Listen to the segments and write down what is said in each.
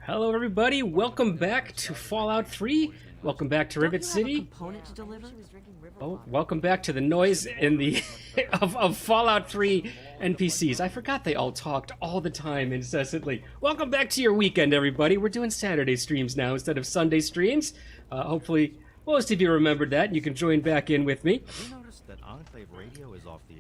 Hello everybody, welcome back to Fallout 3. Welcome back to Rivet City. Oh, welcome back to the noise in the of Fallout 3 NPCs. I forgot they all talked all the time incessantly. Welcome back to your weekend, everybody. We're doing Saturday streams now instead of Sunday streams. Hopefully most of you remembered that and you can join back in with me.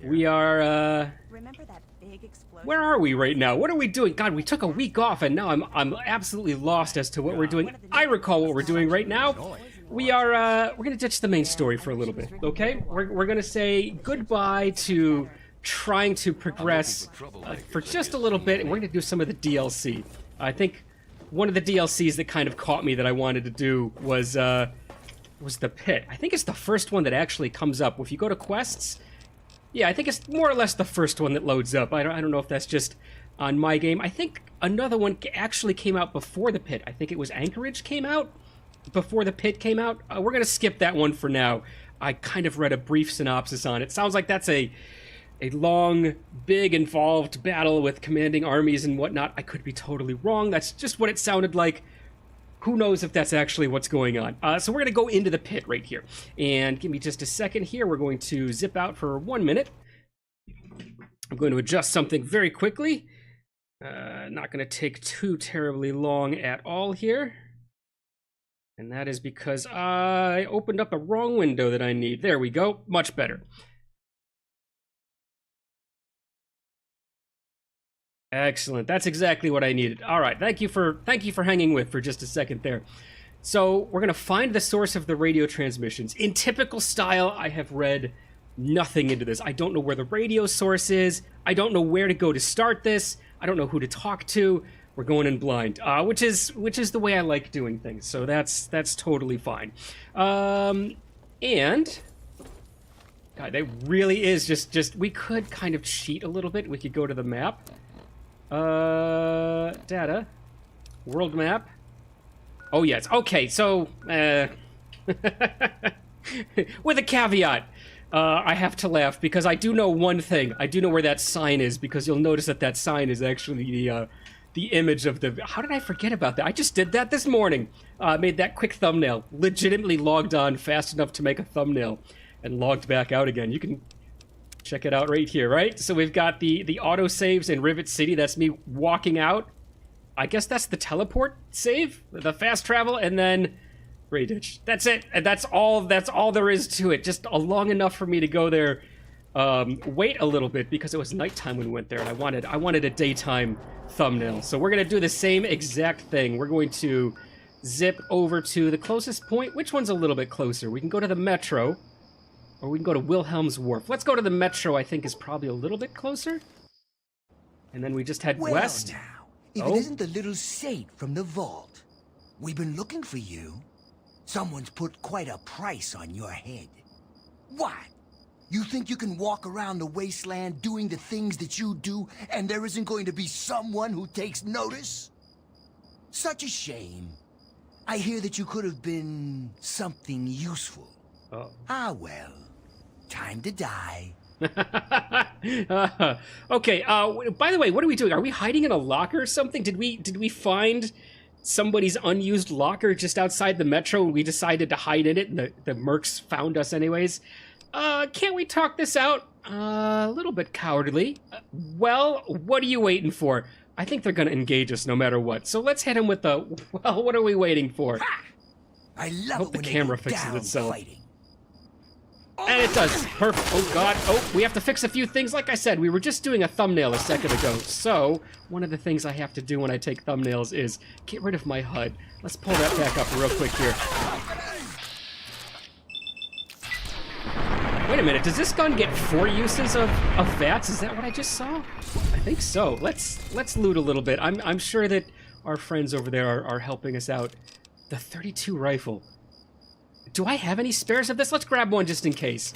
We are Remember that big explosion? where are we right now? What are we doing? God, we took a week off and now I'm absolutely lost as to what we're doing. I recall what we're doing right now. We are we're gonna ditch the main story for a little bit, okay? We're gonna say goodbye to trying to progress for just a little bit, and we're gonna do some of the DLC. I think one of the DLCs that kind of caught me that I wanted to do was the pit. I think it's the first one that actually comes up. If you go to quests, yeah, I think it's more or less the first one that loads up. I don't know if that's just on my game. I think another one actually came out before the pit. I think it was Anchorage came out before the pit came out. We're gonna skip that one for now. I kind of read a brief synopsis on it. Sounds like that's a long, big, involved battle with commanding armies and whatnot. I could be totally wrong. That's just what it sounded like. Who knows if that's actually what's going on. So we're going to go into the pit right here. And give me just a second here. We're going to zip out for 1 minute. I'm going to adjust something very quickly. Not going to take too terribly long at all here. And that is because I opened up a wrong window that I need. There we go. Much better. Excellent. That's exactly what I needed. All right. Thank you for hanging with for just a second there. So we're going to find the source of the radio transmissions. In typical style, I have read nothing into this. I don't know where the radio source is. I don't know where to go to start this. I don't know who to talk to. We're going in blind, which is the way I like doing things. So that's totally fine. And God, it really is just we could kind of cheat a little bit. We could go to the map. Data. World map. Oh, yes. Okay, so, with a caveat, I have to laugh because I do know one thing. I do know where that sign is because you'll notice that that sign is actually the image of the... How did I forget about that? I just did that this morning. Made that quick thumbnail. Legitimately logged on fast enough to make a thumbnail and logged back out again. You can... check it out right here, right? So we've got the auto saves in Rivet City. That's me walking out. I guess that's the teleport save, the fast travel, and then Grayditch. That's it. And that's all there is to it. Just long enough for me to go there, wait a little bit because it was nighttime when we went there, and I wanted a daytime thumbnail. So we're gonna do the same exact thing. We're going to zip over to the closest point. Which one's a little bit closer? We can go to the metro. Or we can go to Wilhelm's Wharf. Let's go to the metro, I think is probably a little bit closer. And then we just head west. Now, if it isn't the little saint from the vault. We've been looking for you. Someone's put quite a price on your head. What? You think you can walk around the wasteland doing the things that you do, and there isn't going to be someone who takes notice? Such a shame. I hear that you could have been something useful. Oh. Ah, well. Time to die. Okay, by the way, what are we doing? Are we hiding in a locker or something? Did we find somebody's unused locker just outside the metro and we decided to hide in it and the mercs found us anyways? Can't we talk this out? A little bit cowardly. Well, what are you waiting for? I think they're gonna engage us no matter what. So let's hit them with the, well, what are we waiting for? Ha! I love hope it the when camera they go fixes down itself. fighting. And it does. Perfect. Oh, God. Oh, we have to fix a few things. Like I said, we were just doing a thumbnail a second ago. So, one of the things I have to do when I take thumbnails is get rid of my HUD. Let's pull that back up real quick here. Wait a minute. Does this gun get 4 uses of VATS? Is that what I just saw? I think so. Let's loot a little bit. I'm sure that our friends over there are helping us out. The 32 rifle. Do I have any spares of this? Let's grab one just in case.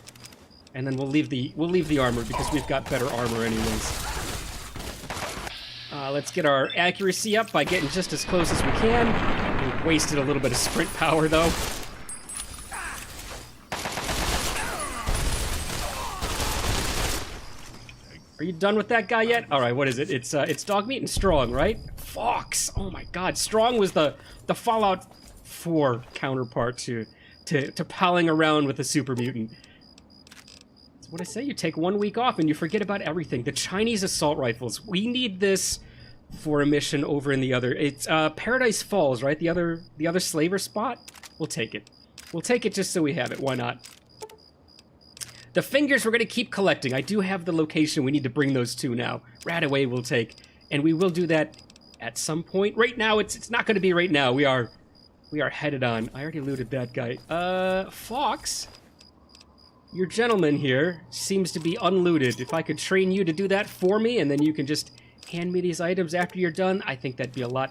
And then we'll leave the armor because we've got better armor anyways. Let's get our accuracy up by getting just as close as we can. We wasted a little bit of sprint power though. Are Are you done with that guy yet? All right, what is it? It's dog meat and strong, right? Fox. Oh my God, strong was the Fallout 4 counterpart to palling around with a super mutant. That's what I say. You take 1 week off and you forget about everything. The Chinese assault rifles. We need this for a mission over in the other. It's Paradise Falls, right? The other slaver spot. We'll take it. We'll take it just so we have it. Why not? The fingers we're going to keep collecting. I do have the location. We need to bring those two now. Radaway we'll take. And we will do that at some point. Right now, it's not going to be right now. We are headed on. I already looted that guy. Fox, your gentleman here seems to be unlooted. If I could train you to do that for me, and then you can just hand me these items after you're done, I think that'd be a lot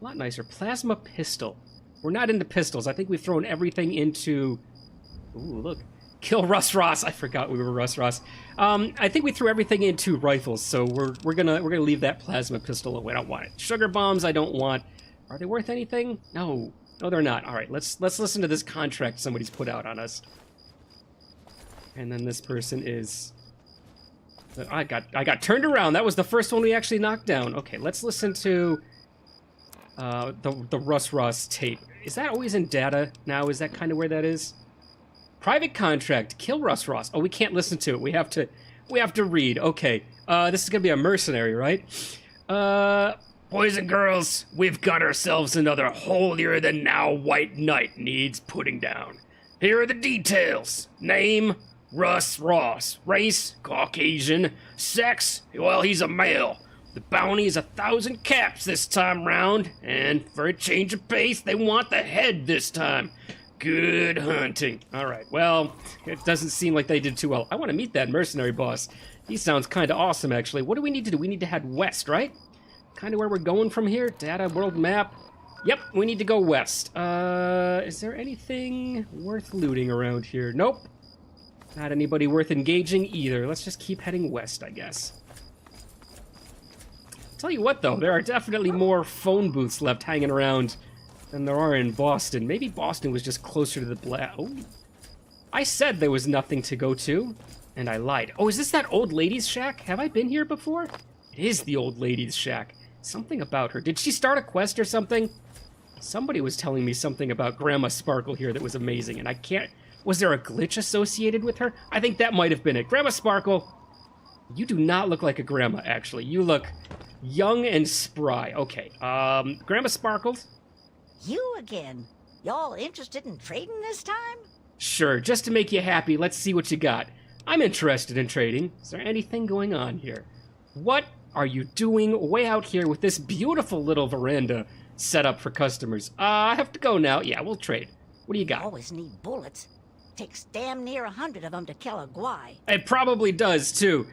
nicer. Plasma pistol. We're not into pistols. I think we've thrown everything into... Ooh, look. Kill Russ Ross. I forgot we were Russ Ross. I think we threw everything into rifles, so we're gonna leave that plasma pistol away. I don't want it. Sugar bombs I don't want. Are they worth anything? No, they're not. All right, let's listen to this contract somebody's put out on us. And then this person is... I got turned around. That was the first one we actually knocked down. Okay, let's listen to the Russ Ross tape. Is that always in data now? Is that kind of where that is? Private contract. Kill Russ Ross. Oh, we can't listen to it. We have to read. Okay. This is gonna be a mercenary, right? Boys and girls, we've got ourselves another holier-than-thou white knight needs putting down. Here are the details. Name, Russ Ross. Race, Caucasian. Sex, well, he's a male. The bounty is 1,000 caps this time round. And for a change of pace, they want the head this time. Good hunting. All right, well, it doesn't seem like they did too well. I want to meet that mercenary boss. He sounds kind of awesome, actually. What do we need to do? We need to head west, right? Kind of where we're going from here. Data, world map. Yep, we need to go west. Is there anything worth looting around here? Nope. Not anybody worth engaging either. Let's just keep heading west, I guess. Tell you what, though, there are definitely more phone booths left hanging around than there are in Boston. Maybe Boston was just closer to the Oh. I said there was nothing to go to, and I lied. Oh, is this that old lady's shack? Have I been here before? It is the old lady's shack. Something about her. Did she start a quest or something? Somebody was telling me something about Grandma Sparkle here that was amazing, and I can't... Was there a glitch associated with her? I think that might have been it. Grandma Sparkle, you do not look like a grandma, actually. You look young and spry. Okay, Grandma Sparkle... You again? Y'all interested in trading this time? Sure, just to make you happy, let's see what you got. I'm interested in trading. Is there anything going on here? What are you doing way out here with this beautiful little veranda set up for customers? I have to go now. Yeah, we'll trade. What do you got? Always need bullets. Takes damn near 100 of them to kill a guai. It probably does, too.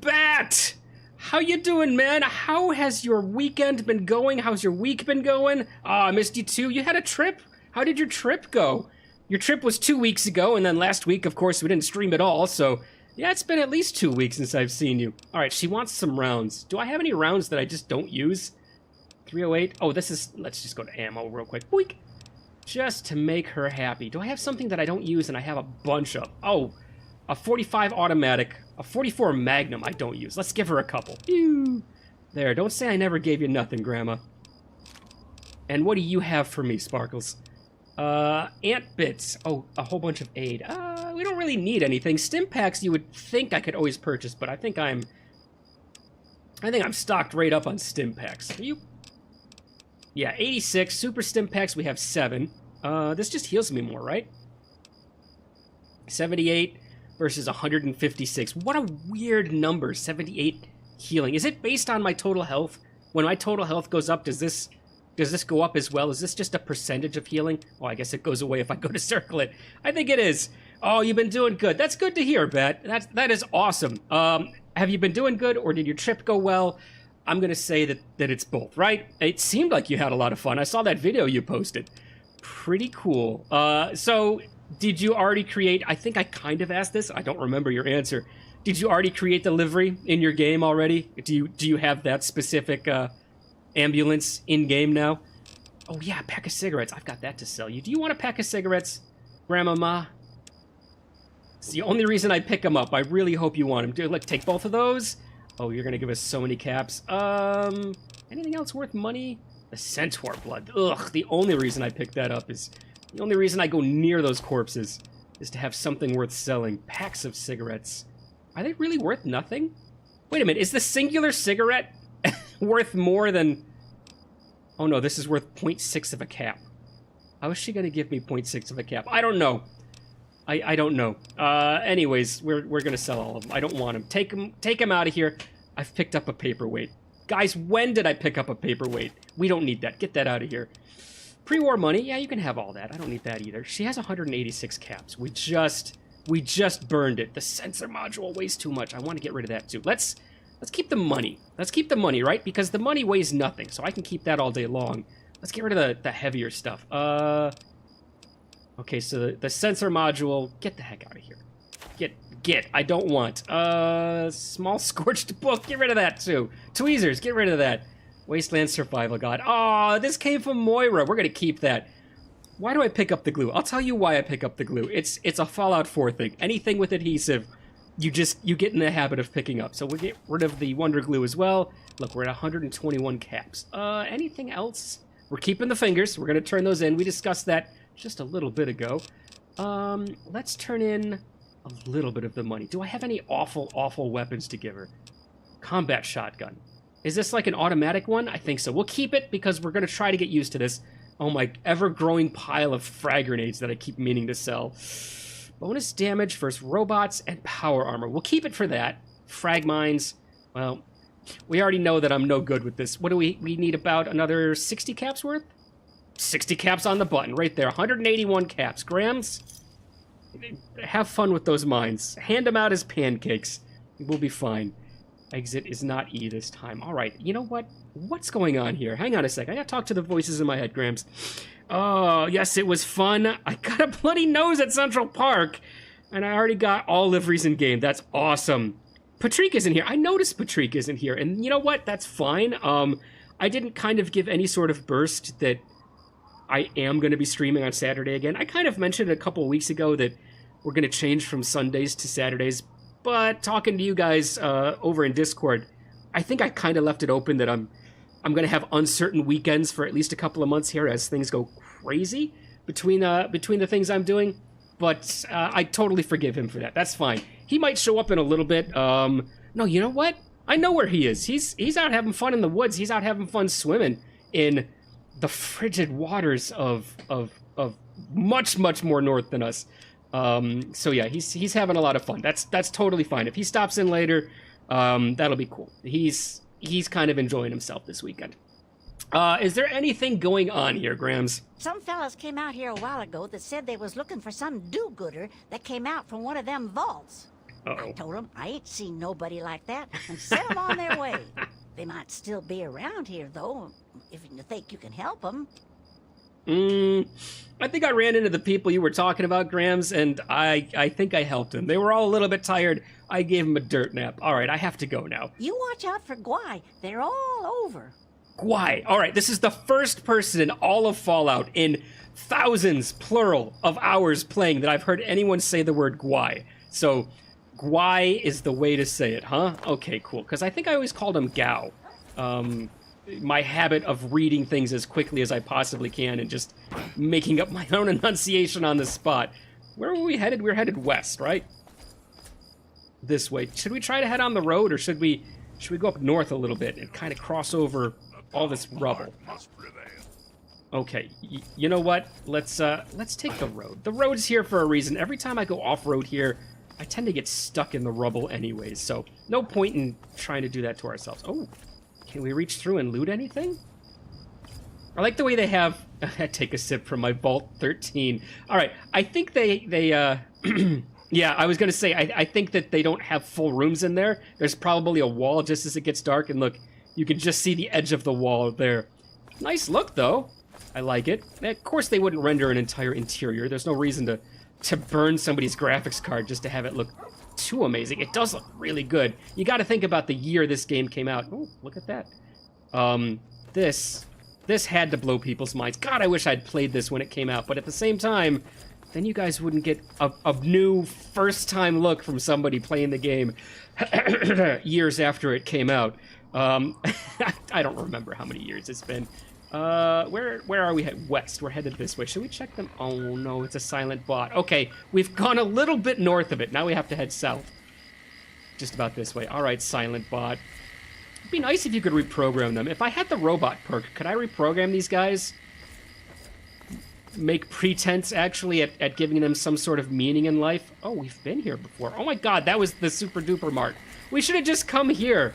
Bat! How you doing, man? How has your weekend been going? How's your week been going? I missed you too. You had a trip? How did your trip go? Your trip was 2 weeks ago, and then last week, of course, we didn't stream at all, so... Yeah, it's been at least 2 weeks since I've seen you. Alright, she wants some rounds. Do I have any rounds that I just don't use? 308? Oh, this is... Let's just go to ammo real quick. Boink! Just to make her happy. Do I have something that I don't use and I have a bunch of? Oh, a 45 automatic... A 44 Magnum I don't use. Let's give her a couple. Ew. There, don't say I never gave you nothing, Grandma. And what do you have for me, Sparkles? Ant bits. Oh, a whole bunch of aid. We don't really need anything. Stim packs you would think I could always purchase, but I think I'm stocked right up on stim packs. You... Yeah, 86. Super stim packs, we have 7. This just heals me more, right? 78... versus 156. What a weird number, 78 healing. Is it based on my total health? When my total health goes up, does this go up as well? Is this just a percentage of healing? Well, I guess it goes away if I go to circle it. I think it is. Oh, you've been doing good. That's good to hear, Bet. That is awesome. Have you been doing good, or did your trip go well? I'm gonna say that it's both, right? It seemed like you had a lot of fun. I saw that video you posted. Pretty cool. So... Did you already create... I think I kind of asked this. I don't remember your answer. Did you already create the livery in your game already? Do you have that specific ambulance in-game now? Oh, yeah, a pack of cigarettes. I've got that to sell you. Do you want a pack of cigarettes, Grandmama? It's the only reason I pick them up. I really hope you want them. Dude, look, take both of those. Oh, you're gonna give us so many caps. Anything else worth money? The centaur blood. Ugh, the only reason I picked that up is... The only reason I go near those corpses is to have something worth selling. Packs of cigarettes. Are they really worth nothing? Wait a minute, is the singular cigarette worth more than... Oh no, this is worth 0.6 of a cap. How is she gonna give me 0.6 of a cap? I don't know. I don't know. Anyways, we're gonna sell all of them. I don't want them. Take them out of here. I've picked up a paperweight. Guys, when did I pick up a paperweight? We don't need that. Get that out of here. Pre-war money, yeah, you can have all that. I don't need that either. She has 186 caps. We just burned it. The sensor module weighs too much. I want to get rid of that too. Let's keep the money. Let's keep the money, right? Because the money weighs nothing, so I can keep that all day long. Let's get rid of the heavier stuff. Okay, so the sensor module, get the heck out of here. Get. I don't want. Small scorched book, get rid of that too. Tweezers, get rid of that. Wasteland Survival Guide. Oh, this came from Moira. We're gonna keep that. Why do I pick up the glue? I'll tell you why I pick up the glue. It's a Fallout 4 thing. Anything with adhesive, you get in the habit of picking up. So we'll get rid of the Wonder Glue as well. Look, we're at 121 caps. Anything else? We're keeping the fingers. We're gonna turn those in. We discussed that just a little bit ago. Let's turn in a little bit of the money. Do I have any awful weapons to give her? Combat shotgun. Is this like an automatic one? I think so. We'll keep it because we're going to try to get used to this. Oh my ever-growing pile of frag grenades that I keep meaning to sell. Bonus damage versus robots and power armor. We'll keep it for that. Frag mines. Well, we already know that I'm no good with this. What do we need about another 60 caps worth? 60 caps on the button right there. 181 caps. Grams, have fun with those mines. Hand them out as pancakes. We'll be fine. Exit is not E this time. All right, you know what? What's going on here? Hang on a sec. I gotta talk to the voices in my head, Grams. Oh, yes, it was fun. I got a bloody nose at Central Park, and I already got all liveries in game. That's awesome. Patrick isn't here. I noticed Patrick isn't here, and you know what? That's fine. I didn't kind of give any sort of burst that I am going to be streaming on Saturday again. I kind of mentioned a couple of weeks ago that we're going to change from Sundays to Saturdays, but talking to you guys over in Discord, I think I kind of left it open that I'm going to have uncertain weekends for at least a couple of months here as things go crazy between the things I'm doing. But I totally forgive him for that. That's fine. He might show up in a little bit. No, you know what? I know where he is. He's out having fun in the woods. He's out having fun swimming in the frigid waters of much more north than us. So yeah, he's having a lot of fun. That's totally fine. If he stops in later, that'll be cool. He's kind of enjoying himself this weekend. Is there anything going on here, Grams? Some fellas came out here a while ago that said they was looking for some do-gooder that came out from one of them vaults. Uh-oh. I told them I ain't seen nobody like that and sent them on their way. They might still be around here, though, if you think you can help them. I think I ran into the people you were talking about, Grams, and I think I helped them. They were all a little bit tired. I gave them a dirt nap. All right, I have to go now. You watch out for Gwai. They're all over. Gwai. All right, this is the first person in all of Fallout in thousands, plural, of hours playing that I've heard anyone say the word Gwai. So, Gwai is the way to say it, huh? Okay, cool. Because I think I always called him Gao. My habit of reading things as quickly as I possibly can and just making up my own enunciation on the spot. Where were we headed? We were headed west, right? This way. Should we try to head on the road, or should we go up north a little bit and kind of cross over all this rubble? Okay, you know what? Let's take the road. The road's here for a reason. Every time I go off-road here, I tend to get stuck in the rubble anyways, so no point in trying to do that to ourselves. Oh, can we reach through and loot anything? I like the way they have... take a sip from my Vault 13. All right, I think they yeah, I was going to say, I think that they don't have full rooms in there. There's probably a wall just as it gets dark, and look, you can just see the edge of the wall there. Nice look, though. I like it. Of course, they wouldn't render an entire interior. There's no reason to burn somebody's graphics card just to have it look too amazing. It does look really good. You got to think about the year this game came out. Oh, look at that. This had to blow people's minds. God, I wish I'd played this when it came out, but at the same time, then you guys wouldn't get a new first-time look from somebody playing the game years after it came out. I don't remember how many years it's been. Where are we headed? West. We're headed this way. Should we check them? Oh, no, it's a silent bot. Okay, we've gone a little bit north of it. Now we have to head south. Just about this way. All right, silent bot. It'd be nice if you could reprogram them. If I had the robot perk, could I reprogram these guys? Make pretense, actually, at giving them some sort of meaning in life? Oh, we've been here before. Oh my god, that was the super duper mart. We should have just come here.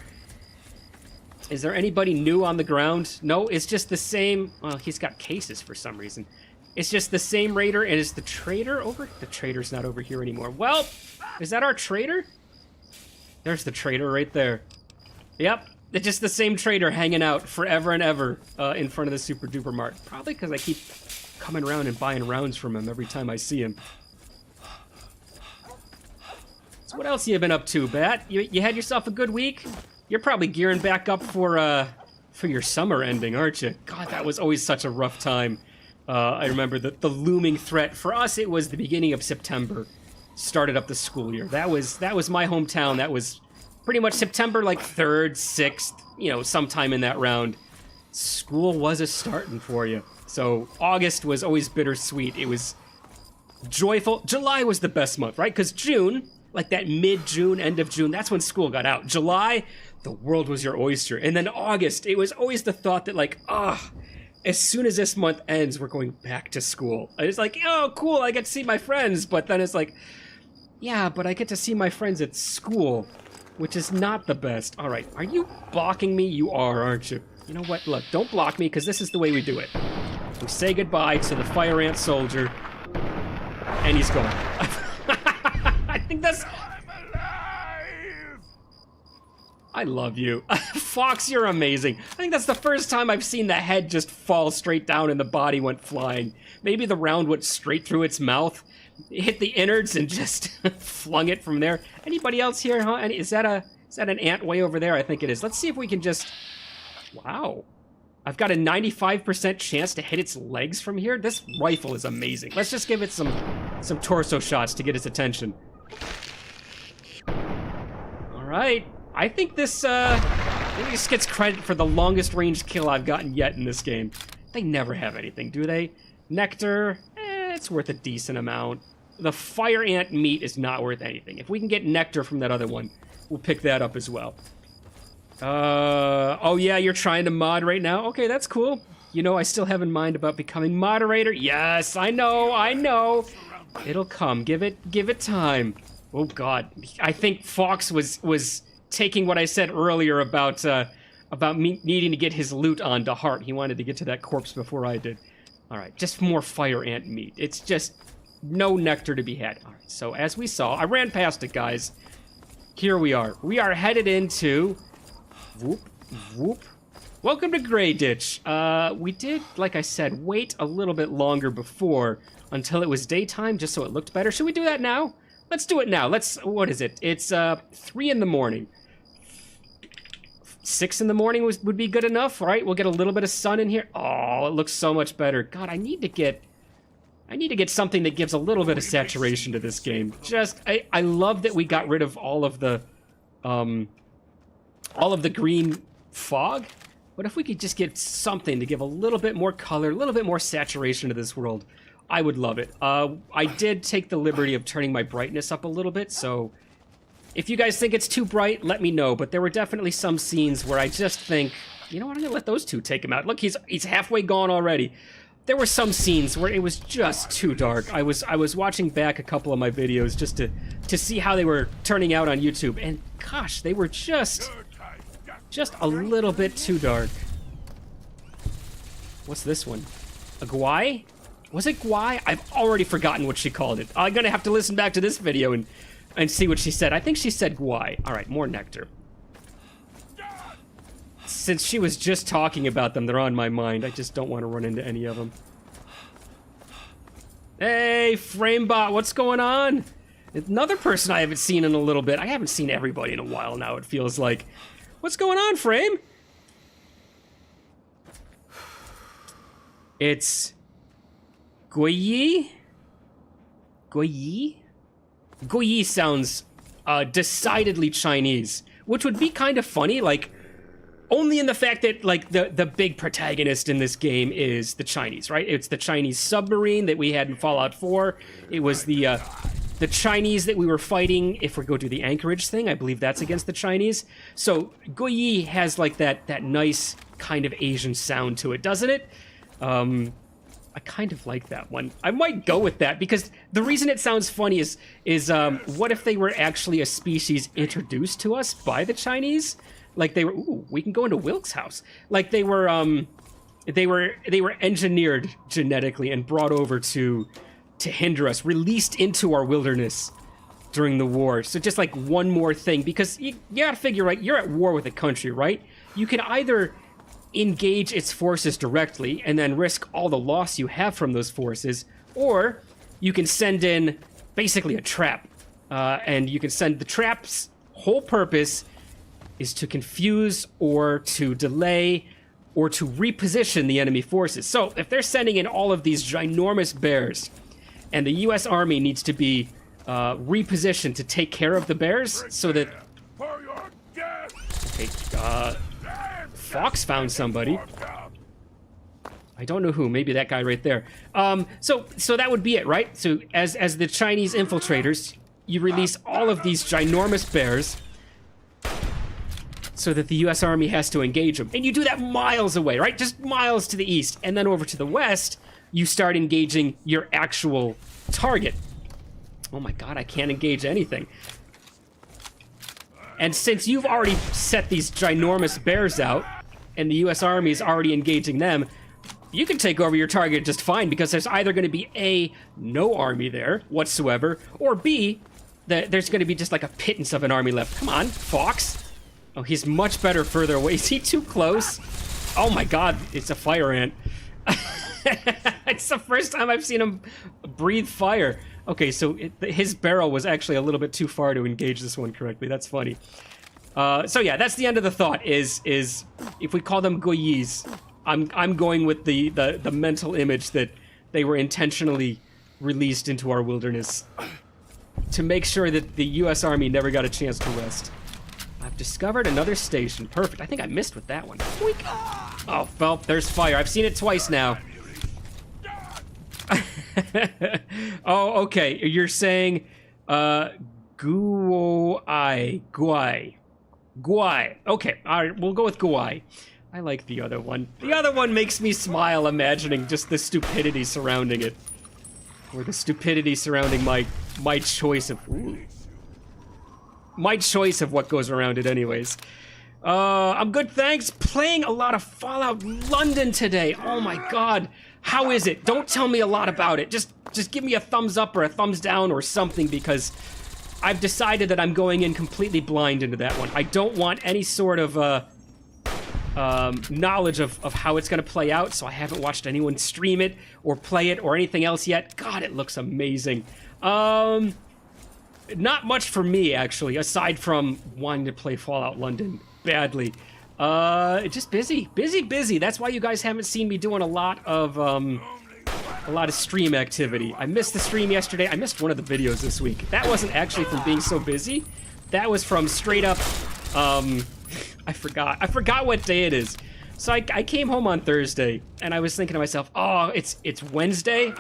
Is there anybody new on the ground? No, it's just the same... Well, he's got cases for some reason. It's just the same raider, and is the trader over? The trader's not over here anymore. Well, is that our trader? There's the trader right there. Yep, it's just the same trader hanging out forever and ever in front of the super duper mart. Probably because I keep coming around and buying rounds from him every time I see him. So what else you been up to, Bat? You had yourself a good week? You're probably gearing back up for your summer ending, aren't you? God, that was always such a rough time. I remember the looming threat. For us, it was the beginning of September. Started up the school year. That was my hometown. That was pretty much September, like 3rd, 6th, you know, sometime in that round. School was a starting for you. So August was always bittersweet. It was joyful. July was the best month, right? Because June, like that mid-June, end of June, that's when school got out. July, the world was your oyster. And then August, it was always the thought that like, as soon as this month ends, we're going back to school. And it's like, oh, cool, I get to see my friends. But then it's like, yeah, but I get to see my friends at school, which is not the best. All right, are you blocking me? You are, aren't you? You know what? Look, don't block me, because this is the way we do it. We say goodbye to the fire ant soldier, and he's gone. I think that's... I love you. Fox, you're amazing. I think that's the first time I've seen the head just fall straight down and the body went flying. Maybe the round went straight through its mouth, hit the innards, and just flung it from there. Anybody else here, huh? Is that an ant way over there? I think it is. Let's see if we can just... Wow. I've got a 95% chance to hit its legs from here. This rifle is amazing. Let's just give it some torso shots to get its attention. All right. I think this gets credit for the longest range kill I've gotten yet in this game. They never have anything, do they? Nectar, it's worth a decent amount. The fire ant meat is not worth anything. If we can get nectar from that other one, we'll pick that up as well. Oh yeah, you're trying to mod right now? Okay, that's cool. You know, I still have in mind about becoming moderator. Yes, I know. It'll come. Give it time. Oh God, I think Fox was taking what I said earlier about me needing to get his loot on to heart. He wanted to get to that corpse before I did. All right, just more fire ant meat. It's just no nectar to be had. All right, so as we saw, I ran past it, guys. Here we are. We are headed into... Whoop, whoop. Welcome to Grayditch. We did, like I said, wait a little bit longer before until it was daytime, just so it looked better. Should we do that now? Let's do it now. What is it? It's 3 in the morning. 6 in the morning would be good enough. All right, we'll get a little bit of sun in here. Oh, it looks so much better. God, I need to get something that gives a little bit of saturation to this game. I love that we got rid of all of the green fog. But if we could just get something to give a little bit more color, a little bit more saturation to this world, I would love it. I did take the liberty of turning my brightness up a little bit, so if you guys think it's too bright, let me know. But there were definitely some scenes where I just think, you know what, I'm gonna let those two take him out. Look, he's halfway gone already. There were some scenes where it was just too dark. I was watching back a couple of my videos just to see how they were turning out on YouTube, and gosh, they were just a little bit too dark. What's this one? A guai? Was it guai? I've already forgotten what she called it. I'm gonna have to listen back to this video and see what she said. I think she said guai. All right, more nectar. Since she was just talking about them, they're on my mind. I just don't want to run into any of them. Hey, Framebot, what's going on? Another person I haven't seen in a little bit. I haven't seen everybody in a while now, it feels like. What's going on, Frame? It's... Guyi? Guoyi? Guoyi sounds decidedly Chinese, which would be kind of funny, like, only in the fact that, like, the big protagonist in this game is the Chinese, right? It's the Chinese submarine that we had in Fallout 4. It was the Chinese that we were fighting. If we go do the Anchorage thing, I believe that's against the Chinese. So Guoyi has, like, that nice kind of Asian sound to it, doesn't it? I kind of like that one. I might go with that because the reason it sounds funny is what if they were actually a species introduced to us by the Chinese? Like they were, ooh, we can go into Wilk's house. Like they were engineered genetically and brought over to hinder us, released into our wilderness during the war. So just like one more thing, because you gotta figure, right, you're at war with a country, right? You can either engage its forces directly and then risk all the loss you have from those forces, or you can send in basically a trap. And you can send the trap's whole purpose is to confuse or to delay or to reposition the enemy forces. So if they're sending in all of these ginormous bears and the US Army needs to be repositioned to take care of the bears so that... Okay, Fox found somebody. I don't know who, maybe that guy right there. So that would be it, right? So as the Chinese infiltrators, you release all of these ginormous bears so that the US Army has to engage them. And you do that miles away, right? Just miles to the east. And then over to the west, you start engaging your actual target. Oh my god, I can't engage anything. And since you've already set these ginormous bears out, and the US Army is already engaging them, you can take over your target just fine, because there's either going to be A, no army there whatsoever, or B, there's going to be just like a pittance of an army left. Come on, Fox. Oh, he's much better further away. Is he too close? Oh my god, it's a fire ant. It's the first time I've seen him breathe fire. Okay, so his barrel was actually a little bit too far to engage this one correctly. That's funny. So yeah, that's the end of the thought, is if we call them Guoyis, I'm going with the mental image that they were intentionally released into our wilderness to make sure that the US Army never got a chance to rest. I've discovered another station. Perfect. I think I missed with that one. Oh, well, there's fire. I've seen it twice now. Oh, okay. You're saying Guai. Okay, all right, we'll go with Guai. I like the other one. The other one makes me smile imagining just the stupidity surrounding it. Or the stupidity surrounding my choice of... Ooh. My choice of what goes around it anyways. I'm good, thanks. Playing a lot of Fallout London today. Oh my god. How is it? Don't tell me a lot about it. Just give me a thumbs up or a thumbs down or something, because I've decided that I'm going in completely blind into that one. I don't want any sort of knowledge of how it's going to play out, so I haven't watched anyone stream it or play it or anything else yet. God, it looks amazing. Not much for me, actually, aside from wanting to play Fallout London badly. Just busy. That's why you guys haven't seen me doing a lot of stream activity. I missed the stream yesterday. I missed one of the videos this week. That wasn't actually from being so busy. That was from straight up, I forgot what day it is. So I came home on Thursday, and I was thinking to myself, oh, it's Wednesday?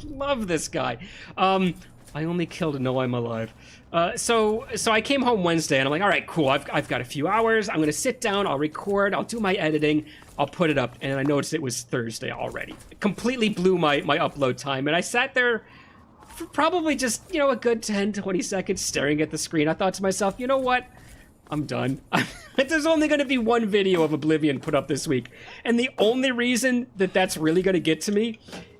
Love this guy. I only killed a No I'm Alive. So I came home Wednesday, and I'm like, all right, cool. I've got a few hours. I'm gonna sit down. I'll record. I'll do my editing. I'll put it up. And I noticed it was Thursday already. It completely blew my upload time, and I sat there for probably just, a good 10, 20 seconds staring at the screen. I thought to myself, you know what? I'm done. There's only going to be one video of Oblivion put up this week, and the only reason that that's really going to get to me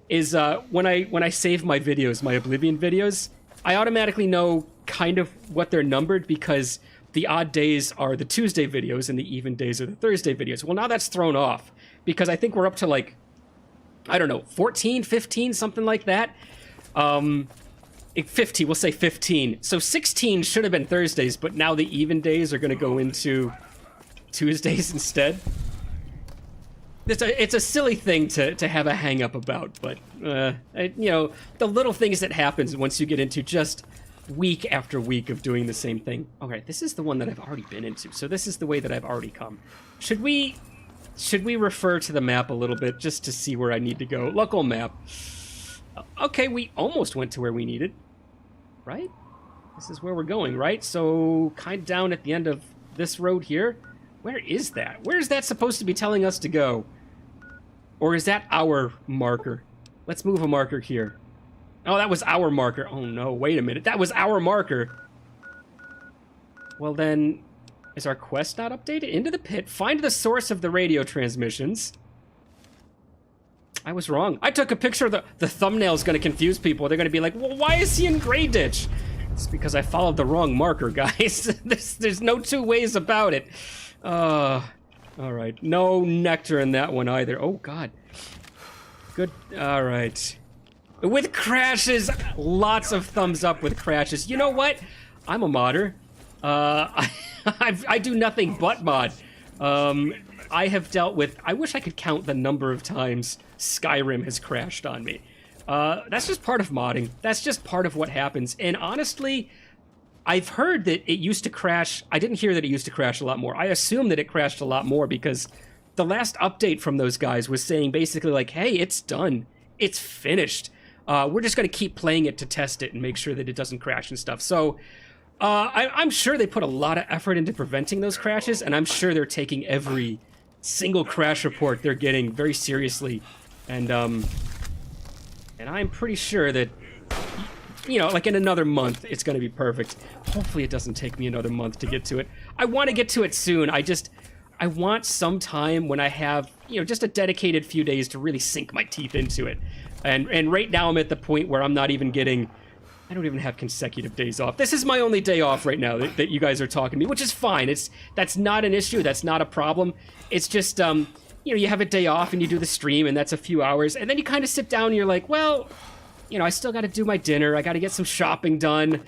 is when I save my videos, my Oblivion videos, I automatically know kind of what they're numbered, because the odd days are the Tuesday videos and the even days are the Thursday videos. Well, now that's thrown off, because I think we're up to, like, I don't know, 14, 15, something like that. 15, we'll say 15. So 16 should have been Thursdays, but now the even days are going to go into Tuesdays instead. it's a silly thing to have a hang up about, but you know, the little things that happens once you get into just week after week of doing the same thing. Okay, this is the one that I've already been into, so this is the way that I've already come. Should we refer to the map a little bit just to see where I need to go? Local map. Okay, we almost went to where we needed, right? This is where we're going, right? So kind of down at the end of this road here. Where is that? Where is that supposed to be telling us to go? Or is that our marker? Let's move a marker here. Oh, that was our marker. Oh no, wait a minute. That was our marker. Well then, is our quest not updated? Into the pit. Find the source of the radio transmissions. I was wrong. I took a picture of the thumbnail's gonna confuse people. They're gonna be like, well, why is he in Grayditch? It's because I followed the wrong marker, guys. There's no two ways about it. Alright. No nectar in that one either. Oh, God. Good. Alright. With crashes. Lots of thumbs up with crashes. You know what? I'm a modder. I do nothing but mod. I have dealt with... I wish I could count the number of times Skyrim has crashed on me. That's just part of modding. That's just part of what happens. And honestly, I've heard that it used to crash. I didn't hear that it used to crash a lot more. I assume that it crashed a lot more because the last update from those guys was saying basically like, hey, it's done. It's finished. We're just going to keep playing it to test it and make sure that it doesn't crash and stuff. So I'm sure they put a lot of effort into preventing those crashes, and I'm sure they're taking every single crash report they're getting very seriously. And I'm pretty sure that, you know, like in another month, it's going to be perfect. Hopefully it doesn't take me another month to get to it. I want to get to it soon. I want some time when I have, you know, just a dedicated few days to really sink my teeth into it. And right now I'm at the point where I'm not even getting, I don't even have consecutive days off. This is my only day off right now that you guys are talking to me, which is fine. That's not an issue. That's not a problem. It's just, you know, you have a day off and you do the stream and that's a few hours. And then you kind of sit down and you're like, well, you know, I still got to do my dinner. I got to get some shopping done.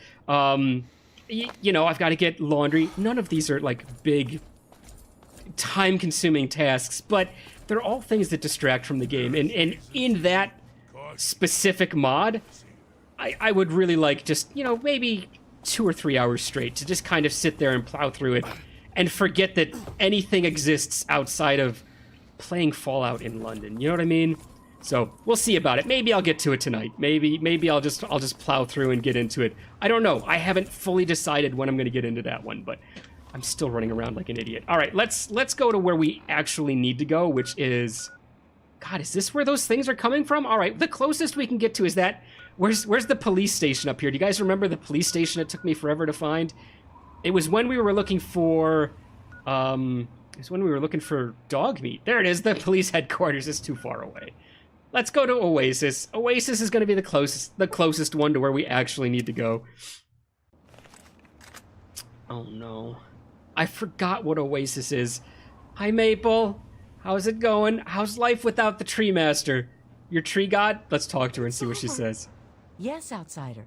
You know, I've got to get laundry. None of these are like big time-consuming tasks, but they're all things that distract from the game. And in that specific mod, I would really like just, you know, maybe 2 or 3 hours straight to just kind of sit there and plow through it and forget that anything exists outside of playing Fallout in London. You know what I mean? So we'll see about it. Maybe I'll get to it tonight. Maybe I'll just plow through and get into it. I don't know. I haven't fully decided when I'm going to get into that one, but I'm still running around like an idiot. All right, let's go to where we actually need to go, which is... God, is this where those things are coming from? All right, the closest we can get to is that... Where's the police station up here? Do you guys remember the police station it took me forever to find? It was when we were looking for... It's when we were looking for dog meat. There it is, the police headquarters. It's too far away. Let's go to Oasis. Oasis is going to be the closest one to where we actually need to go. Oh no. I forgot what Oasis is. Hi, Maple. How's it going? How's life without the tree master? Your tree god? Let's talk to her and see what she says. Yes, outsider.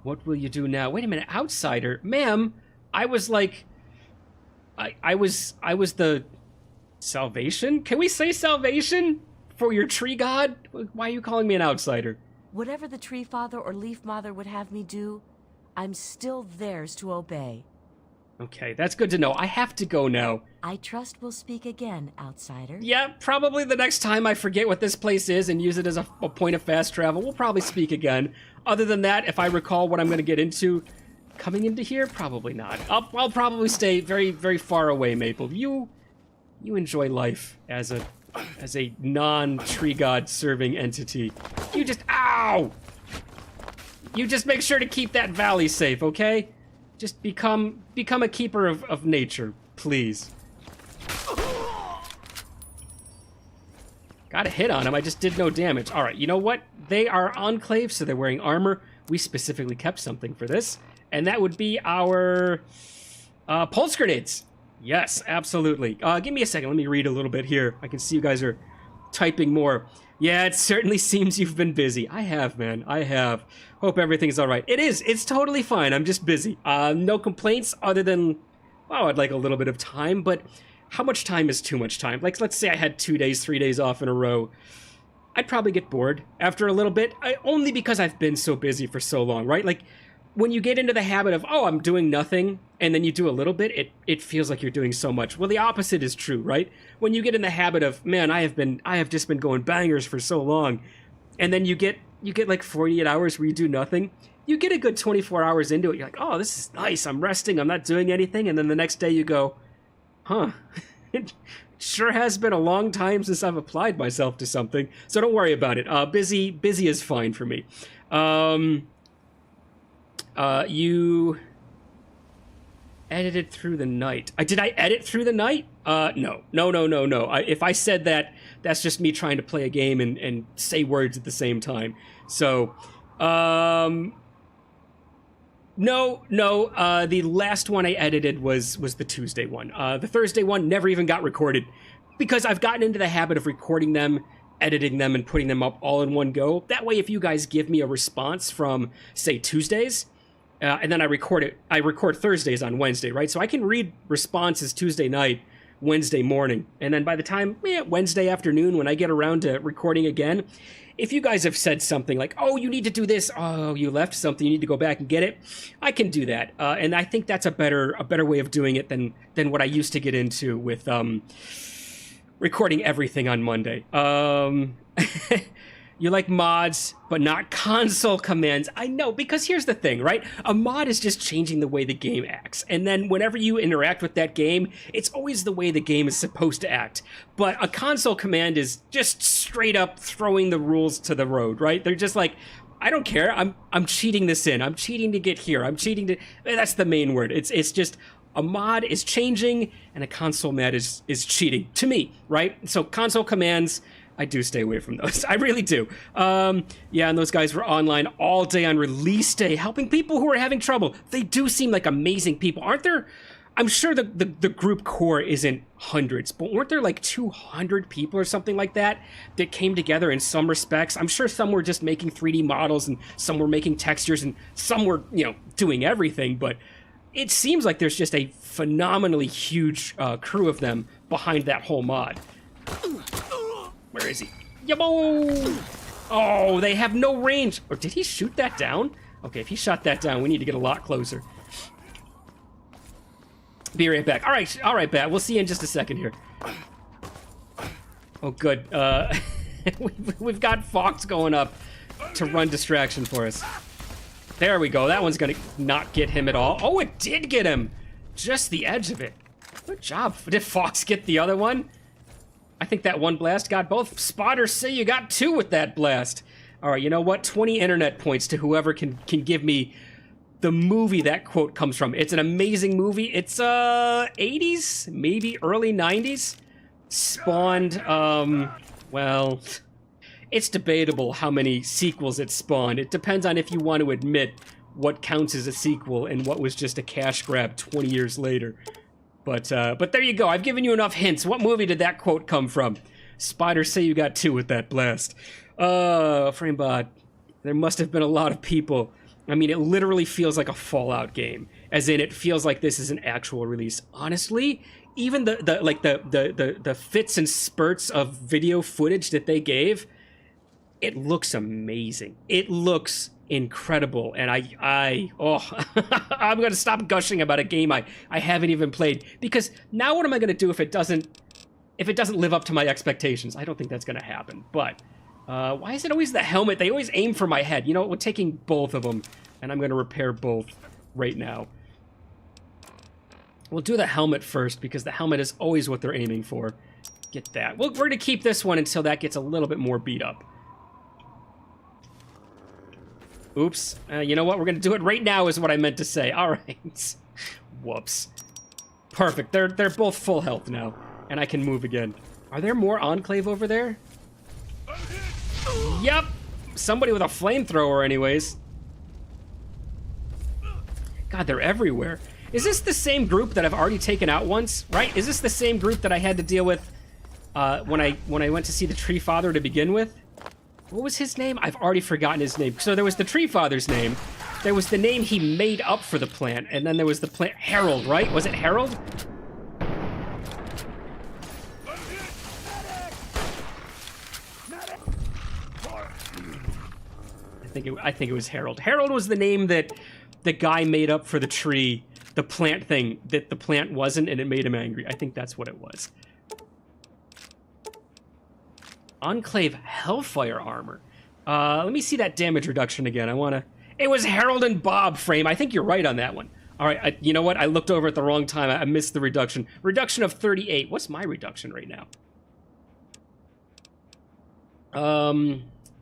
What will you do now? Wait a minute, outsider? Ma'am, I was like... I was the... Salvation? Can we say salvation? For your tree god? Why are you calling me an outsider? Whatever the tree father or leaf mother would have me do, I'm still theirs to obey. Okay, that's good to know. I have to go now. I trust we'll speak again, outsider. Yeah, probably the next time I forget what this place is and use it as a point of fast travel, we'll probably speak again. Other than that, if I recall what I'm going to get into coming into here, probably not. I'll probably stay very, very far away, Maple. You enjoy life as a non-tree god serving entity. You just... Ow! You just make sure to keep that valley safe, okay? Just become a keeper of nature, please. Got a hit on him, I just did no damage. Alright, you know what? They are enclave, so they're wearing armor. We specifically kept something for this. And that would be our pulse grenades. Yes, absolutely. Give me a second, let me read a little bit here. I can see you guys are typing more. Yeah, it certainly seems you've been busy. I have, man, I have. Hope everything's alright. It is, it's totally fine, I'm just busy. No complaints other than, well, I'd like a little bit of time, but how much time is too much time? Like, let's say I had 2 days, 3 days off in a row. I'd probably get bored after a little bit, only because I've been so busy for so long, right? Like, when you get into the habit of, oh, I'm doing nothing, and then you do a little bit, it feels like you're doing so much. Well, the opposite is true, right? When you get in the habit of, man, I have just been going bangers for so long, and then you get like 48 hours where you do nothing, you get a good 24 hours into it, you're like, oh, this is nice, I'm resting, I'm not doing anything, and then the next day you go, huh, it sure has been a long time since I've applied myself to something, so don't worry about it. Busy is fine for me. You edited through the night. Did I edit through the night? No. If I said that, that's just me trying to play a game and say words at the same time. So, no. The last one I edited was the Tuesday one. The Thursday one never even got recorded because I've gotten into the habit of recording them, editing them, and putting them up all in one go. That way, if you guys give me a response from, say, Tuesdays, and then I record Thursdays on Wednesday, right? So I can read responses Tuesday night, Wednesday morning, and then by the time Wednesday afternoon, when I get around to recording again, if you guys have said something like, oh, you need to do this, oh, you left something, you need to go back and get it, I can do that. And I think that's a better way of doing it than what I used to get into with recording everything on Monday. You like mods, but not console commands. I know, because here's the thing, right? A mod is just changing the way the game acts. And then whenever you interact with that game, it's always the way the game is supposed to act. But a console command is just straight up throwing the rules to the road, right? They're just like, I don't care. I'm cheating this in. I'm cheating to get here. I'm cheating to... That's the main word. It's just... A mod is changing, and a console mod is cheating, to me, right? So console commands... I do stay away from those. I really do. Yeah, and those guys were online all day on release day, helping people who are having trouble. They do seem like amazing people, aren't there? I'm sure the group core isn't hundreds, but weren't there like 200 people or something like that came together in some respects? I'm sure some were just making 3D models, and some were making textures, and some were, doing everything, but it seems like there's just a phenomenally huge crew of them behind that whole mod. Where is he? Yabo! Oh, they have no range. Or did he shoot that down? Okay, if he shot that down, we need to get a lot closer. Be right back. All right, Bat. We'll see you in just a second here. Oh, good. We've got Fox going up to run distraction for us. There we go. That one's gonna not get him at all. Oh, it did get him. Just the edge of it. Good job. Did Fox get the other one? I think that one blast got both. Spotters say you got 2 with that blast. All right, you know what? 20 internet points to whoever can give me the movie that quote comes from. It's an amazing movie. It's 80s, maybe early 90s. Spawned, well, it's debatable how many sequels it spawned. It depends on if you want to admit what counts as a sequel and what was just a cash grab 20 years later. But there you go. I've given you enough hints. What movie did that quote come from? Spiders say you got 2 with that blast. Framebot. There must have been a lot of people. I mean, it literally feels like a Fallout game. As in, it feels like this is an actual release. Honestly, even the fits and spurts of video footage that they gave, it looks amazing. It looks incredible, and I'm gonna stop gushing about a game I haven't even played, because now what am I gonna do if it doesn't live up to my expectations? I don't think that's gonna happen. But why is it always the helmet? They always aim for my head. You know, we're taking both of them, and I'm gonna repair both right now. We'll do the helmet first, because the helmet is always what they're aiming for. Get that. We're gonna keep this one until that gets a little bit more beat up. Oops. You know what? We're gonna do it right now is what I meant to say. All right. Whoops. Perfect. They're both full health now, and I can move again. Are there more Enclave over there? Yep. Somebody with a flamethrower anyways. God, they're everywhere. Is this the same group that I've already taken out once? Right? Is this the same group that I had to deal with when I went to see the Tree Father to begin with? What was his name? I've already forgotten his name. So there was the Tree Father's name. There was the name he made up for the plant. And then there was the plant... Harold, right? Was it Harold? think it was Harold. Harold was the name that the guy made up for the tree, the plant thing that the plant wasn't, and it made him angry. I think that's what it was. Enclave Hellfire armor. Let me see that damage reduction again. I wanna. It was Harold and Bob frame. I think you're right on that one. All right, you know what? I looked over at the wrong time. I missed the reduction. Reduction of 38. What's my reduction right now?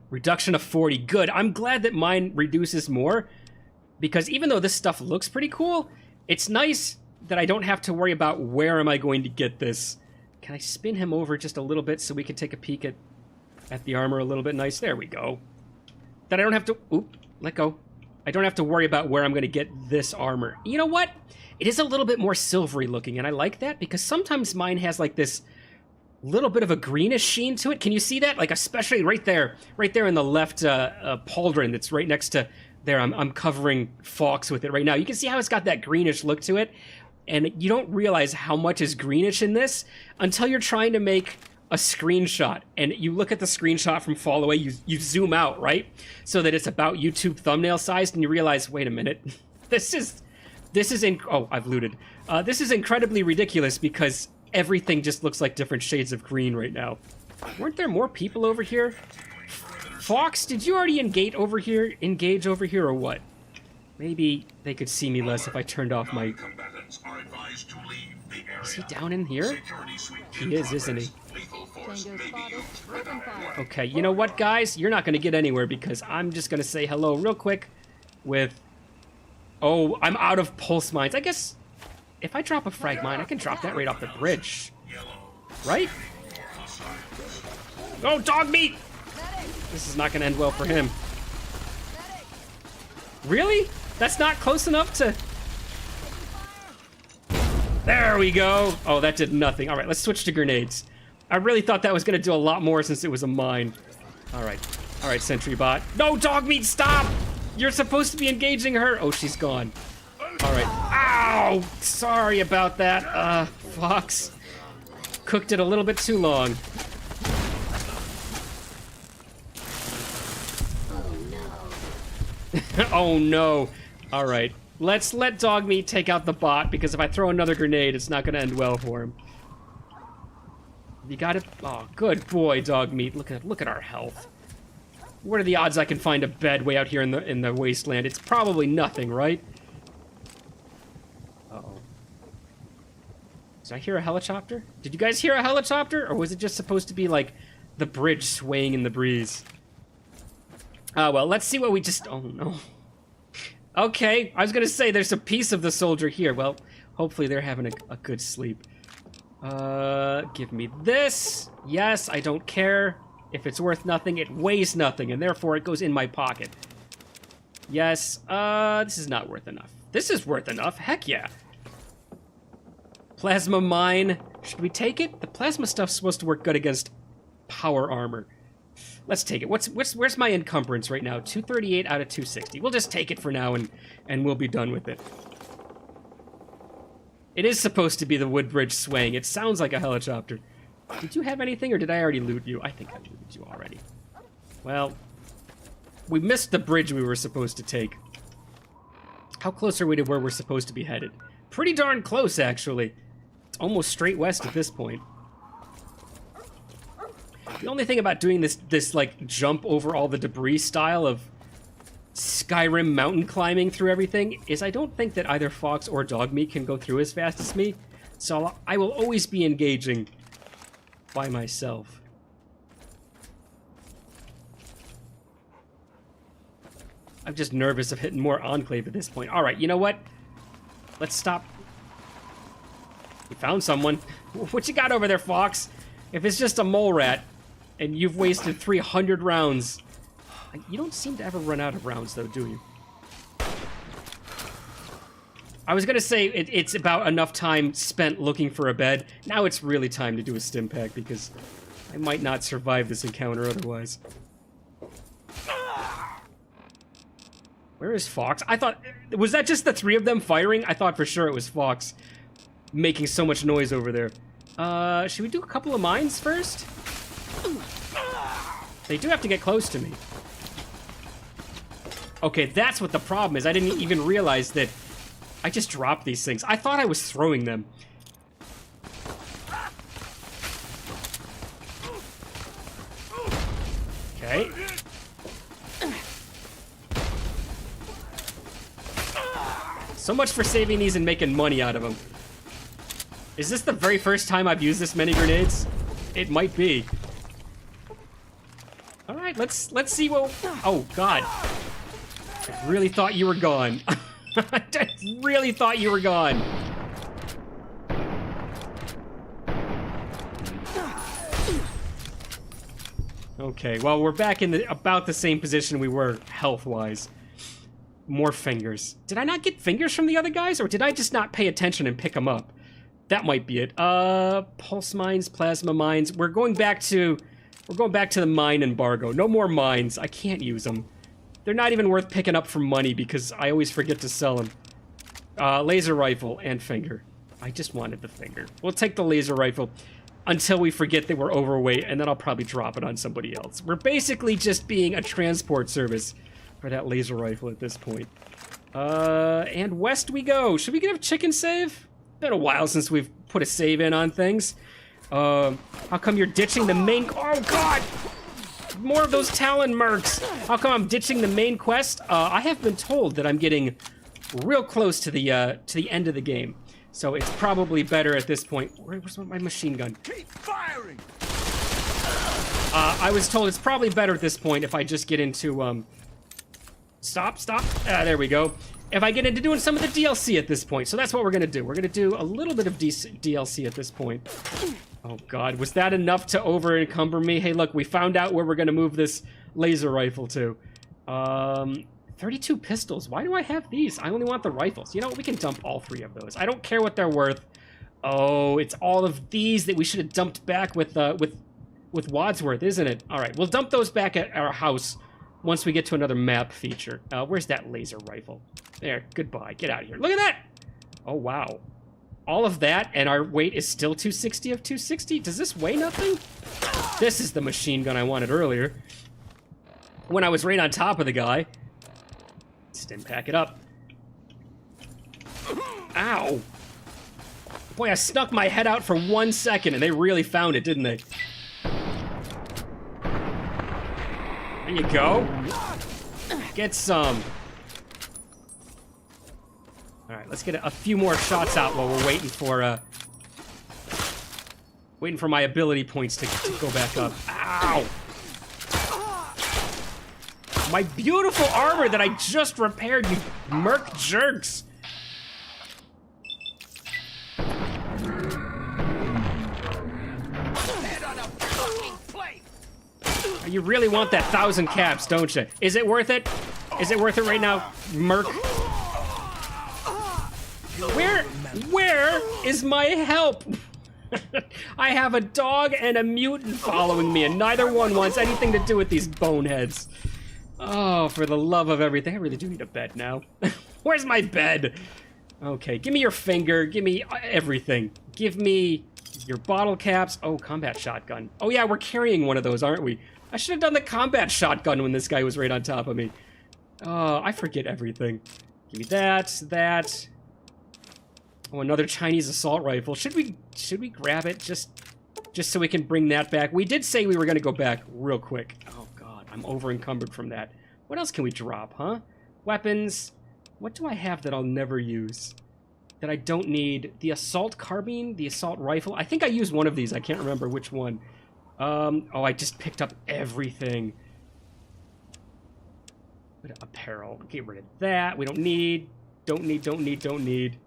Reduction of 40. Good. I'm glad that mine reduces more, because even though this stuff looks pretty cool, it's nice that I don't have to worry about where am I going to get this. Can I spin him over just a little bit so we can take a peek at the armor a little bit? Nice. There we go. That I don't have to... Oop. Let go. I don't have to worry about where I'm going to get this armor. You know what? It is a little bit more silvery looking, and I like that because sometimes mine has like this little bit of a greenish sheen to it. Can you see that? Like especially right there in the left pauldron that's right next to there. I'm covering Fawkes with it right now. You can see how it's got that greenish look to it, and you don't realize how much is greenish in this until you're trying to make a screenshot, and you look at the screenshot from far away, you zoom out, right? So that it's about YouTube thumbnail sized, and you realize, wait a minute, this is oh, I've looted. This is incredibly ridiculous because everything just looks like different shades of green right now. Weren't there more people over here? Fawkes, did you already engage over here, or what? Maybe they could see me less if I turned off my... Is he down in here? He is, isn't he? Okay, you know what, guys? You're not going to get anywhere because I'm just going to say hello real quick with... Oh, I'm out of pulse mines. I guess if I drop a frag mine, I can drop that right off the bridge. Right? Oh, dog meat! This is not going to end well for him. Really? That's not close enough to... There we go. Oh, that did nothing. All right, let's switch to grenades. I really thought that was going to do a lot more since it was a mine. All right, sentry bot. No, dog meat, stop! You're supposed to be engaging her. Oh, she's gone. All right. Ow! Sorry about that, Fawkes. Cooked it a little bit too long. Oh no. All right. Let's let dog meat take out the bot, because if I throw another grenade, it's not going to end well for him. You got it? Oh, good boy, dog meat. Look at our health. What are the odds I can find a bed way out here in the wasteland? It's probably nothing, right? Uh-oh. Did I hear a helicopter? Did you guys hear a helicopter? Or was it just supposed to be like the bridge swaying in the breeze? Well, let's see what we just... Oh, no. Okay, I was gonna say there's a piece of the soldier here. Well, hopefully they're having a good sleep. Give me this. Yes, I don't care. If it's worth nothing, it weighs nothing, and therefore it goes in my pocket. Yes, this is not worth enough. This is worth enough, heck yeah. Plasma mine. Should we take it? The plasma stuff's supposed to work good against power armor. Let's take it. Where's my encumbrance right now? 238 out of 260. We'll just take it for now and we'll be done with it. It is supposed to be the Woodbridge swaying. It sounds like a helicopter. Did you have anything, or did I already loot you? I think I looted you already. Well, we missed the bridge we were supposed to take. How close are we to where we're supposed to be headed? Pretty darn close, actually. It's almost straight west at this point. The only thing about doing this like jump over all the debris style of Skyrim mountain climbing through everything is I don't think that either Fawkes or Dogmeat can go through as fast as me, so I will always be engaging by myself. I'm just nervous of hitting more Enclave at this point. All right, you know what? Let's stop. We found someone. What you got over there, Fawkes? If it's just a mole rat and you've wasted 300 rounds... You don't seem to ever run out of rounds, though, do you? I was gonna say it's about enough time spent looking for a bed. Now it's really time to do a stim pack, because I might not survive this encounter otherwise. Where is Fawkes? I thought... Was that just the three of them firing? I thought for sure it was Fawkes making so much noise over there. Should we do a couple of mines first? They do have to get close to me. Okay, that's what the problem is. I didn't even realize that I just dropped these things. I thought I was throwing them. Okay. So much for saving these and making money out of them. Is this the very first time I've used this many grenades? It might be. All right, let's see what... Oh, God. I really thought you were gone. I really thought you were gone. Okay, well, we're back in about the same position we were health-wise. More fingers. Did I not get fingers from the other guys, or did I just not pay attention and pick them up? That might be it. Pulse mines, plasma mines. We're going back to the mine embargo. No more mines. I can't use them. They're not even worth picking up for money because I always forget to sell them. Laser rifle and finger. I just wanted the finger. We'll take the laser rifle until we forget that we're overweight, and then I'll probably drop it on somebody else. We're basically just being a transport service for that laser rifle at this point. And west we go. Should we get a chicken save? Been a while since we've put a save in on things. How come you're ditching the main... Oh, God! More of those Talon mercs. How come I'm ditching the main quest? I have been told that I'm getting real close to the end of the game. So it's probably better at this point. Where's my machine gun? Keep firing! I was told it's probably better at this point if I just get into, Stop. There we go. If I get into doing some of the DLC at this point. So that's what we're gonna do. We're gonna do a little bit of DLC at this point. Oh, God. Was that enough to over-encumber me? Hey, look, we found out where we're gonna move this laser rifle to. 32 pistols. Why do I have these? I only want the rifles. You know what? We can dump all 3 of those. I don't care what they're worth. Oh, it's all of these that we should have dumped back with Wadsworth, isn't it? All right, we'll dump those back at our house once we get to another map feature. Where's that laser rifle? There, goodbye. Get out of here. Look at that! Oh, wow. All of that, and our weight is still 260 of 260? Does this weigh nothing? This is the machine gun I wanted earlier. When I was right on top of the guy. Stim pack it up. Ow! Boy, I snuck my head out for 1 second, and they really found it, didn't they? There you go. Get some. All right, let's get a few more shots out while we're waiting for my ability points to go back up. Ow! My beautiful armor that I just repaired, you merc jerks! You really want that 1,000 caps, don't you? Is it worth it? Is it worth it right now, merc? Where is my help? I have a dog and a mutant following me, and neither one wants anything to do with these boneheads. Oh, for the love of everything. I really do need a bed now. Where's my bed? Okay, give me your finger. Give me everything. Give me your bottle caps. Oh, combat shotgun. Oh, yeah, we're carrying one of those, aren't we? I should have done the combat shotgun when this guy was right on top of me. Oh, I forget everything. Give me that. Oh, another Chinese assault rifle. Should we grab it just so we can bring that back? We did say we were going to go back real quick. Oh, God, I'm over-encumbered from that. What else can we drop, huh? Weapons. What do I have that I'll never use? That I don't need? The assault carbine? The assault rifle? I think I used one of these. I can't remember which one. Oh, I just picked up everything. Apparel. Get rid of that. We don't need. Don't need.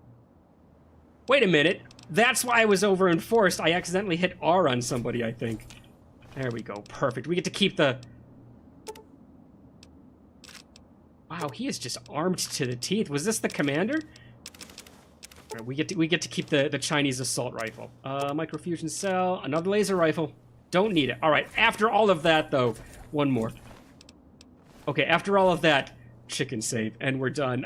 Wait a minute. That's why I was over-enforced. I accidentally hit R on somebody, I think. There we go. Perfect. We get to keep the... Wow, he is just armed to the teeth. Was this the commander? All right, we get to keep the Chinese assault rifle. Microfusion cell. Another laser rifle. Don't need it. All right, after all of that, though, one more. Okay, after all of that, chicken save, and we're done.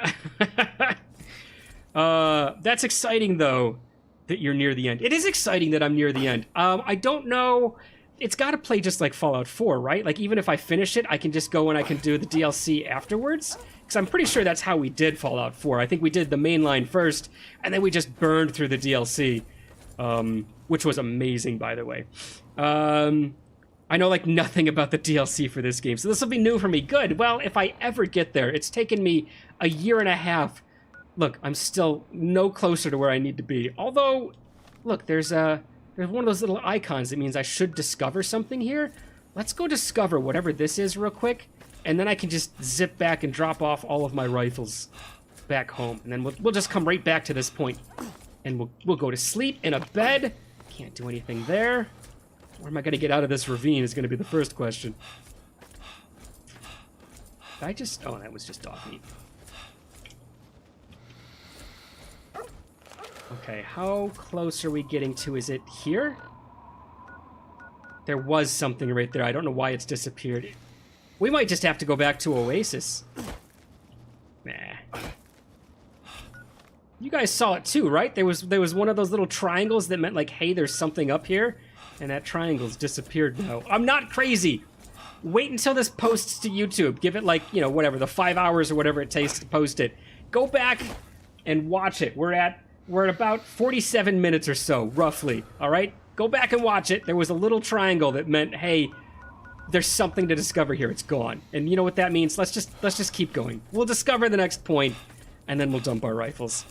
That's exciting, though, that you're near the end. It is exciting that I'm near the end. I don't know it's got to play just like Fallout 4, right? Like, even if I finish it, I can just go and I can do the DLC afterwards. Because I'm pretty sure that's how we did Fallout 4. I think we did the main line first, and then we just burned through the DLC, which was amazing, by the way. I know, like, nothing about the DLC for this game, so this will be new for me. Good. Well, if I ever get there, it's taken me a year and a half. Look, I'm still no closer to where I need to be. Although, look, there's one of those little icons that means I should discover something here. Let's go discover whatever this is real quick, and then I can just zip back and drop off all of my rifles back home. And then we'll just come right back to this point, and we'll go to sleep in a bed. Can't do anything there. Where am I going to get out of this ravine is going to be the first question. Did I just... Oh, that was just dog meat. Okay, how close are we getting to? Is it here? There was something right there. I don't know why it's disappeared. We might just have to go back to Oasis. Nah. You guys saw it too, right? There was one of those little triangles that meant like, hey, there's something up here. And that triangle's disappeared now. I'm not crazy. Wait until this posts to YouTube. Give it like, you know, whatever, the 5 hours or whatever it takes to post it. Go back and watch it. We're at about 47 minutes or so, roughly. All right? Go back and watch it. There was a little triangle that meant, hey, there's something to discover here. It's gone. And you know what that means? Let's just keep going. We'll discover the next point, and then we'll dump our rifles.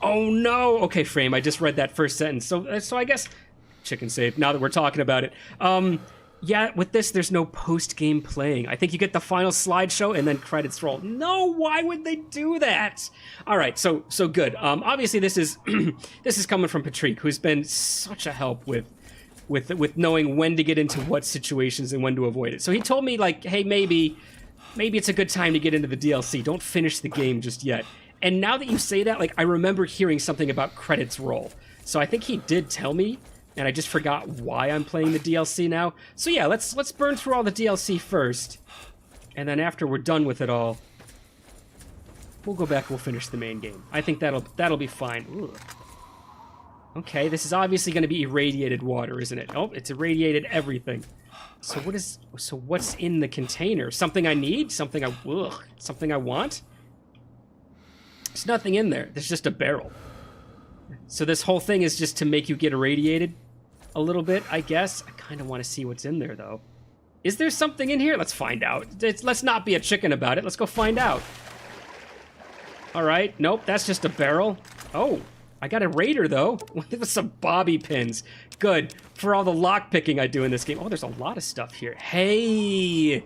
Oh no! Okay, Frame, I just read that first sentence. So I guess... Chicken save, now that we're talking about it. Yeah, with this, there's no post-game playing. I think you get the final slideshow and then credits roll. No, why would they do that? All right, so good. Obviously, this is this is coming from Patrick, who's been such a help with knowing when to get into what situations and when to avoid it. So he told me, like, hey, maybe it's a good time to get into the DLC. Don't finish the game just yet. And now that you say that, like, I remember hearing something about credits roll. So I think he did tell me, and I just forgot why I'm playing the DLC now. So yeah, let's burn through all the DLC first. And then after we're done with it all, we'll go back and we'll finish the main game. I think that'll be fine. Ooh. Okay, this is obviously going to be irradiated water, isn't it? Oh, it's irradiated everything. So what's in the container? Something I need? Something I want? There's nothing in there. There's just a barrel. So this whole thing is just to make you get irradiated a little bit, I guess. I kind of want to see what's in there, though. Is there something in here? Let's find out. Let's not be a chicken about it. Let's go find out. All right. Nope, that's just a barrel. Oh, I got a raider, though. With some bobby pins. Good. For all the lockpicking I do in this game. Oh, there's a lot of stuff here. Hey!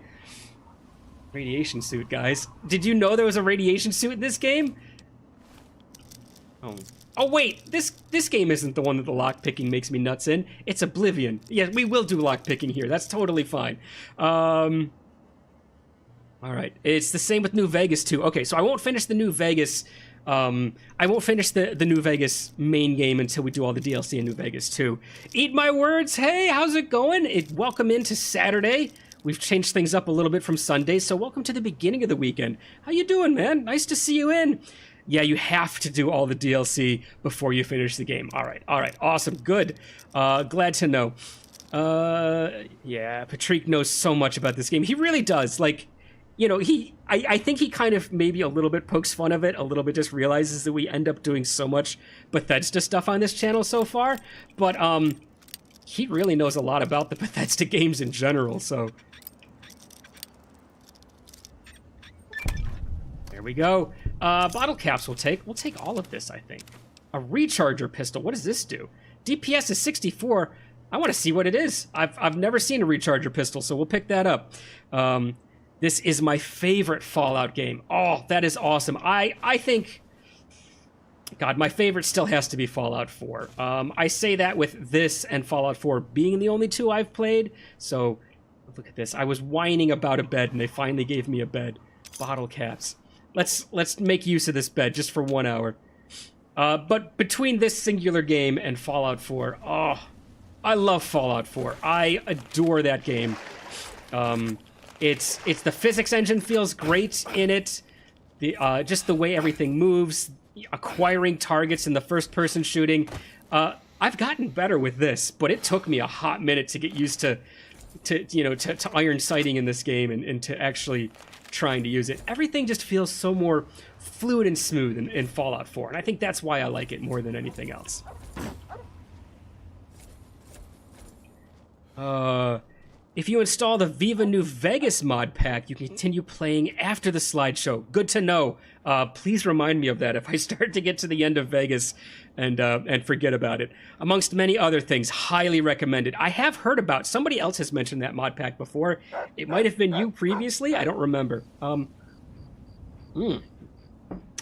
Radiation suit, guys. Did you know there was a radiation suit in this game? Oh wait, this game isn't the one that the lockpicking makes me nuts in. It's Oblivion. Yeah, we will do lockpicking here. That's totally fine. All right, it's the same with New Vegas too. Okay, so I won't finish the New Vegas. I won't finish the New Vegas main game until we do all the DLC in New Vegas too. Eat my words. Hey, how's it going? Welcome into Saturday. We've changed things up a little bit from Sunday, so welcome to the beginning of the weekend. How you doing, man? Nice to see you in. Yeah, you have to do all the DLC before you finish the game. All right, awesome, good. Glad to know. Yeah, Patrick knows so much about this game. He really does. Like, you know, I think he kind of maybe a little bit pokes fun of it, a little bit just realizes that we end up doing so much Bethesda stuff on this channel so far. But he really knows a lot about the Bethesda games in general, so... There we go. Bottle caps we'll take all of this, I think. A recharger pistol, what does this do? DPS is 64. I want to see what it is. I've never seen a recharger pistol, so we'll pick that up. This is my favorite Fallout game. Oh, that is awesome. I think... God, my favorite still has to be Fallout 4. I say that with this and Fallout 4 being the only two I've played. So, look at this. I was whining about a bed, and they finally gave me a bed. Bottle caps. Let's make use of this bed just for 1 hour. But between this singular game and Fallout 4, oh, I love Fallout 4. I adore that game. It's the physics engine feels great in it. Just the way everything moves. acquiring targets in the first-person shooting. I've gotten better with this, but it took me a hot minute to get used to iron sighting in this game and to actually trying to use it. Everything just feels so more fluid and smooth in Fallout 4, and I think that's why I like it more than anything else. If you install the Viva New Vegas mod pack, you can continue playing after the slideshow. Good to know. Please remind me of that if I start to get to the end of Vegas and forget about it. Amongst many other things, highly recommended. I have heard about, somebody else has mentioned that mod pack before. It might have been you previously, I don't remember.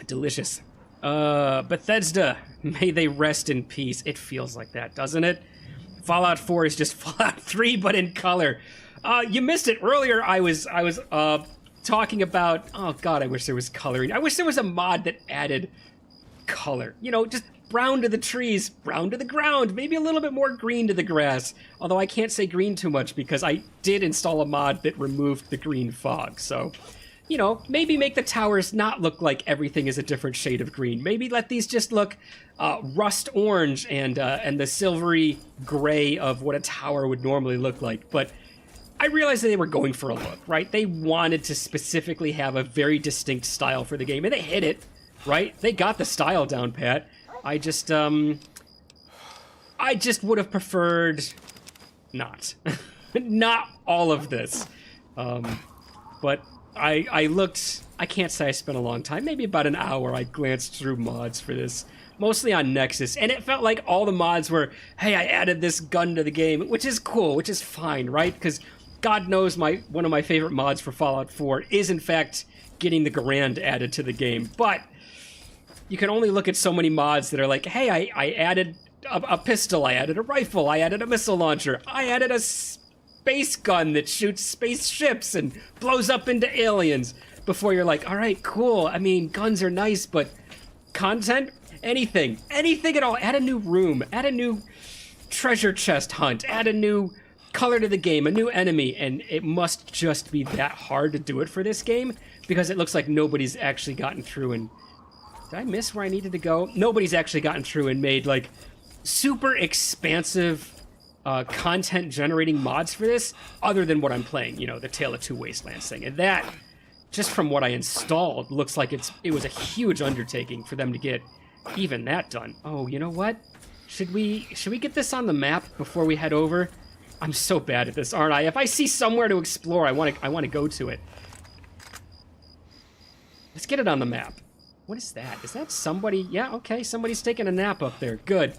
Delicious. Bethesda, may they rest in peace. It feels like that, doesn't it? Fallout 4 is just Fallout 3, but in color. You missed it earlier. I was talking about. Oh God, I wish there was coloring. I wish there was a mod that added color. You know, just brown to the trees, brown to the ground, maybe a little bit more green to the grass. Although I can't say green too much because I did install a mod that removed the green fog. So, you know, maybe make the towers not look like everything is a different shade of green. Maybe let these just look rust orange and the silvery gray of what a tower would normally look like. But I realized that they were going for a look, right? They wanted to specifically have a very distinct style for the game, and they hit it, right? They got the style down pat. I just would have preferred not. Not all of this. But I looked, I can't say I spent a long time, maybe about an hour I glanced through mods for this, mostly on Nexus, and it felt like all the mods were, hey, I added this gun to the game, which is cool, which is fine, right? Because God knows one of my favorite mods for Fallout 4 is in fact getting the Garand added to the game, but you can only look at so many mods that are like, hey, I added a pistol, I added a rifle, I added a missile launcher, I added a space gun that shoots spaceships and blows up into aliens, before you're like, all right, cool, I mean, guns are nice, but content? Anything at all. Add a new room, add a new treasure chest hunt, add a new color to the game, a new enemy, and it must just be that hard to do it for this game, because it looks like nobody's actually gotten through and... Did I miss where I needed to go? Nobody's actually gotten through and made, like, super expansive content generating mods for this, other than what I'm playing, you know, the Tale of Two Wastelands thing. And that, just from what I installed, looks like it was a huge undertaking for them to get even that done. Oh, you know what? Should we get this on the map before we head over? I'm so bad at this, aren't I? If I see somewhere to explore, I want to go to it. Let's get it on the map. What is that? Is that somebody? Yeah, okay, somebody's taking a nap up there. Good.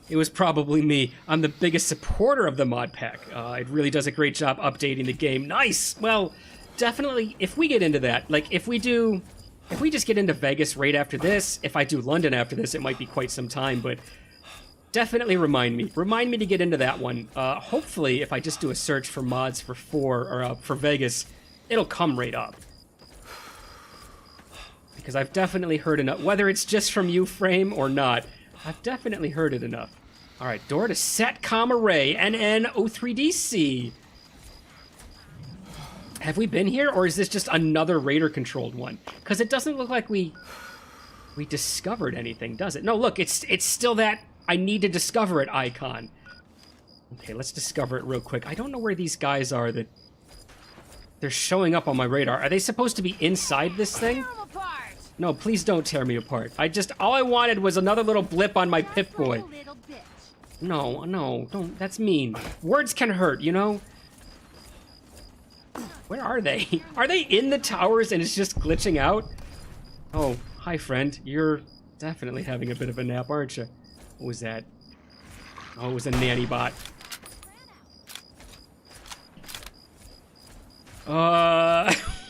It was probably me. I'm the biggest supporter of the mod pack. It really does a great job updating the game. Nice! Well, definitely, if we get into that, like, if we just get into Vegas right after this, if I do London after this, it might be quite some time, but definitely remind me to get into that one. Hopefully, if I just do a search for mods for for Vegas, it'll come right up. Because I've definitely heard enough, whether it's just from you, Frame, or not, I've definitely heard it enough. Alright, door to Satcom Array, NN03DC. Have we been here, or is this just another Raider-controlled one? Because it doesn't look like we discovered anything, does it? No, look, it's still that I need to discover it icon. Okay, let's discover it real quick. I don't know where these guys are that they're showing up on my radar. Are they supposed to be inside this thing? No, please don't tear me apart. All I wanted was another little blip on my Pip-Boy. No, don't, that's mean. Words can hurt, you know? Where are they? Are they in the towers and it's just glitching out? Oh, hi friend. You're definitely having a bit of a nap, aren't you? What was that? Oh, it was a nanny bot.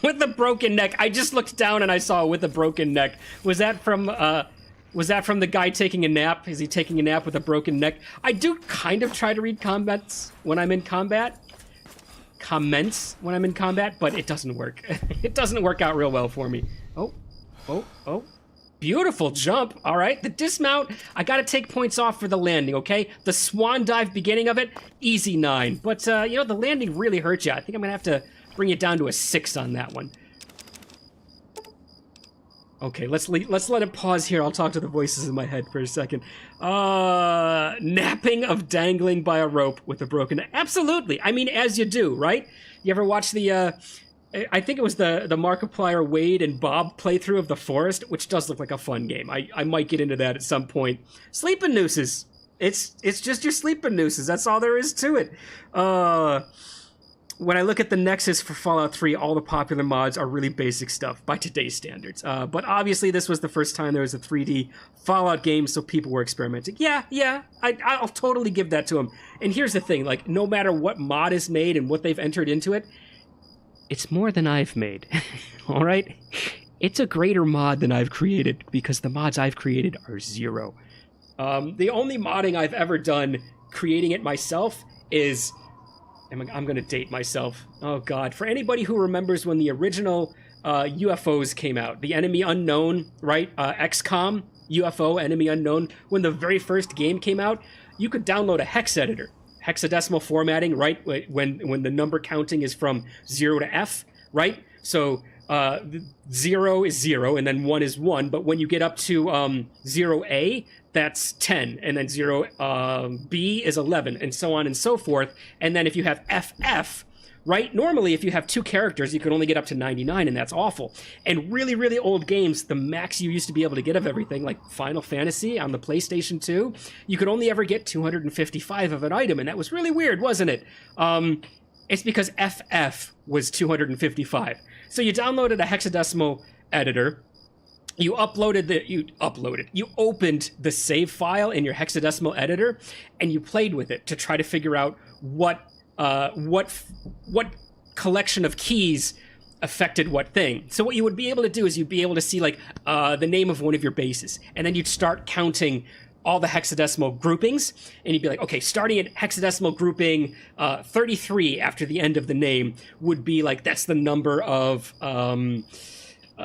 With the broken neck. I just looked down and I saw with a broken neck. Was that from the guy taking a nap? Is he taking a nap with a broken neck? I do kind of try to read comments when I'm in combat. When I'm in combat, but it doesn't work. It doesn't work out real well for me. Oh. Beautiful jump. All right, the dismount, I gotta take points off for the landing, okay? The swan dive beginning of it, easy 9. But, you know, the landing really hurt you. I think I'm gonna have to bring it down to a 6 on that one. Okay, let's let it pause here. I'll talk to the voices in my head for a second. Napping of dangling by a rope with a broken... Absolutely. I mean, as you do, right? You ever watch the... I think it was the Markiplier, Wade, and Bob playthrough of The Forest, which does look like a fun game. I might get into that at some point. Sleeping nooses. It's just your sleeping nooses. That's all there is to it. When I look at the Nexus for Fallout 3, all the popular mods are really basic stuff by today's standards. But obviously this was the first time there was a 3D Fallout game, so people were experimenting. Yeah, I'll totally give that to them. And here's the thing, like, no matter what mod is made and what they've entered into it, it's more than I've made, all right? It's a greater mod than I've created, because the mods I've created are zero. The only modding I've ever done, creating it myself, is... I'm going to date myself. Oh, God. For anybody who remembers when the original UFOs came out, the Enemy Unknown, right? XCOM, UFO, Enemy Unknown. When the very first game came out, you could download a hex editor. Hexadecimal formatting, right? When the number counting is from 0 to F, right? So 0 is 0, and then 1 is 1. But when you get up to 0A, that's 10, and then 0B is 11, and so on and so forth. And then if you have FF, right? Normally, if you have 2 characters, you can only get up to 99, and that's awful. And really, really old games, the max you used to be able to get of everything, like Final Fantasy on the PlayStation 2, you could only ever get 255 of an item, and that was really weird, wasn't it? It's because FF was 255. So you downloaded a hexadecimal editor, you opened the save file in your hexadecimal editor, and you played with it to try to figure out what collection of keys affected what thing. So what you would be able to do is you'd be able to see, like, the name of one of your bases, and then you'd start counting all the hexadecimal groupings, and you'd be like, okay, starting at hexadecimal grouping 33 after the end of the name would be like, that's the number of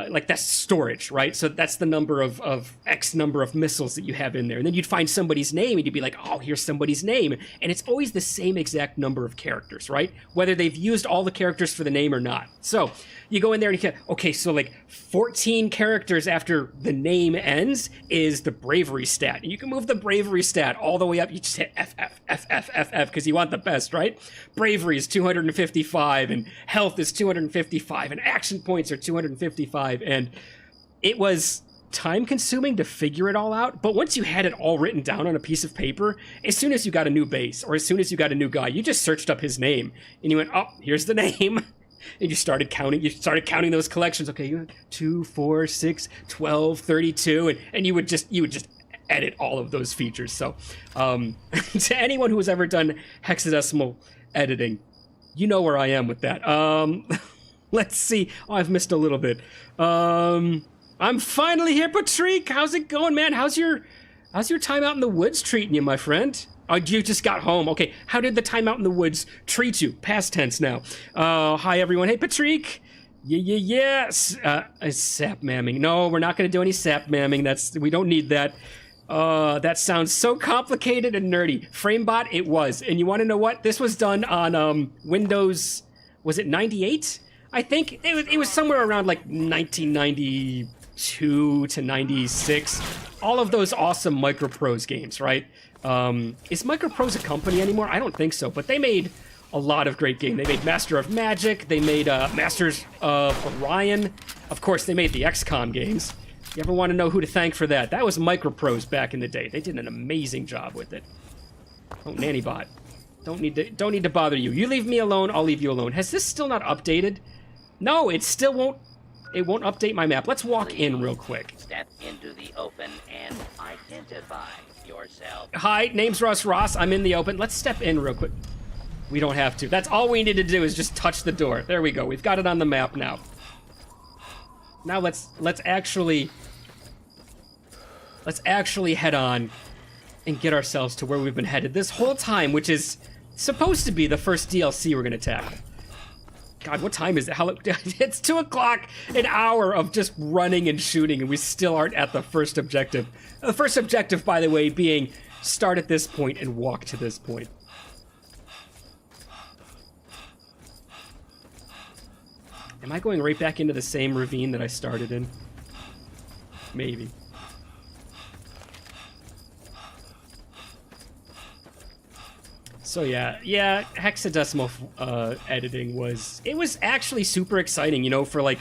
like, that's storage, right? So that's the number of X number of missiles that you have in there. And then you'd find somebody's name, and you'd be like, oh, here's somebody's name. And it's always the same exact number of characters, right? Whether they've used all the characters for the name or not. So you go in there and you get, okay, so like 14 characters after the name ends is the bravery stat. And you can move the bravery stat all the way up. You just hit FF, because you want the best, right? Bravery is 255, and health is 255, and action points are 255. And it was time consuming to figure it all out, but once you had it all written down on a piece of paper, as soon as you got a new base, or as soon as you got a new guy, you just searched up his name, and you went, oh, here's the name, and you started counting those collections. Okay, you had 2, 4, 6, 12, 32, and you would just edit all of those features. So to anyone who has ever done hexadecimal editing, you know where I am with that. Let's see. Oh, I've missed a little bit. I'm finally here, Patrick. How's it going, man? How's your time out in the woods treating you, my friend? Oh, you just got home. Okay. How did the time out in the woods treat you? Past tense now. Hi, everyone. Hey, Patrick. Yes. Sap mamming. No, we're not going to do any sap mamming. We don't need that. That sounds so complicated and nerdy. Framebot, it was. And you want to know what? This was done on Windows, was it 98? I think it was somewhere around like 1992 to 96. All of those awesome Microprose games, right? Is Microprose a company anymore? I don't think so, but they made a lot of great games. They made Master of Magic, they made Masters of Orion. Of course, they made the XCOM games. You ever want to know who to thank for that? That was Microprose back in the day. They did an amazing job with it. Oh, Nannybot. Don't need to bother you. You leave me alone, I'll leave you alone. Has this still not updated? No, it still won't. It won't update my map. Let's walk in real quick. Step into the open and identify yourself. Hi, name's Ross. I'm in the open. Let's step in real quick. We don't have to. That's all we need to do is just touch the door. There we go. We've got it on the map now. Now let's actually head on and get ourselves to where we've been headed this whole time, which is supposed to be the first DLC we're gonna tackle. God, what time is it? It's 2 o'clock, an hour of just running and shooting, and we still aren't at the first objective. The first objective, by the way, being start at this point and walk to this point. Am I going right back into the same ravine that I started in? Maybe. So yeah, hexadecimal editing was actually super exciting, you know, for little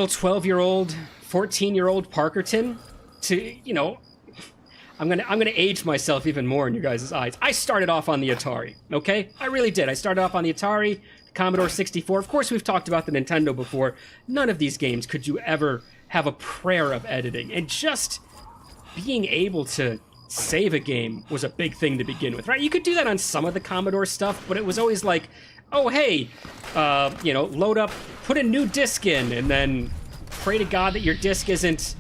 12-year-old, 14-year-old Parkerton to, you know, I'm gonna age myself even more in your guys' eyes. I started off on the Atari, okay? I really did. I started off on the Atari, Commodore 64. Of course, we've talked about the Nintendo before. None of these games could you ever have a prayer of editing, and just being able to save a game was a big thing to begin with, right? You could do that on some of the Commodore stuff, but it was always like, oh, hey, you know, load up, put a new disc in, and then pray to God that your disc isn't,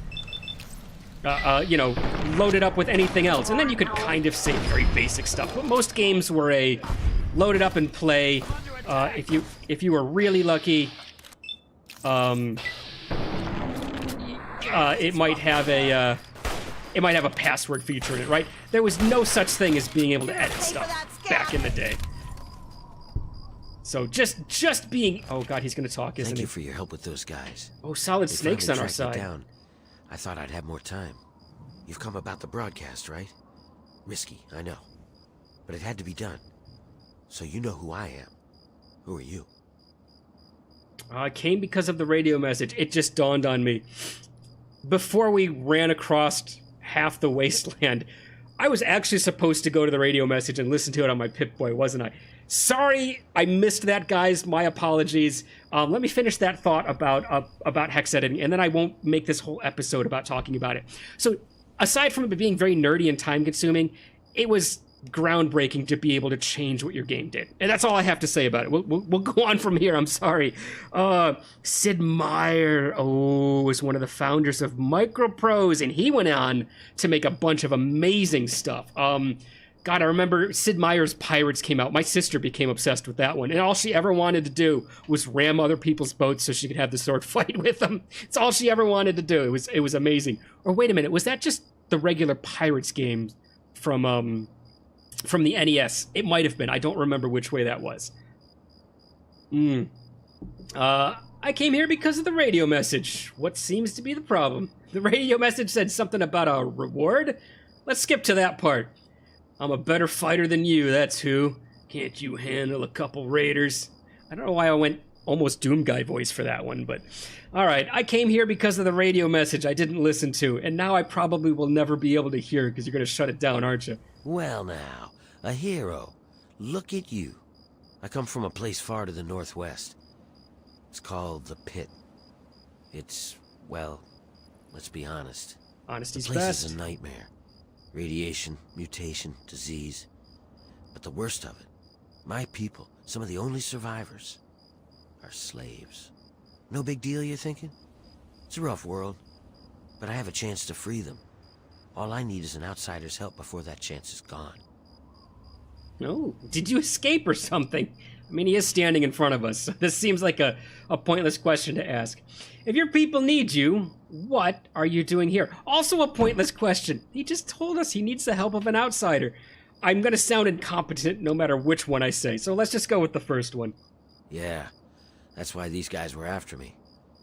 you know, loaded up with anything else. And then you could kind of save very basic stuff. But most games were a load it up and play. If you were really lucky, it might have a password feature in it, right? There was no such thing as being able to edit stuff back in the day. So just being... Oh, God, he's going to talk, isn't he? Thank you for your help with those guys. Oh, Solid Snake's on our side. Down. I thought I'd have more time. You've come about the broadcast, right? Risky, I know. But it had to be done. So you know who I am. Who are you? I came because of the radio message. It just dawned on me. Before we ran across half the wasteland, I was actually supposed to go to the radio message and listen to it on my Pip-Boy, wasn't I? Sorry, I missed that, guys. My apologies. Let me finish that thought about hex editing, and then I won't make this whole episode about talking about it. So, aside from it being very nerdy and time-consuming, it was groundbreaking to be able to change what your game did. And that's all I have to say about it. We'll go on from here. I'm sorry. Sid Meier, was one of the founders of Microprose, and he went on to make a bunch of amazing stuff. God, I remember Sid Meier's Pirates came out. My sister became obsessed with that one, and all she ever wanted to do was ram other people's boats so she could have the sword fight with them. It's all she ever wanted to do. It was amazing. Or wait a minute, was that just the regular Pirates game from the NES? It might have been. I don't remember which way that was. I came here because of the radio message. What seems to be the problem? The radio message said something about a reward? Let's skip to that part. I'm a better fighter than you, that's who. Can't you handle a couple raiders? I don't know why I went almost Doom Guy voice for that one, but... Alright, I came here because of the radio message I didn't listen to, and now I probably will never be able to hear because you're going to shut it down, aren't you? Well now, a hero. Look at you. I come from a place far to the northwest. It's called the Pit. It's, well, let's be honest. Honesty's the place best. is a nightmare. Radiation, mutation, disease. But the worst of it, my people, some of the only survivors, are slaves. No big deal, you're thinking? It's a rough world, but I have a chance to free them. All I need is an outsider's help before that chance is gone. Oh, did you escape or something? I mean, he is standing in front of us, so this seems like a pointless question to ask. If your people need you, what are you doing here? Also a pointless question. He just told us he needs the help of an outsider. I'm going to sound incompetent no matter which one I say, so let's just go with the first one. Yeah, that's why these guys were after me.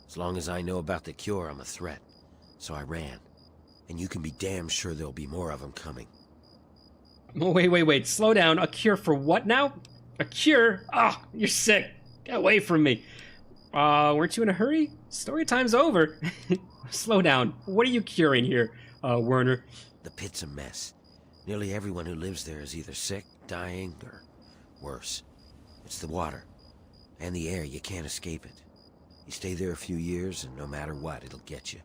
As long as I know about the cure, I'm a threat. So I ran. And you can be damn sure there'll be more of them coming. Oh, wait. Slow down. A cure for what now? A cure? Ah, oh, you're sick. Get away from me. Weren't you in a hurry? Story time's over. Slow down. What are you curing here, Werner? The Pit's a mess. Nearly everyone who lives there is either sick, dying, or worse. It's the water. And the air. You can't escape it. You stay there a few years, and no matter what, it'll get you.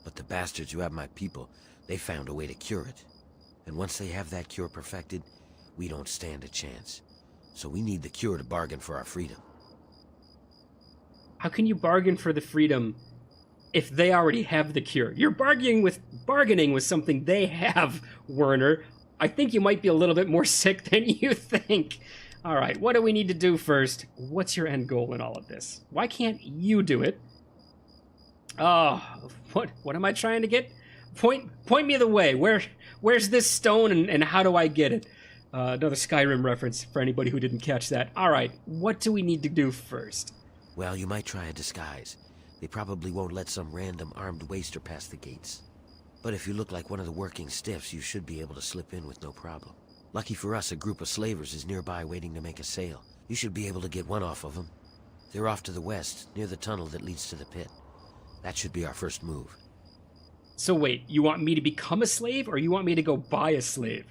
But the bastards who have my people, they found a way to cure it. And once they have that cure perfected, we don't stand a chance. So we need the cure to bargain for our freedom. How can you bargain for the freedom if they already have the cure? You're bargaining with something they have, Werner. I think you might be a little bit more sick than you think. All right, what do we need to do first? What's your end goal in all of this? Why can't you do it? What am I trying to get? Point me the way. Where's this stone and how do I get it? Another Skyrim reference for anybody who didn't catch that. All right, what do we need to do first? Well, you might try a disguise. They probably won't let some random armed waster pass the gates. But if you look like one of the working stiffs, you should be able to slip in with no problem. Lucky for us, a group of slavers is nearby waiting to make a sale. You should be able to get one off of them. They're off to the west, near the tunnel that leads to the pit. That should be our first move. So wait, you want me to become a slave, or you want me to go buy a slave?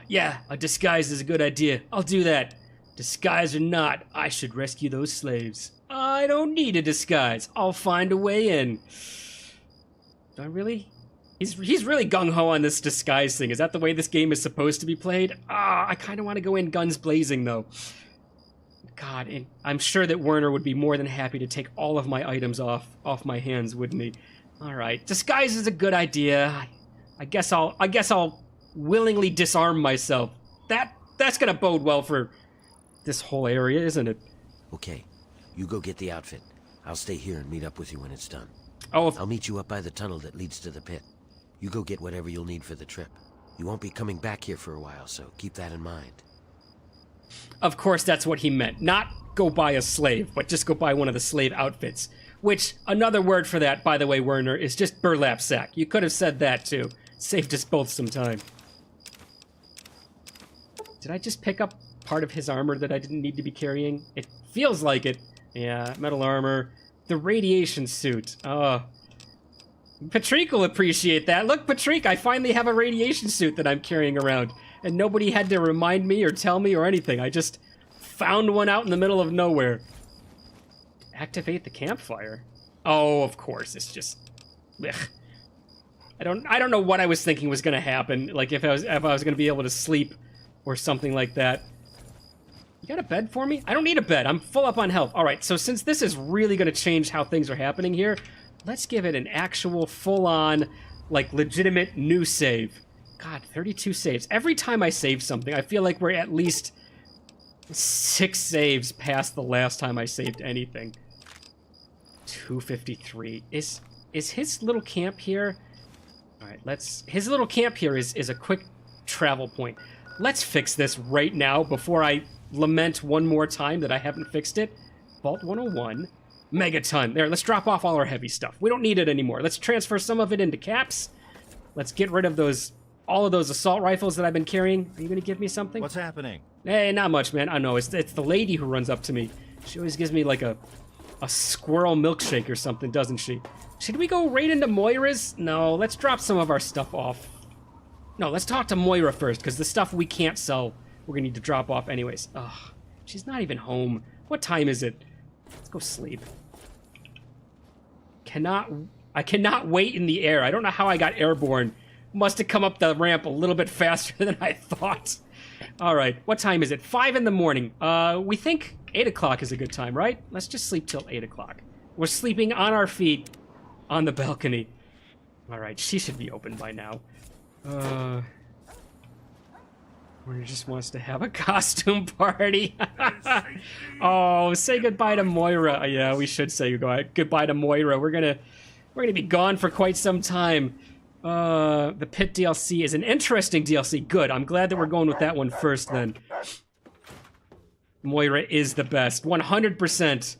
Yeah, a disguise is a good idea. I'll do that. Disguise or not, I should rescue those slaves. I don't need a disguise. I'll find a way in. Do I really? He's really gung-ho on this disguise thing. Is that the way this game is supposed to be played? I kind of want to go in guns blazing, though. God, and I'm sure that Werner would be more than happy to take all of my items off my hands, wouldn't he? All right, disguise is a good idea. I guess I'll willingly disarm myself. That's gonna bode well for this whole area, isn't it? Okay, you go get the outfit. I'll stay here and meet up with you when it's done. Oh, I'll meet you up by the tunnel that leads to the pit. You go get whatever you'll need for the trip. You won't be coming back here for a while, so keep that in mind. of course that's what he meant. Not go buy a slave, but just go buy one of the slave outfits. Which, another word for that, by the way, Werner, is just burlap sack. You could have said that, too. Saved us both some time. Did I just pick up part of his armor that I didn't need to be carrying? It feels like it. Yeah, metal armor. The radiation suit. Patrick will appreciate that. Look, Patrick, I finally have a radiation suit that I'm carrying around. And nobody had to remind me or tell me or anything. I just found one out in the middle of nowhere. Activate the campfire? Oh, of course. It's just... Ugh. I don't know what I was thinking was going to happen. Like, if I was going to be able to sleep or something like that. You got a bed for me? I don't need a bed. I'm full up on health. All right, so since this is really going to change how things are happening here, let's give it an actual full-on, like, legitimate new save. God, 32 saves. Every time I save something, I feel like we're at least 6 saves past the last time I saved anything. 253. Is his little camp here? All right, his little camp here is a quick travel point. Let's fix this right now before I lament one more time that I haven't fixed it. Vault 101. Megaton. There, let's drop off all our heavy stuff. We don't need it anymore. Let's transfer some of it into caps. Let's get rid of all of those assault rifles that I've been carrying. Are you going to give me something? What's happening? Hey, not much, man. I know. It's the lady who runs up to me. She always gives me like a squirrel milkshake or something, doesn't she? Should we go right into Moira's? No, let's drop some of our stuff off. No, let's talk to Moira first, because the stuff we can't sell, we're going to need to drop off anyways. Ugh, she's not even home. What time is it? Let's go sleep. I cannot wait in the air. I don't know how I got airborne. Must have come up the ramp a little bit faster than I thought. All right, what time is it? 5 in the morning. We think 8 o'clock is a good time, right? Let's just sleep till 8 o'clock. We're sleeping on our feet on the balcony. All right, she should be open by now. Warner just wants to have a costume party. Oh, say goodbye to Moira. Yeah, we should say goodbye to Moira. We're gonna be gone for quite some time. The Pit DLC is an interesting DLC. Good. I'm glad that we're going with that one first then. Moira is the best. 100%.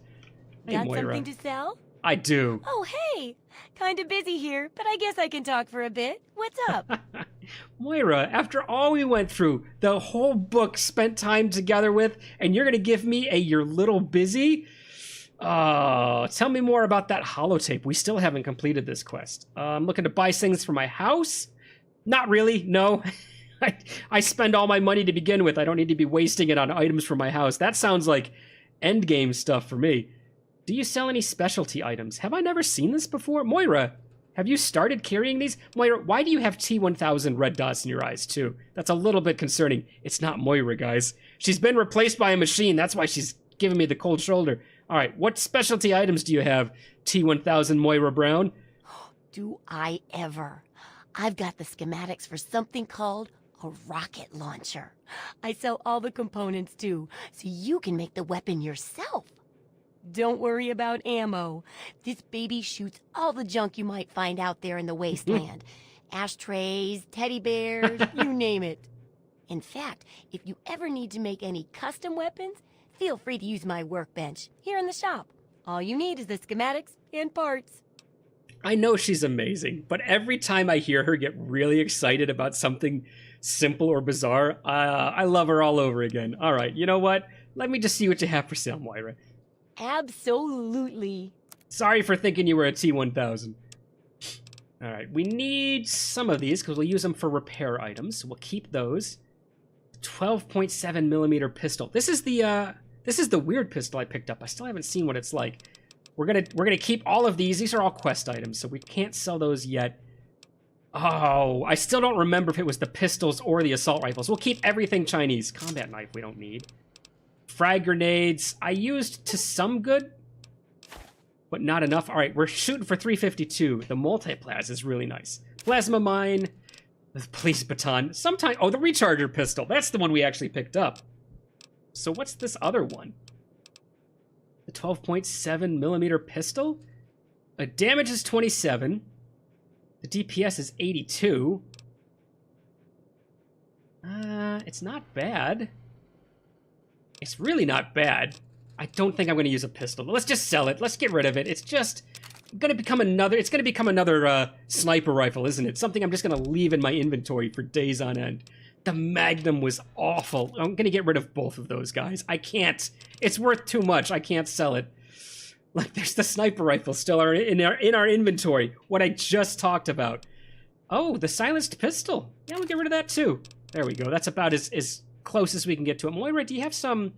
Hey, Got Moira. something to sell? I do. Oh, hey! Kinda busy here, but I guess I can talk for a bit. What's up? Moira, after all we went through, the whole book spent time together with, and you're gonna give me you're little busy? Tell me more about that holotape. We still haven't completed this quest. I'm looking to buy things for my house? Not really, no. I spend all my money to begin with. I don't need to be wasting it on items for my house. That sounds like endgame stuff for me. Do you sell any specialty items? Have I never seen this before? Moira, have you started carrying these? Moira, why do you have T-1000 red dots in your eyes, too? That's a little bit concerning. It's not Moira, guys. She's been replaced by a machine. That's why she's giving me the cold shoulder. All right, what specialty items do you have, T-1000 Moira Brown? Do I ever? I've got the schematics for something called a rocket launcher. I sell all the components, too, so you can make the weapon yourself. Don't worry about ammo. This baby shoots all the junk you might find out there in the wasteland. Ashtrays, teddy bears, you name it. In fact, if you ever need to make any custom weapons, feel free to use my workbench here in the shop. All you need is the schematics and parts. I know she's amazing, but every time I hear her get really excited about something simple or bizarre, I love her all over again. All right, you know what? Let me just see what you have for sale, Moira. Absolutely. Sorry for thinking you were a T-1000. All right, we need some of these because we'll use them for repair items. We'll keep those. 12.7 millimeter pistol. This is the weird pistol I picked up. I still haven't seen what it's like. We're gonna keep all of these. These are all quest items, so we can't sell those yet. Oh, I still don't remember if it was the pistols or the assault rifles. We'll keep everything Chinese. Combat knife we don't need. Frag grenades I used to some good, but not enough. All right, we're shooting for 352. The multi-plas is really nice. Plasma mine, the police baton. Sometimes, oh, the recharger pistol. That's the one we actually picked up. So what's this other one? The 12.7 millimeter pistol? Damage is 27. The DPS is 82. It's not bad. It's really not bad. I don't think I'm going to use a pistol. Let's just sell it. Let's get rid of it. It's just going to become another. It's going to become another sniper rifle, isn't it? Something I'm just going to leave in my inventory for days on end. The Magnum was awful. I'm going to get rid of both of those guys. I can't. It's worth too much. I can't sell it. Like, there's the sniper rifle still in our inventory. What I just talked about. Oh, the silenced pistol. Yeah, we'll get rid of that too. There we go. That's about as close as we can get to it. Moira, do you have some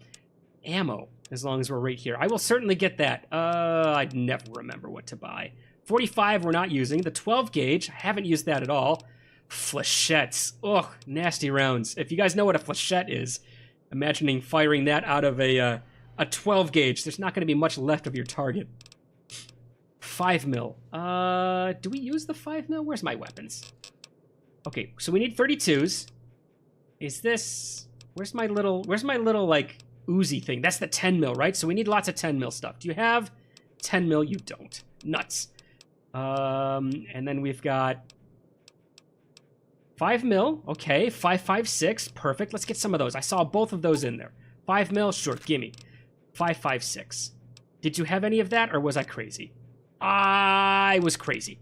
ammo? As long as we're right here. I will certainly get that. I'd never remember what to buy. 45 we're not using. The 12 gauge, I haven't used that at all. Flechettes. Ugh, nasty rounds. If you guys know what a flechette is, imagining firing that out of a 12 gauge, there's not going to be much left of your target. 5 mil. Do we use the 5 mil? Where's my weapons? Okay, so we need 32s. Is this... Where's my little, like, Uzi thing? That's the 10 mil, right? So we need lots of 10 mil stuff. Do you have 10 mil? You don't. Nuts. And then we've got 5 mil. Okay, 5.56. Perfect. Let's get some of those. I saw both of those in there. 5 mil. Sure, gimme. 5.56. Did you have any of that, or was I crazy? I was crazy.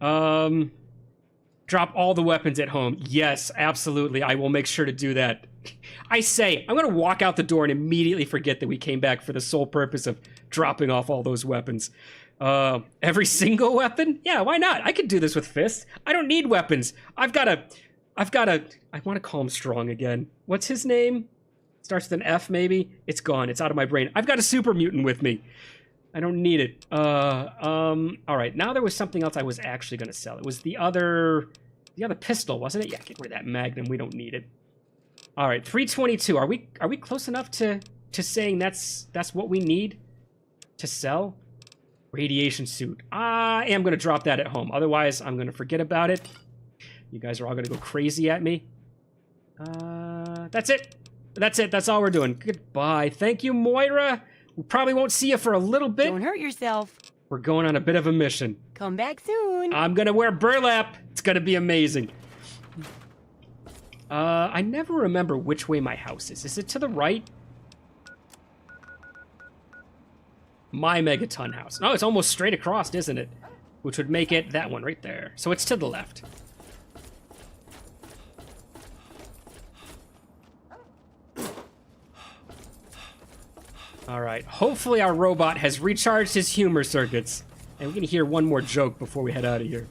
Drop all the weapons at home. Yes, absolutely. I will make sure to do that. I say, I'm going to walk out the door and immediately forget that we came back for the sole purpose of dropping off all those weapons. Every single weapon? Yeah, why not? I could do this with fists. I don't need weapons. I want to call him Strong again. What's his name? Starts with an F, maybe? It's gone. It's out of my brain. I've got a super mutant with me. I don't need it. All right. Now there was something else I was actually going to sell. It was the other pistol, wasn't it? Yeah, get rid of that Magnum. We don't need it. All right, 322. Are we close enough to saying that's what we need to sell? Radiation suit. I am going to drop that at home. Otherwise, I'm going to forget about it. You guys are all going to go crazy at me. That's it. That's it. That's all we're doing. Goodbye. Thank you, Moira. We probably won't see you for a little bit. Don't hurt yourself. We're going on a bit of a mission. Come back soon. I'm going to wear burlap. It's going to be amazing. I never remember which way my house is. Is it to the right? My megaton house. No, it's almost straight across, isn't it? Which would make it that one right there. So it's to the left. All right. Hopefully our robot has recharged his humor circuits. And we can hear one more joke before we head out of here.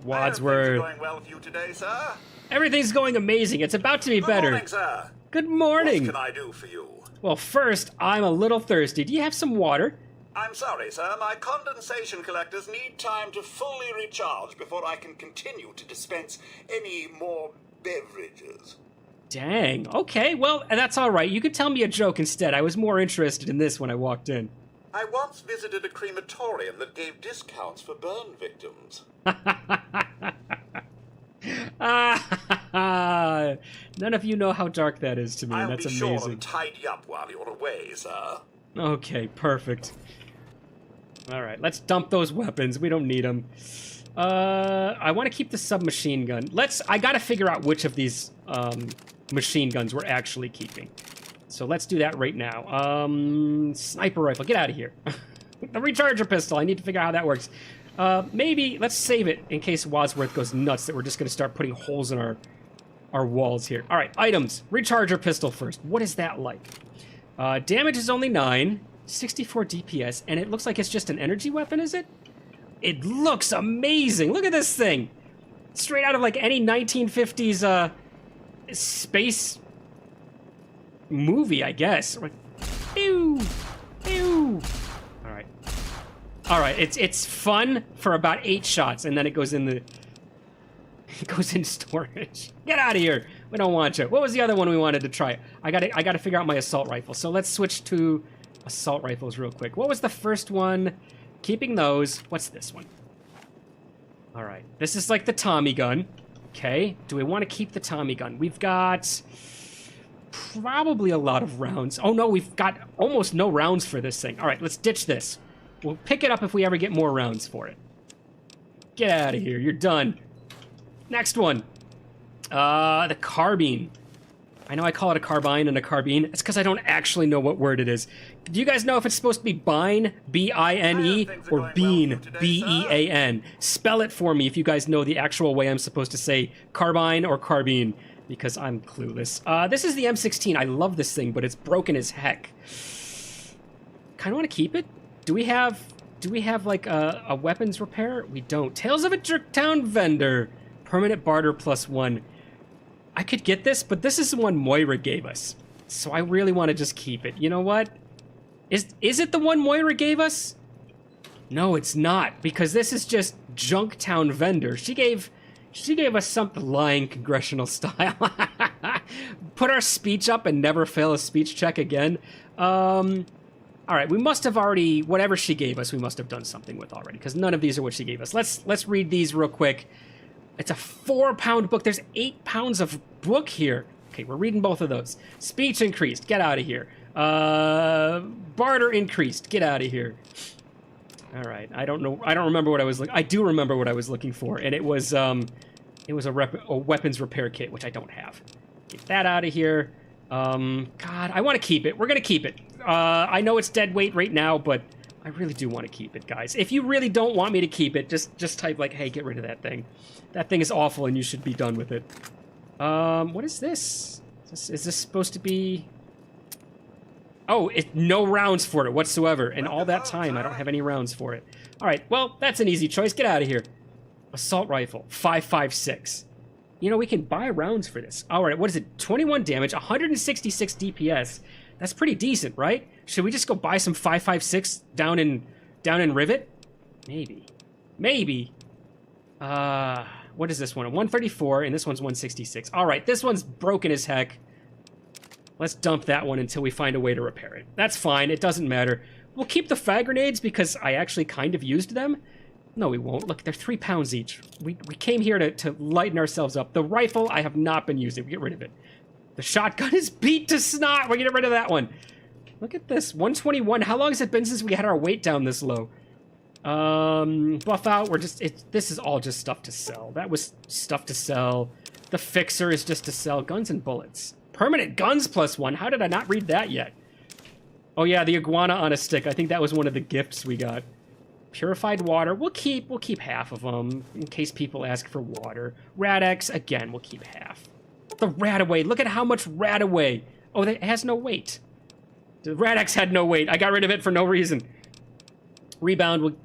Wadsworth. Going well with you today, sir? Everything's going amazing. It's about to be better. Good morning, sir. Good morning. What can I do for you? Well, first, I'm a little thirsty. Do you have some water? I'm sorry, sir. My condensation collectors need time to fully recharge before I can continue to dispense any more beverages. Dang. Okay, well, that's all right. You could tell me a joke instead. I was more interested in this when I walked in. I once visited a crematorium that gave discounts for burn victims. None of you know how dark that is to me. I'll That's be amazing. sure and tidy up while you're away, sir. Okay, perfect. All right, let's dump those weapons. We don't need them. I want to keep the submachine gun. I gotta figure out which of these machine guns we're actually keeping. So let's do that right now. Sniper rifle, get out of here. The recharger pistol, I need to figure out how that works. Maybe, let's save it in case Wadsworth goes nuts that we're just going to start putting holes in our walls here. All right, items. Recharger pistol first. What is that like? Damage is only 9, 64 DPS, and it looks like it's just an energy weapon, is it? It looks amazing. Look at this thing. Straight out of like any 1950s space movie, I guess. Ew. Ew. All right. All right, it's fun for about 8 shots, and then it goes in storage. Get out of here. We don't want you. What was the other one we wanted to try? I gotta figure out my assault rifle. So let's switch to assault rifles real quick. What was the first one? Keeping those. What's this one? All right. This is like the Tommy gun. Okay. Do we want to keep the Tommy gun? We've got probably a lot of rounds. Oh no, we've got almost no rounds for this thing. All right, let's ditch this. We'll pick it up if we ever get more rounds for it. Get out of here. You're done. Next one. The carbine. I know I call it a carbine and a carbine. It's because I don't actually know what word it is. Do you guys know if it's supposed to be bine, B-I-N-E, or bean, B-E-A-N? Spell it for me if you guys know the actual way I'm supposed to say carbine or carbine, because I'm clueless. This is the M16. I love this thing, but it's broken as heck. Kind of want to keep it. Do we have like a weapons repair? We don't. Tales of a Jerktown Vendor. Permanent barter +1. I could get this, but this is the one Moira gave us. So I really want to just keep it. You know what? Is it the one Moira gave us? No, it's not, because this is just Junktown Vendor. She gave us something lying congressional style. Put our speech up and never fail a speech check again. All right, we must have already, whatever she gave us, we must have done something with already, because none of these are what she gave us. Let's read these real quick. It's a 4-pound book. There's 8 pounds of book here. Okay, we're reading both of those. Speech increased. Get out of here. Barter increased. Get out of here. All right. I don't know. I don't remember what I was looking. I do remember what I was looking for, and it was a weapons repair kit, which I don't have. Get that out of here. God, I want to keep it. We're gonna keep it. I know it's dead weight right now, but I really do want to keep it, guys. If you really don't want me to keep it, just type like, hey, get rid of that thing. That thing is awful and you should be done with it. What is this? Is this supposed to be... Oh, no rounds for it whatsoever. And all that time, I don't have any rounds for it. All right, well, that's an easy choice. Get out of here. Assault rifle, 5.56. You know, we can buy rounds for this. All right, what is it? 21 damage, 166 DPS. That's pretty decent, right? Should we just go buy some 5.56 down in Rivet? Maybe. What is this one? 134, and this one's 166. All right, this one's broken as heck. Let's dump that one until we find a way to repair it. That's fine. It doesn't matter. We'll keep the frag grenades because I actually kind of used them. No, we won't. Look, they're 3 pounds each. We came here to lighten ourselves up. The rifle, I have not been using. We get rid of it. The shotgun is beat to snot. We're getting rid of that one. Look at this. 121. How long has it been since we had our weight down this low? Buff out. This is all just stuff to sell. That was stuff to sell. The fixer is just to sell. Guns and bullets. Permanent guns +1. How did I not read that yet? Oh yeah, the iguana on a stick. I think that was one of the gifts we got. Purified water. We'll keep half of them in case people ask for water. Rad-X, again, we'll keep half. The Radaway. Look at how much Radaway. Oh, it has no weight. The Rad-X had no weight. I got rid of it for no reason. Rebound will...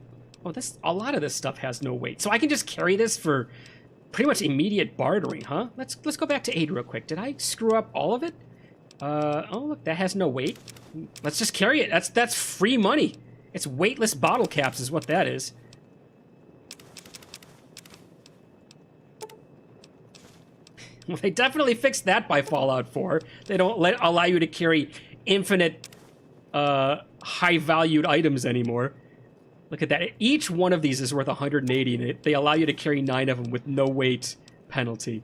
Oh, a lot of this stuff has no weight. So I can just carry this for pretty much immediate bartering, huh? Let's go back to aid real quick. Did I screw up all of it? Oh, look, that has no weight. Let's just carry it. That's free money. It's weightless bottle caps is what that is. Well, they definitely fixed that by Fallout 4. They don't allow you to carry infinite high-valued items anymore. Look at that. Each one of these is worth 180, and they allow you to carry 9 of them with no weight penalty.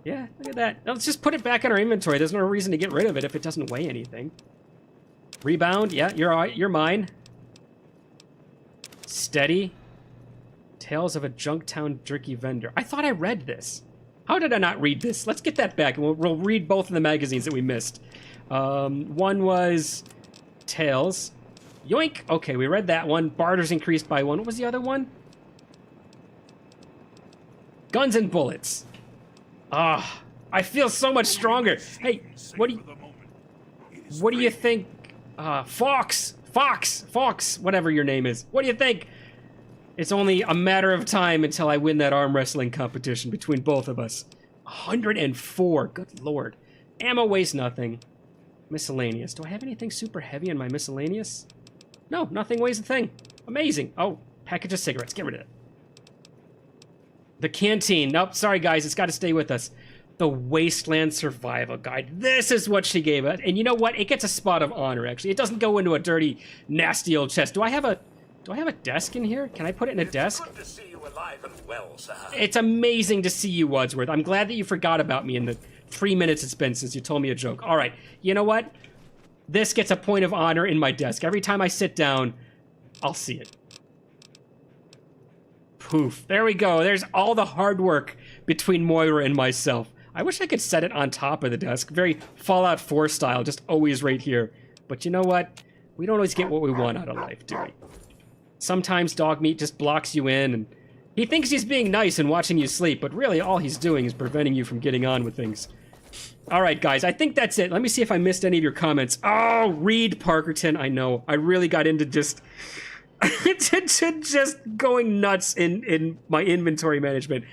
Yeah, look at that. Now, let's just put it back in our inventory. There's no reason to get rid of it if it doesn't weigh anything. Rebound. Yeah, you're mine. Steady. Tales of a Junktown Jerky Vendor. I thought I read this. How did I not read this? Let's get that back, and we'll read both of the magazines that we missed. One was tails. Yoink! Okay, we read that one. Barter's increased by 1. What was the other one? Guns and bullets. Ah, I feel so much stronger. Hey, what do you think? Fox, whatever your name is. What do you think? It's only a matter of time until I win that arm wrestling competition between both of us. 104, good lord. Ammo weighs nothing. Miscellaneous. Do I have anything super heavy in my miscellaneous? No, nothing weighs a thing. Amazing. Oh, package of cigarettes. Get rid of it. The canteen. Nope, sorry guys, it's got to stay with us. The Wasteland Survival Guide. This is what she gave us. And you know what? It gets a spot of honor, actually. It doesn't go into a dirty, nasty old chest. Do I have a desk in here? Can I put it in a desk? Good to see you alive and well, sir. It's amazing to see you, Wadsworth. I'm glad that you forgot about me in the 3 minutes it's been since you told me a joke. All right, you know what? This gets a point of honor in my desk. Every time I sit down, I'll see it. Poof. There we go. There's all the hard work between Moira and myself. I wish I could set it on top of the desk. Very Fallout 4 style, just always right here. But you know what? We don't always get what we want out of life, do we? Sometimes dog meat just blocks you in, and he thinks he's being nice and watching you sleep, but really all he's doing is preventing you from getting on with things. All right, guys, I think that's it. Let me see if I missed any of your comments. Oh, Reed Parkerton, I know. I really got into just... just going nuts in my inventory management.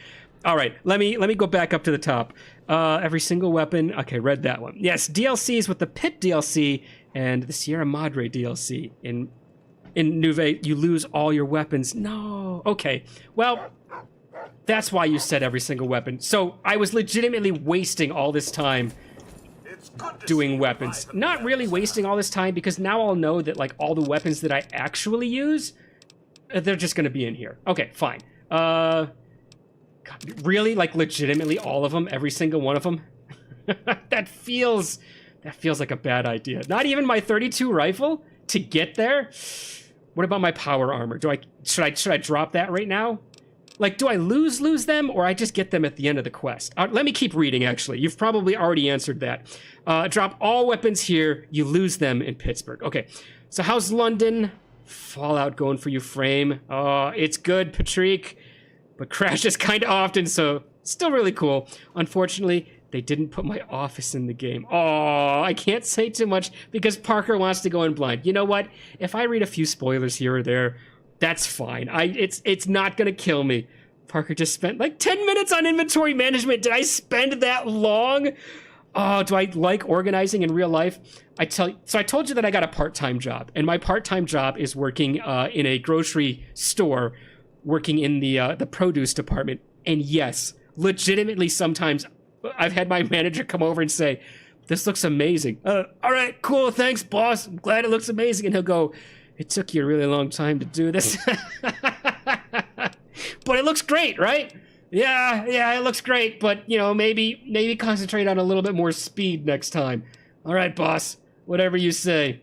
All right, let me go back up to the top. Every single weapon. Okay, read that one. Yes, DLCs with the Pit DLC and the Sierra Madre DLC. In Nuve, you lose all your weapons. No. Okay, well, that's why you said every single weapon. So I was legitimately wasting all this time doing weapons. Not really wasting all this time, because now I'll know that like all the weapons that I actually use, they're just gonna be in here. Okay, fine. God, really, like legitimately all of them, every single one of them? That feels like a bad idea. Not even my 32 rifle to get there? What about my power armor? Should I drop that right now? Like, do I lose them, or I just get them at the end of the quest? Let me keep reading, actually. You've probably already answered that. Drop all weapons here. You lose them in Pittsburgh. Okay, so how's London? Fallout going for you, Frame. It's good, Patrick, but crashes kind of often, so still really cool. Unfortunately, they didn't put my office in the game. Oh, I can't say too much because Parker wants to go in blind. You know what? If I read a few spoilers here or there, that's fine. It's not gonna kill me. Parker just spent like 10 minutes on inventory management. Did I spend that long? Oh, do I like organizing in real life? So I told you that I got a part-time job, and my part-time job is working in a grocery store, working in the produce department. And yes, legitimately sometimes I've had my manager come over and say, "This looks amazing." All right, cool, thanks, boss. I'm glad it looks amazing. And he'll go, "It took you a really long time to do this." But it looks great, right? Yeah, it looks great, but, you know, maybe concentrate on a little bit more speed next time. All right, boss, whatever you say.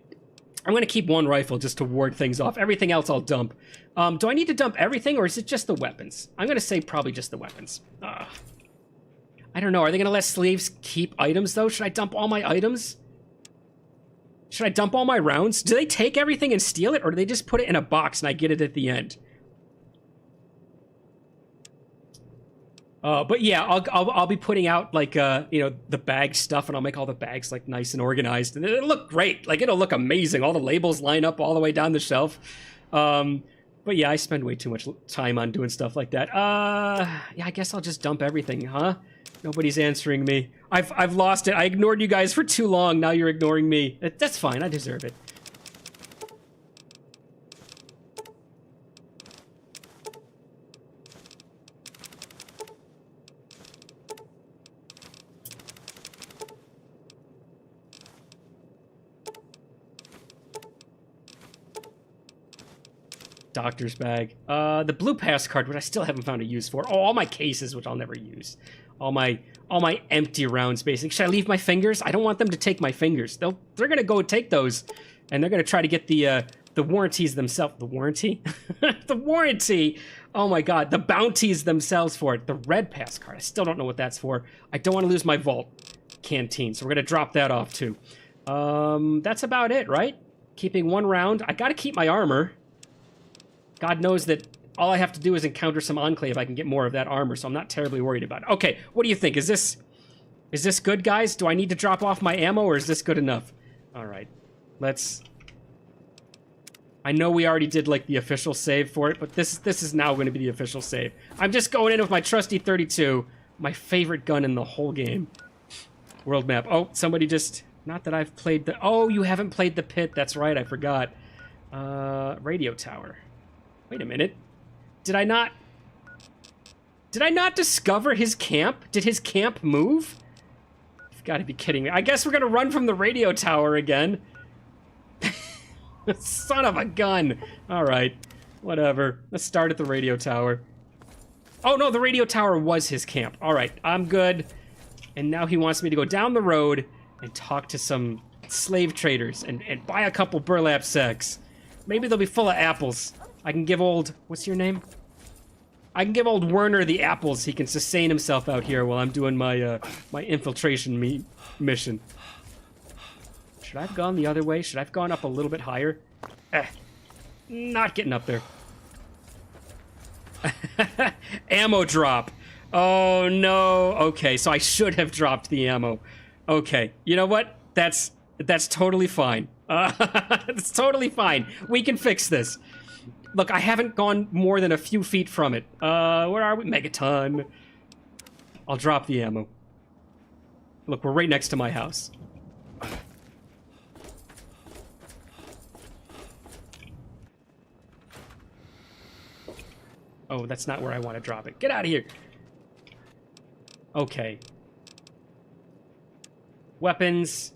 I'm going to keep one rifle just to ward things off. Everything else I'll dump. Do I need to dump everything, or is it just the weapons? I'm going to say probably just the weapons. I don't know. Are they going to let slaves keep items, though? Should I dump all my items? Should I dump all my rounds? Do they take everything and steal it, or do they just put it in a box and I get it at the end? But yeah, I'll be putting out like the bag stuff, and I'll make all the bags like nice and organized, and it'll look great. Like it'll look amazing. All the labels line up all the way down the shelf. But yeah, I spend way too much time on doing stuff like that. Yeah, I guess I'll just dump everything, huh? Nobody's answering me. I've lost it. I ignored you guys for too long. Now you're ignoring me. That's fine. I deserve it. Doctor's bag. The blue pass card, which I still haven't found a use for. Oh, all my cases, which I'll never use. All my empty rounds, basically. Should I leave my fingers? I don't want them to take my fingers. They're gonna go take those, and they're gonna try to get the warranties themselves. The warranty? The warranty! Oh my god, the bounties themselves for it. The red pass card. I still don't know what that's for. I don't want to lose my vault canteen, so we're gonna drop that off too. That's about it, right? Keeping 1 round. I gotta keep my armor. God knows that all I have to do is encounter some Enclave. I can get more of that armor, so I'm not terribly worried about it. Okay, what do you think? Is this good, guys? Do I need to drop off my ammo, or is this good enough? All right, let's... I know we already did, like, the official save for it, but this is now going to be the official save. I'm just going in with my trusty 32, my favorite gun in the whole game. World map. Oh, somebody just... Not that I've played the... Oh, you haven't played the pit. That's right, I forgot. Radio tower. Wait a minute. Did I not discover his camp? Did his camp move? You've got to be kidding me. I guess we're going to run from the radio tower again. Son of a gun. All right. Whatever. Let's start at the radio tower. Oh, no, the radio tower was his camp. All right, I'm good. And now he wants me to go down the road and talk to some slave traders and buy a couple burlap sacks. Maybe they'll be full of apples. I can give old... What's your name? I can give old Werner the apples. He can sustain himself out here while I'm doing my my infiltration mission. Should I have gone the other way? Should I have gone up a little bit higher? Not getting up there. Ammo drop. Oh, no. Okay, so I should have dropped the ammo. Okay, you know what? That's totally fine. It's totally fine. We can fix this. Look, I haven't gone more than a few feet from it. Where are we? Megaton. I'll drop the ammo. Look, we're right next to my house. Oh, that's not where I want to drop it. Get out of here. Okay. Weapons.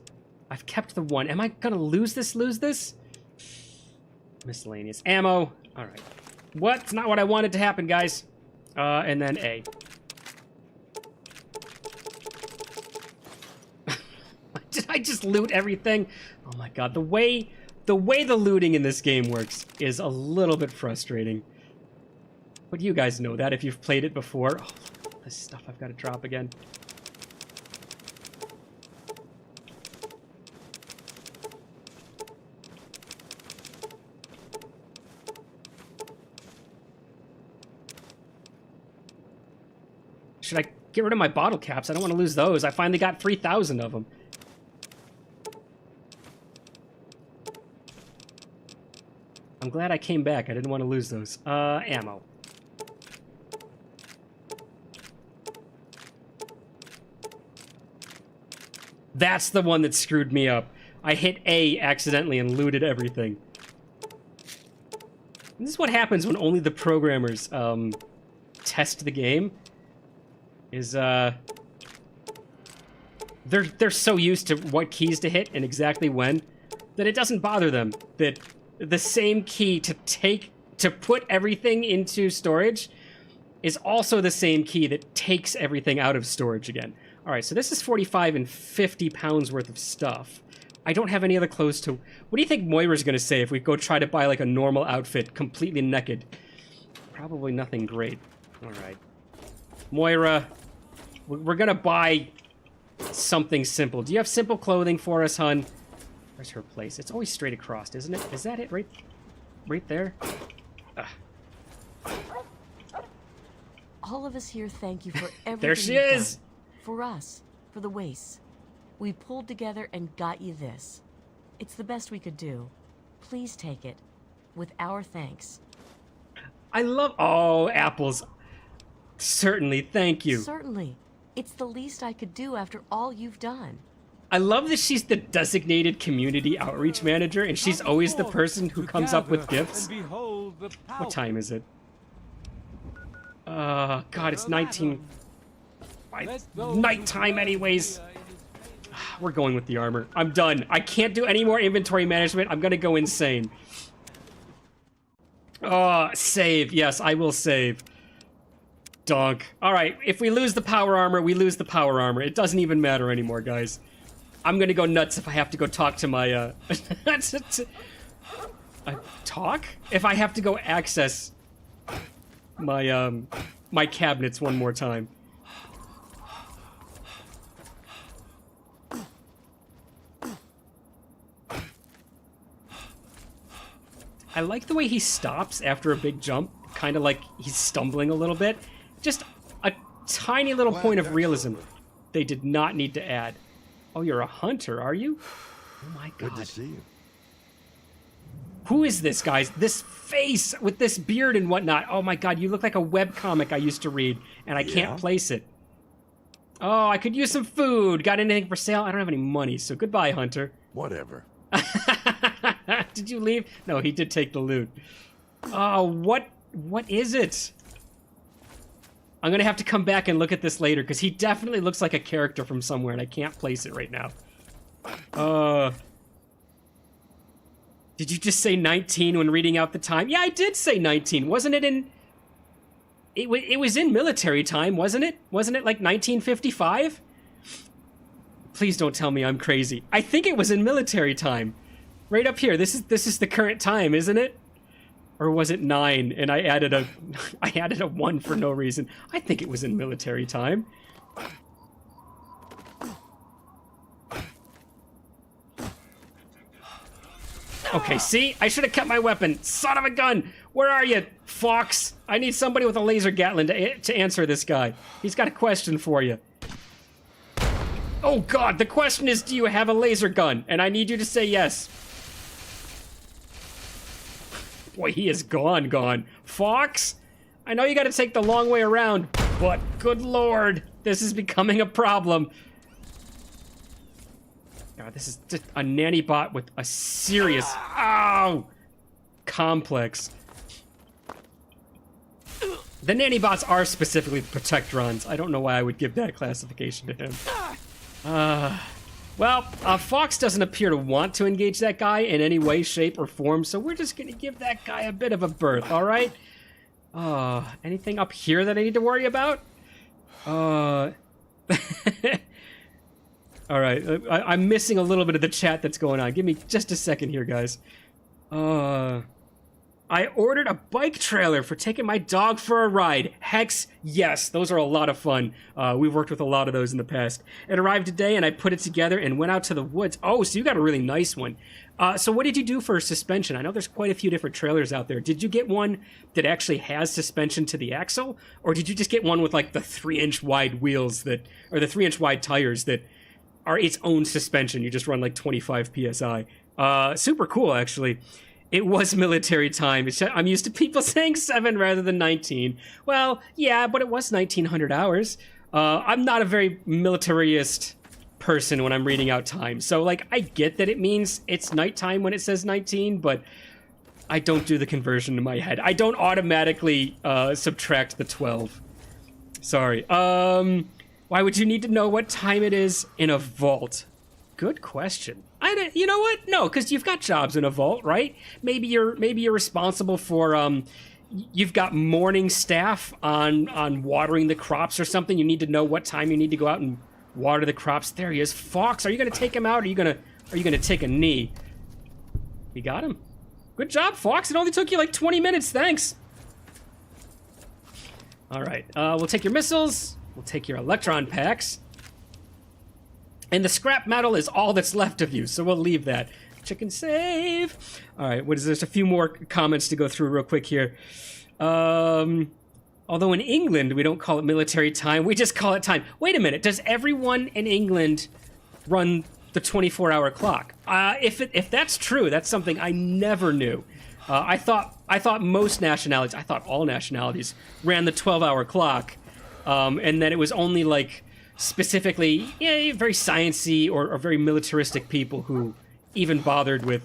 I've kept the 1. Am I gonna lose this? Miscellaneous ammo. All right. What? It's not what I wanted to happen, guys. And then A. Did I just loot everything? Oh my god. The way the looting in this game works is a little bit frustrating. But you guys know that if you've played it before. Oh, this stuff I've got to drop again. Should I get rid of my bottle caps? I don't want to lose those. I finally got 3,000 of them. I'm glad I came back. I didn't want to lose those. Ammo. That's the one that screwed me up. I hit A accidentally and looted everything. This is what happens when only the programmers test the game. They're so used to what keys to hit and exactly when that it doesn't bother them that the same key to put everything into storage is also the same key that takes everything out of storage again. All right, so this is 45 and 50 pounds worth of stuff. I don't have any other clothes to... What do you think Moira's gonna say if we go try to buy like a normal outfit completely naked? Probably nothing great. All right. Moira, we're gonna buy something simple. Do you have simple clothing for us, hun? Where's her place? It's always straight across, isn't it? Is that it? Right there? All of us here thank you for everything There she you've is! done. For us, for the wastes. We pulled together and got you this. It's the best we could do. Please take it. With our thanks. I love... Oh, apples. Certainly, thank you. Certainly. It's the least I could do after all you've done. I love that she's the designated community outreach manager, and she's always the person who comes up with gifts. What time is it? God, it's 19... Nighttime anyways. We're going with the armor. I'm done. I can't do any more inventory management. I'm gonna go insane. Oh, save. Yes, I will save. Donk. Alright, if we lose the power armor, we lose the power armor. It doesn't even matter anymore, guys. I'm gonna go nuts if I have to go talk to my, talk? If I have to go access my, my cabinets one more time. I like the way he stops after a big jump, kind of like he's stumbling a little bit. Just a tiny little point of realism they did not need to add. Oh, you're a hunter, are you? Oh my god. Good to see you. Who is this, guys? This face with this beard and whatnot. Oh my god, you look like a webcomic I used to read, and I can't place it. Oh, I could use some food. Got anything for sale? I don't have any money, so goodbye, hunter. Whatever. Did you leave? No, he did take the loot. Oh, what is it? I'm gonna have to come back and look at this later, because he definitely looks like a character from somewhere, and I can't place it right now. Did you just say 19 when reading out the time? Yeah, I did say 19. Wasn't it in... It was in military time, wasn't it? Wasn't it like 1955? Please don't tell me I'm crazy. I think it was in military time. Right up here. This is the current time, isn't it? Or was it 9 and I added a 1 for no reason? I think it was in military time. Okay, see? I should have kept my weapon. Son of a gun! Where are you, Fox? I need somebody with a laser Gatling to answer this guy. He's got a question for you. Oh god, the question is, do you have a laser gun? And I need you to say yes. Boy, he is gone. Fox? I know you gotta take the long way around, but good lord, this is becoming a problem. God, this is just a nanny bot with a serious, complex. The nanny bots are specifically protectrons. I don't know why I would give that classification to him. Well, Fox doesn't appear to want to engage that guy in any way, shape, or form, so we're just gonna give that guy a bit of a berth, alright? Anything up here that I need to worry about? Alright, I'm missing a little bit of the chat that's going on. Give me just a second here, guys. I ordered a bike trailer for taking my dog for a ride. Hex, yes, those are a lot of fun. We've worked with a lot of those in the past. It arrived today and I put it together and went out to the woods. Oh, so you got a really nice one. So what did you do for suspension? I know there's quite a few different trailers out there. Did you get one that actually has suspension to the axle? Or did you just get one with like the 3-inch wide wheels that, or the 3-inch wide tires that are its own suspension? You just run like 25 PSI. Super cool, actually. It was military time. I'm used to people saying 7 rather than 19. Well, yeah, but it was 1900 hours. I'm not a very militarist person when I'm reading out time. So, like, I get that it means it's nighttime when it says 19, but I don't do the conversion in my head. I don't automatically subtract the 12. Sorry. Why would you need to know what time it is in a vault? Good question. You know what? No, because you've got jobs in a vault, right? Maybe you're responsible for you've got morning staff on watering the crops or something. You need to know what time you need to go out and water the crops. There he is. Fox, are you gonna take him out, or are you gonna take a knee? You got him. Good job, Fox. It only took you like 20 minutes. Thanks. All right. We'll take your missiles. We'll take your electron packs. And the scrap metal is all that's left of you, so we'll leave that. Chicken save. All right, there's a few more comments to go through real quick here. Although in England, we don't call it military time, we just call it time. Wait a minute, does everyone in England run the 24-hour clock? If that's true, that's something I never knew. I thought most nationalities, I thought all nationalities ran the 12-hour clock, and that it was only like specifically, very sciencey or very militaristic people who even bothered with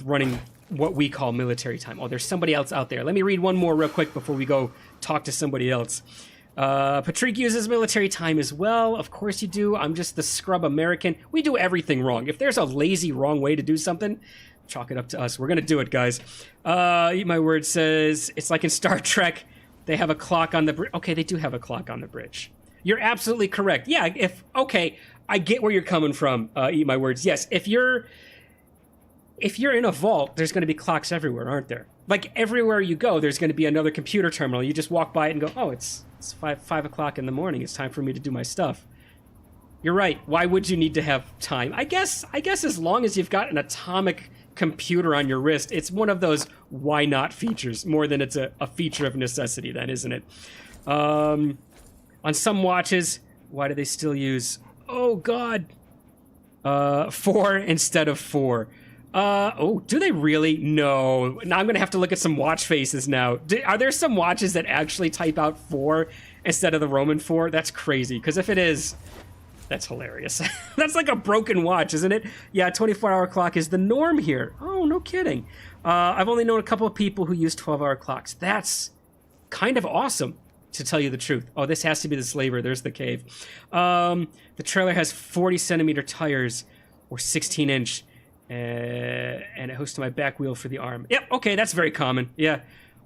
running what we call military time. Oh, there's somebody else out there. Let me read one more real quick before we go talk to somebody else. Patrick uses military time as well. Of course you do. I'm just the scrub American. We do everything wrong. If there's a lazy wrong way to do something, chalk it up to us. We're gonna do it, guys. Eat My Word says, it's like in Star Trek, they have a clock on the bridge. Okay, they do have a clock on the bridge. You're absolutely correct. Yeah, okay, I get where you're coming from, Eat My Words. Yes, if you're in a vault, there's going to be clocks everywhere, aren't there? Like, everywhere you go, there's going to be another computer terminal. You just walk by it and go, oh, it's 5 o'clock in the morning. It's time for me to do my stuff. You're right. Why would you need to have time? I guess as long as you've got an atomic computer on your wrist. It's one of those why not features more than it's a feature of necessity then, isn't it? On some watches, why do they still use, oh god, 4 instead of 4? Oh, do they really? No. Now I'm gonna have to look at some watch faces now. Are there some watches that actually type out 4 instead of the Roman 4? That's crazy, because if it is, that's hilarious. That's like a broken watch, isn't it? Yeah, 24-hour clock is the norm here. Oh, no kidding. I've only known a couple of people who use 12-hour clocks. That's kind of awesome, to tell you the truth. Oh, this has to be the slaver. There's the cave. The trailer has 40-centimeter tires, or 16-inch, and it hooks to my back wheel for the arm. Yep, okay, that's very common. Yeah,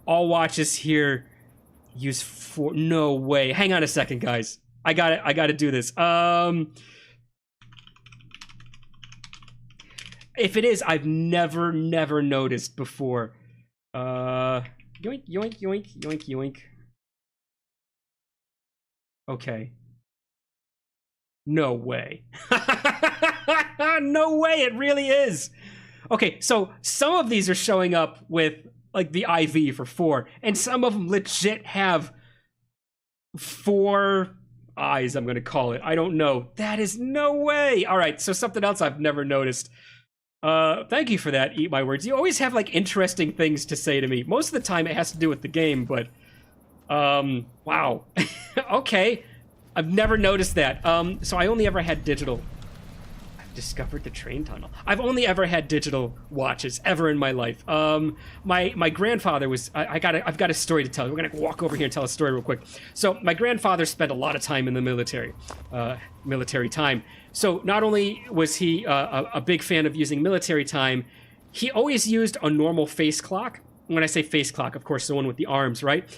all watches here use 4. No way. Hang on a second, guys. I gotta do this. If it is, I've never noticed before. Yoink, yoink, yoink, yoink, yoink. Okay. No way. No way, it really is. Okay, so some of these are showing up with, like, the IV for 4, and some of them legit have 4 eyes, I'm gonna call it. I don't know. That is no way. All right, so something else I've never noticed. Thank you for that, Eat My Words. You always have, like, interesting things to say to me. Most of the time it has to do with the game, but, wow. Okay. I've never noticed that. So I only ever had digital. I've discovered the train tunnel. I've only ever had digital watches ever in my life. My grandfather was, I've got a story to tell. We're gonna walk over here and tell a story real quick. So my grandfather spent a lot of time in the military time. So not only was he a big fan of using military time, he always used a normal face clock. When I say face clock, of course, the one with the arms, right?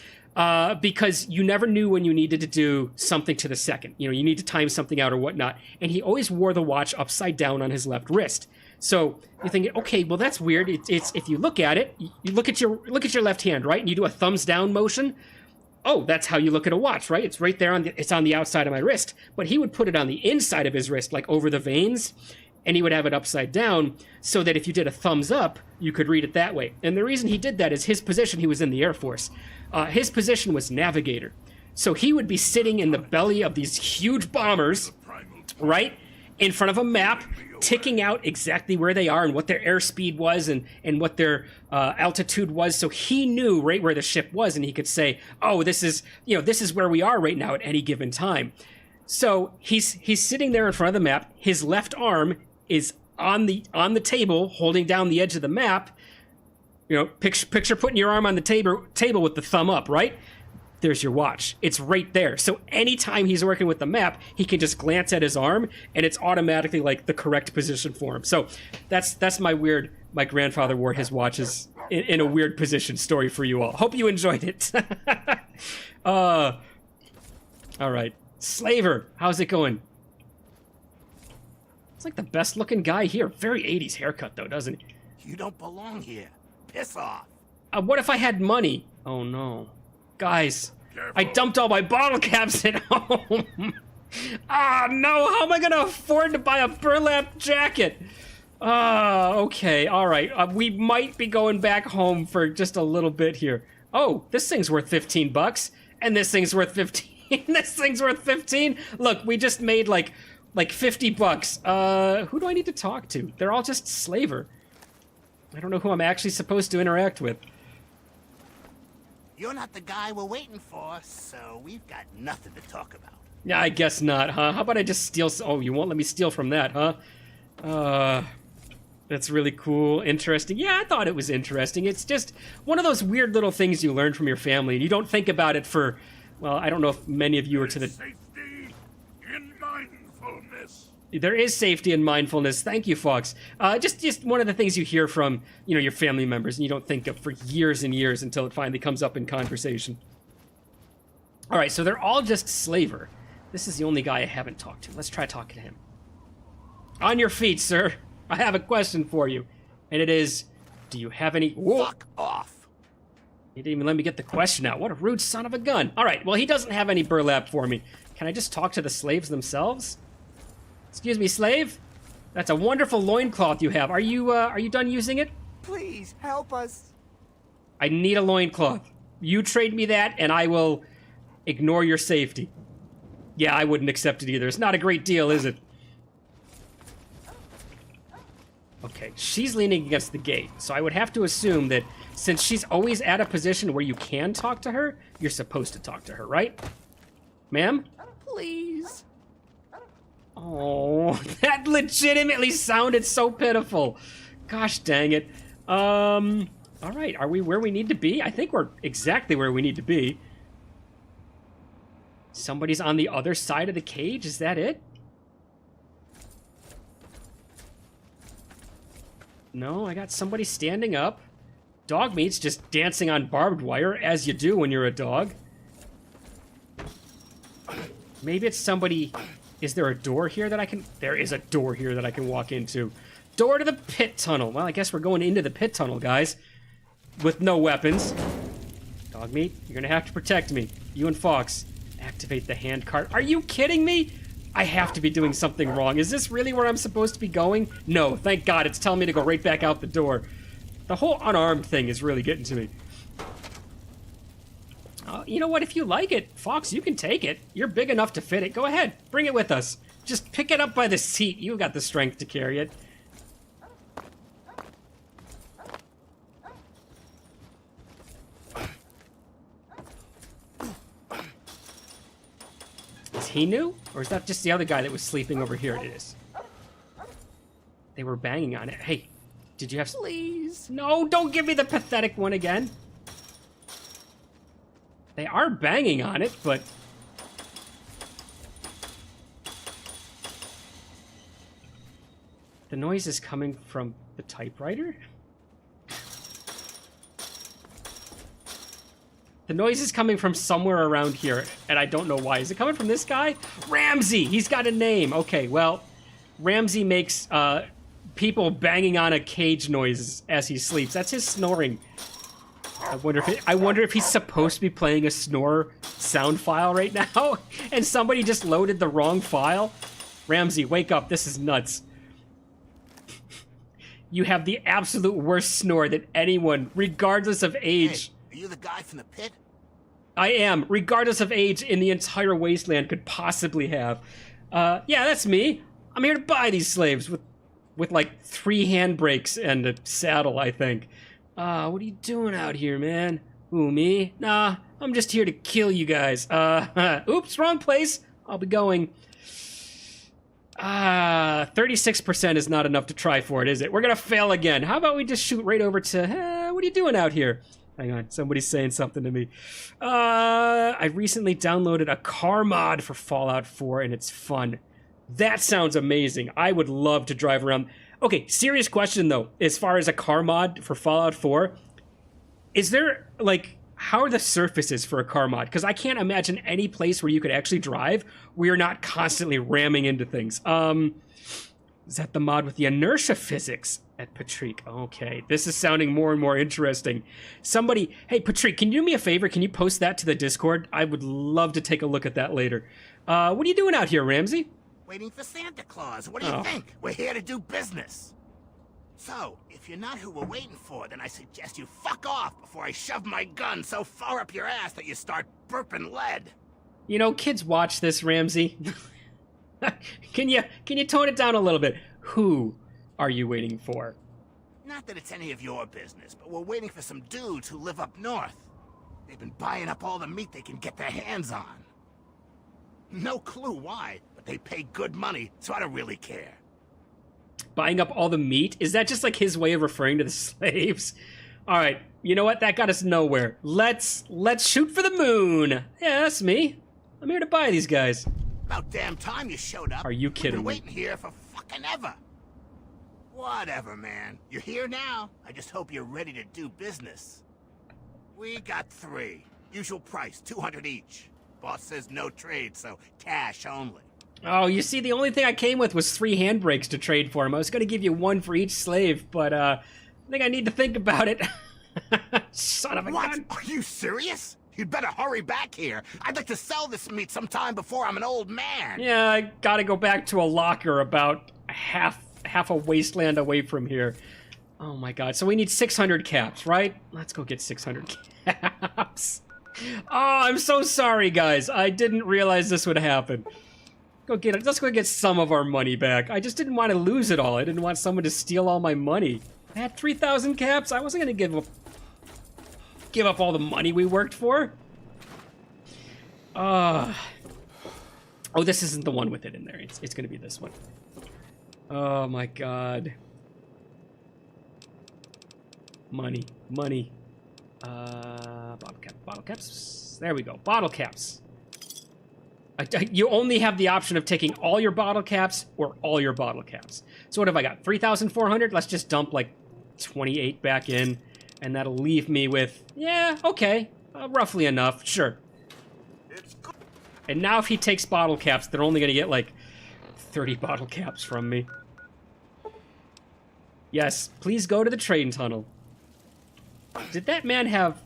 Because you never knew when you needed to do something to the second. You know, you need to time something out or whatnot. And he always wore the watch upside down on his left wrist. So you're thinking, okay, well that's weird. It's if you look at it, you look at your left hand, right, and you do a thumbs down motion. Oh, that's how you look at a watch, right? It's right there it's on the outside of my wrist. But he would put it on the inside of his wrist, like over the veins, and he would have it upside down so that if you did a thumbs up, you could read it that way. And the reason he did that is his position, he was in the Air Force. His position was navigator. So he would be sitting in the belly of these huge bombers, right, in front of a map, ticking out exactly where they are and what their airspeed was and what their altitude was. So he knew right where the ship was, and he could say, oh, this is where we are right now at any given time. So he's sitting there in front of the map. His left arm is on the table, holding down the edge of the map. You know, picture putting your arm on the table with the thumb up, right? There's your watch. It's right there. So anytime he's working with the map, he can just glance at his arm, and it's automatically like the correct position for him. So that's my grandfather wore his watches in a weird position story for you all. Hope you enjoyed it. All right. Slaver, how's it going? It's like the best looking guy here. Very 80s haircut though, doesn't he? You don't belong here. Piss off. What if I had money? Oh no. Guys, I dumped all my bottle caps at home. Ah, no, how am I gonna afford to buy a burlap jacket? Okay, all right. We might be going back home for just a little bit here. Oh, this thing's worth 15 bucks, and this thing's worth 15. This thing's worth 15. Look, we just made like 50 bucks. Who do I need to talk to? They're all just slaver. I don't know who I'm actually supposed to interact with. You're not the guy we're waiting for, so we've got nothing to talk about. Yeah, I guess not, huh? How about I just steal... Oh, you won't let me steal from that, huh? That's really cool, interesting. Yeah, I thought it was interesting. It's just one of those weird little things you learn from your family, and you don't think about it for... Well, I don't know if many of you are to the... Safety in mindfulness. There is safety in mindfulness. Thank you, Fox. Just one of the things you hear from, your family members, and you don't think of for years and years until it finally comes up in conversation. All right, so they're all just slaver. This is the only guy I haven't talked to. Let's try talking to him. On your feet, sir. I have a question for you, and it is, do you have any... Whoa. Fuck off. He didn't even let me get the question out. What a rude son of a gun. All right, well, he doesn't have any burlap for me. Can I just talk to the slaves themselves? Excuse me, slave? That's a wonderful loincloth you have. Are you done using it? Please, help us. I need a loincloth. You trade me that, and I will ignore your safety. Yeah, I wouldn't accept it either. It's not a great deal, is it? Okay, she's leaning against the gate, so I would have to assume that since she's always at a position where you can talk to her, you're supposed to talk to her, right? Ma'am? Please. Oh, that legitimately sounded so pitiful. Gosh dang it. All right, are we where we need to be? I think we're exactly where we need to be. Somebody's on the other side of the cage, is that it? No, I got somebody standing up. Dog meat's just dancing on barbed wire, as you do when you're a dog. Maybe it's somebody... Is there a door here that I can... There is a door here that I can walk into. Door to the pit tunnel. Well, I guess we're going into the pit tunnel, guys. With no weapons. Dog meat, you're gonna have to protect me. You and Fox. Activate the hand cart. Are you kidding me? I have to be doing something wrong. Is this really where I'm supposed to be going? No, thank God. It's telling me to go right back out the door. The whole unarmed thing is really getting to me. You know what? If you like it, Fox, you can take it. You're big enough to fit it. Go ahead. Bring it with us. Just pick it up by the seat. You got the strength to carry it. Is he new? Or is that just the other guy that was sleeping over here? It is. They were banging on it. Hey, did you have... Please. No, don't give me the pathetic one again. They are banging on it, but... The noise is coming from the typewriter? The noise is coming from somewhere around here, and I don't know why. Is it coming from this guy? Ramsey! He's got a name. Okay, well, Ramsey makes people banging on a cage noises as he sleeps. That's his snoring. I wonder if he's supposed to be playing a snore sound file right now, and somebody just loaded the wrong file. Ramsey, wake up. This is nuts. You have the absolute worst snore that anyone, regardless of age... Hey, are you the guy from the pit? I am, regardless of age in the entire wasteland could possibly have. Yeah, that's me. I'm here to buy these slaves with like 3 handbrakes and a saddle, I think. What are you doing out here, man? Who, me? Nah, I'm just here to kill you guys. Oops, wrong place. I'll be going. 36% is not enough to try for it, is it? We're gonna fail again. How about we just shoot right over to, what are you doing out here? Hang on, somebody's saying something to me. I recently downloaded a car mod for Fallout 4, and it's fun. That sounds amazing. I would love to drive around. Okay, serious question, though. As far as a car mod for Fallout 4, is there, like, how are the surfaces for a car mod? Because I can't imagine any place where you could actually drive where you're not constantly ramming into things. Is that the mod with the inertia physics at Patrick? Okay, this is sounding more and more interesting. Somebody, hey, Patrick, can you do me a favor? Can you post that to the Discord? I would love to take a look at that later. What are you doing out here, Ramsey? Waiting for Santa Claus. What do you think? We're here to do business. So, if you're not who we're waiting for, then I suggest you fuck off before I shove my gun so far up your ass that you start burping lead. You know, kids watch this, Ramsey. Can you tone it down a little bit? Who are you waiting for? Not that it's any of your business, but we're waiting for some dudes who live up north. They've been buying up all the meat they can get their hands on. No clue why, but they pay good money, so I don't really care. Buying up all the meat? Is that just like his way of referring to the slaves? All right, you know what? That got us nowhere. Let's shoot for the moon. Yeah, that's me. I'm here to buy these guys. About damn time you showed up. Are you kidding me? We've been waiting here for fucking ever. Whatever, man. You're here now. I just hope you're ready to do business. We got 3. Usual price, 200 each. Boss says no trade, so cash only. Oh, you see, the only thing I came with was 3 handbrakes to trade for him. I was going to give you 1 for each slave, but I think I need to think about it. Son of a gun. What? Are you serious? You'd better hurry back here. I'd like to sell this meat sometime before I'm an old man. Yeah, I got to go back to a locker about half half a wasteland away from here. Oh my god. So we need 600 caps, right? Let's go get 600 caps. Oh, I'm so sorry, guys. I didn't realize this would happen. Let's go get some of our money back. I just didn't want to lose it all. I didn't want someone to steal all my money. I had 3,000 caps. I wasn't going to give up all the money we worked for. Oh, this isn't the one with it in there. It's going to be this one. Oh my god. Money. Bottle caps. There we go. Bottle caps. You only have the option of taking all your bottle caps or all your bottle caps. So what have I got? 3,400? Let's just dump like 28 back in, and that'll leave me with, yeah, okay, roughly enough, sure. And now if he takes bottle caps, they're only going to get like 30 bottle caps from me. Yes, please go to the train tunnel. Did that man have...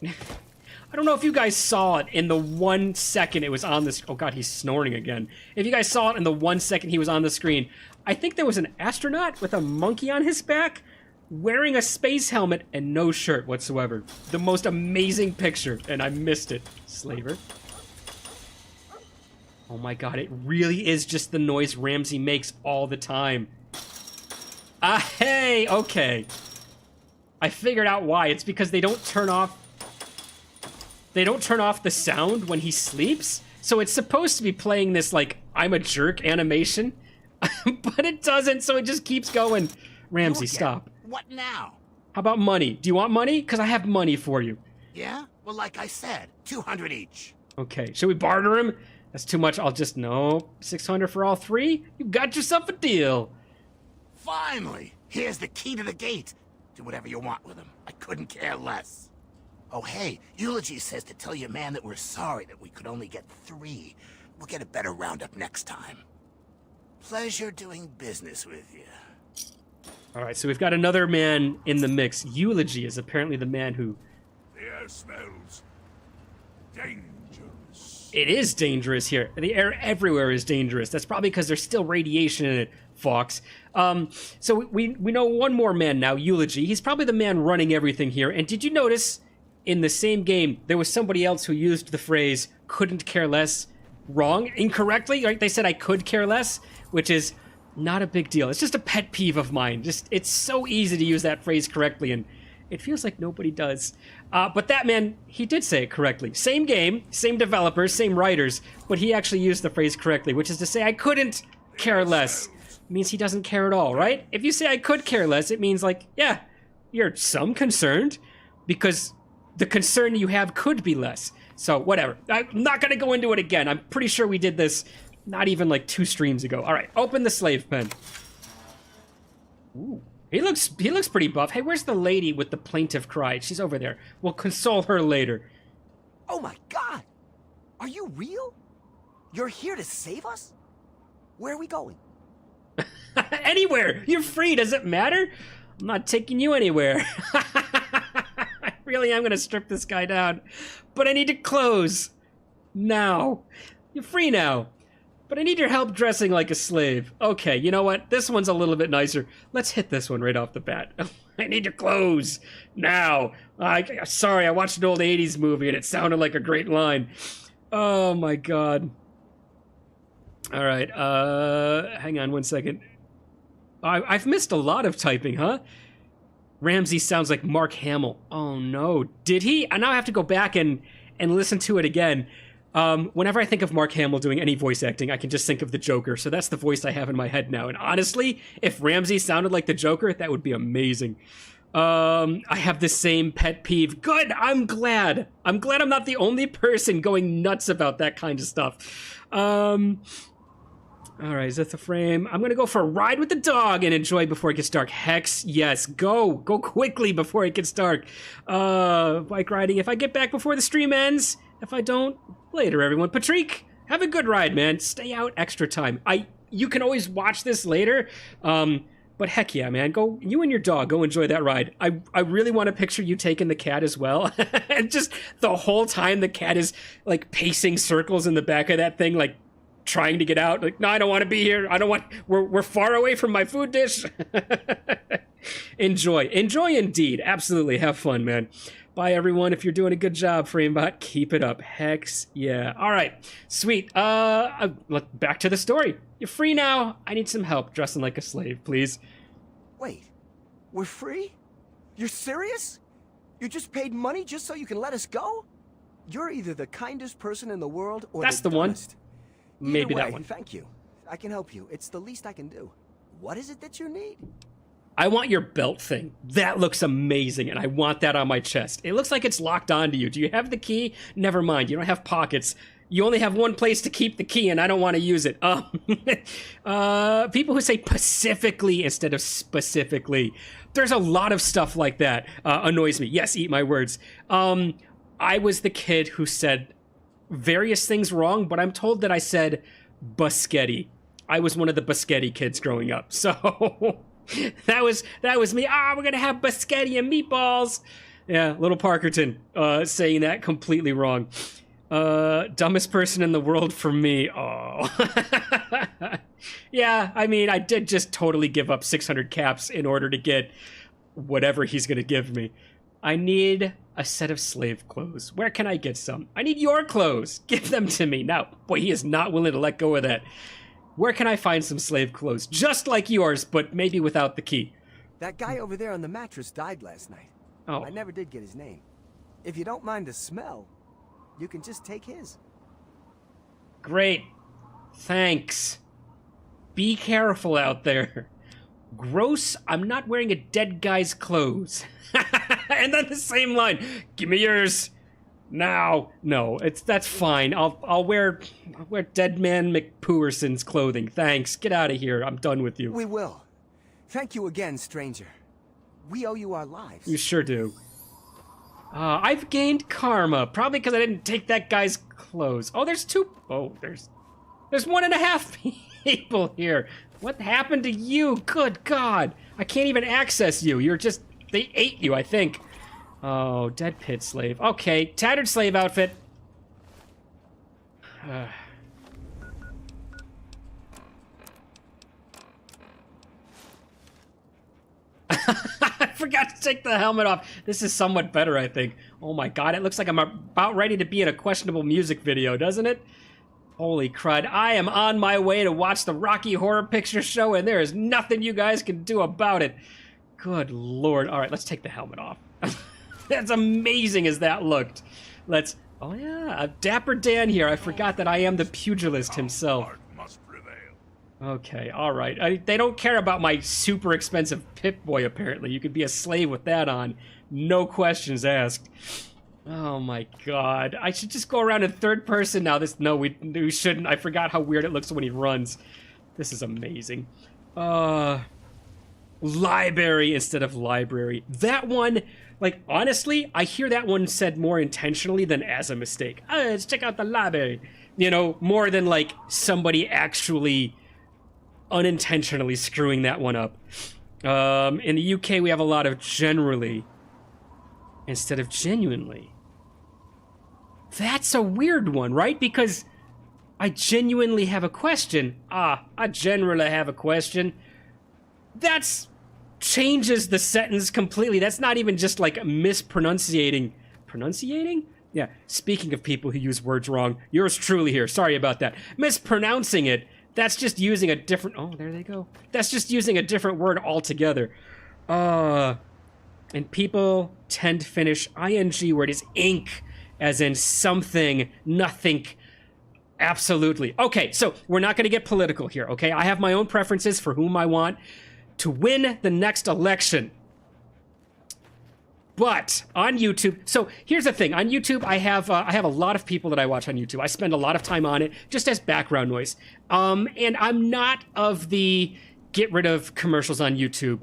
I don't know if you guys saw it in the 1 second it was on this... Oh god, he's snoring again. If you guys saw it in the 1 second he was on the screen, I think there was an astronaut with a monkey on his back, wearing a space helmet and no shirt whatsoever. The most amazing picture, and I missed it. Slaver. Oh my god, it really is just the noise Ramsey makes all the time. Hey, okay. I figured out why. It's because they don't turn off the sound when he sleeps. So it's supposed to be playing this, like, I'm a jerk animation. But it doesn't, so it just keeps going. Ramsey, stop. What now? How about money? Do you want money? Because I have money for you. Yeah? Well, like I said, 200 each. Okay, should we barter him? That's too much. I'll just, no. 600 for all three? You got yourself a deal. Finally! Here's the key to the gate. Do whatever you want with him. I couldn't care less. Oh, hey, Eulogy says to tell your man that we're sorry that we could only get 3. We'll get a better roundup next time. Pleasure doing business with you. All right, so we've got another man in the mix. Eulogy is apparently the man who... The air smells dangerous. It is dangerous here. The air everywhere is dangerous. That's probably because there's still radiation in it, Fox. So we know one more man now, Eulogy. He's probably the man running everything here. And did you notice in the same game there was somebody else who used the phrase "couldn't care less" wrong, incorrectly? Right? They said I could care less, which is not a big deal. It's just a pet peeve of mine. It's so easy to use that phrase correctly, and it feels like nobody does. But that man, he did say it correctly. Same game, same developers, same writers, but he actually used the phrase correctly, which is to say I couldn't care less. It means he doesn't care at all, right? If you say I could care less, it means like, yeah, you're some concerned, because the concern you have could be less. So whatever. I'm not going to go into it again. I'm pretty sure we did this not even like 2 streams ago. All right, open the slave pen. Ooh. He looks pretty buff. Hey, where's the lady with the plaintive cry? She's over there. We'll console her later. Oh my god! Are you real? You're here to save us? Where are we going? Anywhere! You're free, does it matter? I'm not taking you anywhere. I really am gonna strip this guy down. But I need to close. Now. You're free now. But I need your help dressing like a slave. Okay, you know what? This one's a little bit nicer. Let's hit this one right off the bat. I need your clothes. Now. Sorry, I watched an old 80s movie and it sounded like a great line. Oh my god. Alright, hang on 1 second. I've missed a lot of typing, huh? Ramsey sounds like Mark Hamill. Oh no, did he? I now have to go back and listen to it again. Whenever I think of Mark Hamill doing any voice acting, I can just think of the Joker, so that's the voice I have in my head now. And honestly, if Ramsey sounded like the Joker, that would be amazing. I have the same pet peeve. Good, I'm glad. I'm glad I'm not the only person going nuts about that kind of stuff. Alright, is that the frame? I'm gonna go for a ride with the dog and enjoy before it gets dark. Hex, yes, go. Go quickly before it gets dark. Bike riding, if I get back before the stream ends. If I don't, later, everyone. Patrick, have a good ride, man. Stay out extra time. You can always watch this later, but heck yeah, man. Go, you and your dog, go enjoy that ride. I really want to picture you taking the cat as well. And just the whole time the cat is, like, pacing circles in the back of that thing, like, trying to get out. Like, no, I don't want to be here. I don't want. We're far away from my food dish. Enjoy indeed. Absolutely, have fun, man. Bye, everyone. If you're doing a good job, Framebot, keep it up. Hex yeah. All right, sweet. Back to the story. You're free now. I need some help dressing like a slave, please. Wait, we're free? You're serious? You just paid money just so you can let us go? You're either the kindest person in the world or that's the dumbest. one. Maybe Either that way, one. Thank you. I can help you. It's the least I can do. What is it that you need? I want your belt thing. That looks amazing, and I want that on my chest. It looks like it's locked onto you. Do you have the key? Never mind. You don't have pockets. You only have one place to keep the key, and I don't want to use it. People who say pacifically instead of specifically. There's a lot of stuff like that. Annoys me. Yes, eat my words. I was the kid who said various things wrong, but I'm told that I said Buschetti. I was one of the Buschetti kids growing up. So that was me. We're going to have Buschetti and meatballs. Yeah, little Parkerton saying that completely wrong. Dumbest person in the world for me. Oh. Yeah, I mean, I did just totally give up 600 caps in order to get whatever he's going to give me. I need a set of slave clothes. Where can I get some? I need your clothes. Give them to me. Now, boy, he is not willing to let go of that. Where can I find some slave clothes? Just like yours, but maybe without the key. That guy over there on the mattress died last night. Oh. I never did get his name. If you don't mind the smell, you can just take his. Great. Thanks. Be careful out there. Gross, I'm not wearing a dead guy's clothes. And then the same line. Give me yours. Now. No, that's fine. I'll wear Dead Man McPooerson's clothing. Thanks. Get out of here. I'm done with you. We will. Thank you again, stranger. We owe you our lives. You sure do. I've gained karma, probably because I didn't take that guy's clothes. Oh, there's two. Oh, there's 1.5 people here. What happened to you? Good God. I can't even access you. They ate you, I think. Oh, dead pit slave. Okay, tattered slave outfit. I forgot to take the helmet off. This is somewhat better, I think. Oh my God, it looks like I'm about ready to be in a questionable music video, doesn't it? Holy crud, I am on my way to watch the Rocky Horror Picture Show, and there is nothing you guys can do about it. Good Lord. All right, let's take the helmet off. That's amazing as that looked. Oh yeah, Dapper Dan here. I forgot that I am the pugilist himself. Okay, all right. They don't care about my super expensive Pip-Boy, apparently. You could be a slave with that on. No questions asked. Oh my God. I should just go around in third person now. No, we shouldn't. I forgot how weird it looks when he runs. This is amazing. Library instead of library. That one, like, honestly, I hear that one said more intentionally than as a mistake. Let's check out the library. You know, more than, like, somebody actually unintentionally screwing that one up. In the UK, we have a lot of generally instead of genuinely. That's a weird one, right? Because I genuinely have a question. I generally have a question. That's changes the sentence completely. That's not even just like mispronunciating. Pronunciating? Yeah, speaking of people who use words wrong, yours truly here. Sorry about that. Mispronouncing it. That's just using a different... Oh, there they go. That's just using a different word altogether. And people tend to finish ing word as ink, as in something, nothing, absolutely. Okay, so we're not going to get political here, okay? I have my own preferences for whom I want to win the next election. But on YouTube, so here's the thing. On YouTube, I have a lot of people that I watch on YouTube. I spend a lot of time on it just as background noise. And I'm not of the get rid of commercials on YouTube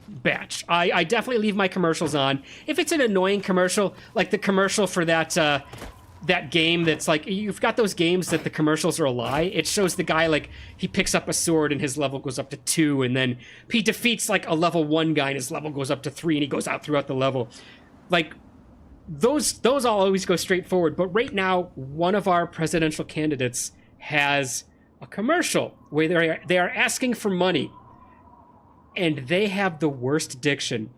batch. I definitely leave my commercials on. If it's an annoying commercial, like the commercial for that game that's like, you've got those games that the commercials are a lie. It shows the guy, like, he picks up a sword and his level goes up to 2, and then he defeats, like, a level 1 guy and his level goes up to 3, and he goes out throughout the level. Like, those all always go straight forward. But right now, one of our presidential candidates has a commercial where they are asking for money, and they have the worst diction.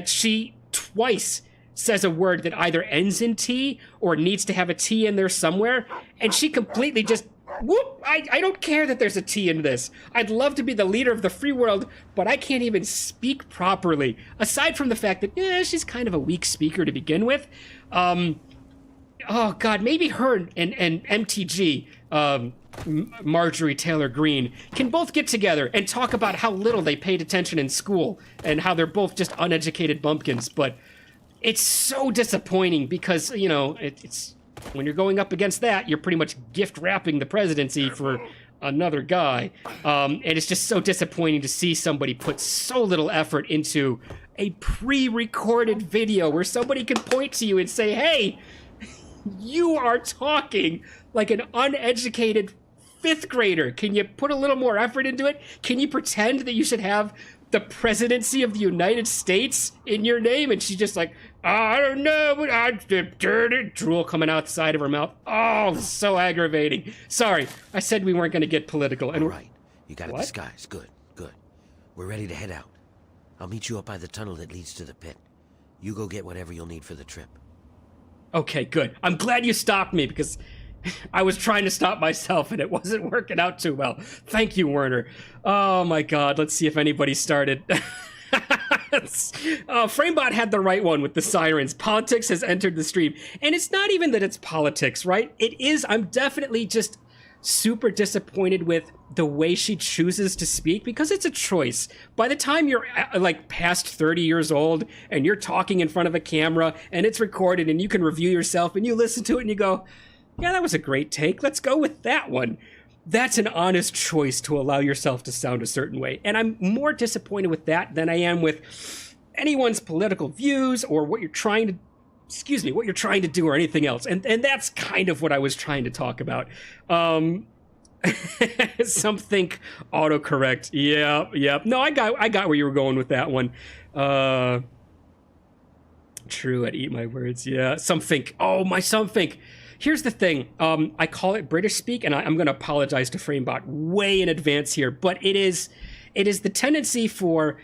She twice says a word that either ends in T or needs to have a T in there somewhere, and she completely just, whoop, I don't care that there's a T in this. I'd love to be the leader of the free world, but I can't even speak properly. Aside from the fact that, she's kind of a weak speaker to begin with. Oh, God, maybe her and MTG, Marjorie Taylor Greene, can both get together and talk about how little they paid attention in school and how they're both just uneducated bumpkins, but it's so disappointing because, it's when you're going up against that, you're pretty much gift wrapping the presidency for another guy. And it's just so disappointing to see somebody put so little effort into a pre-recorded video where somebody can point to you and say, hey, you are talking like an uneducated 5th grader. Can you put a little more effort into it? Can you pretend that you should have the presidency of the United States in your name? And she's just like, I don't know, but I dirty drool coming out the side of her mouth. Oh, so aggravating. Sorry, I said we weren't going to get political. And all right, you got a disguise. Good, good. We're ready to head out. I'll meet you up by the tunnel that leads to the pit. You go get whatever you'll need for the trip. Okay, good. I'm glad you stopped me because I was trying to stop myself and it wasn't working out too well. Thank you, Werner. Oh my God, let's see if anybody started. Framebot had the right one with the sirens. Politics has entered the stream. And it's not even that it's politics, right? It is, I'm definitely just super disappointed with the way she chooses to speak because it's a choice. By the time you're like past 30 years old and you're talking in front of a camera and it's recorded and you can review yourself and you listen to it and you go, yeah, that was a great take. Let's go with that one. That's an honest choice to allow yourself to sound a certain way. And I'm more disappointed with that than I am with anyone's political views or what you're trying to do or anything else. And that's kind of what I was trying to talk about. Some think autocorrect. Yeah. No, I got where you were going with that one. True, I'd eat my words. Yeah. Some think. Here's the thing. I call it British speak, and I'm going to apologize to Framebot way in advance here, but it is the tendency for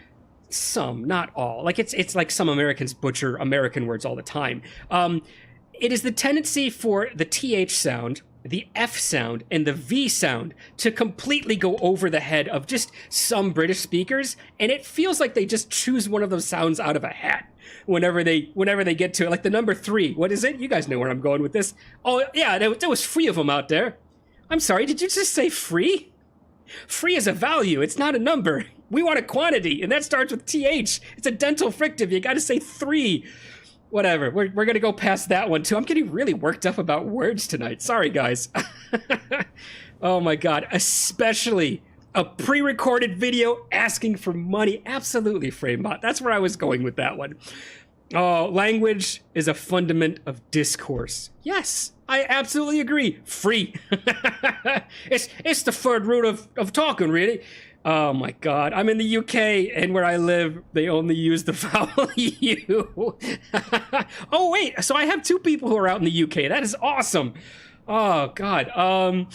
some, not all. Like it's like some Americans butcher American words all the time. It is the tendency for the TH sound, the F sound, and the V sound to completely go over the head of just some British speakers, and it feels like they just choose one of those sounds out of a hat whenever they get to it. Like the number 3. What is it? You guys know where I'm going with this. Oh, yeah, there was 3 of them out there. I'm sorry, did you just say free? Free is a value, it's not a number. We want a quantity, and that starts with TH. It's a dental frictive, you gotta say 3. Whatever, we're gonna go past that one too. I'm getting really worked up about words tonight. Sorry, guys. Oh my God, especially a pre-recorded video asking for money. Absolutely, Framebot. That's where I was going with that one. Oh, language is a fundament of discourse. Yes, I absolutely agree. Free. It's the third root of talking, really. Oh my God, I'm in the UK, and where I live, they only use the vowel U. Oh wait, so I have 2 people who are out in the UK. That is awesome. Oh God.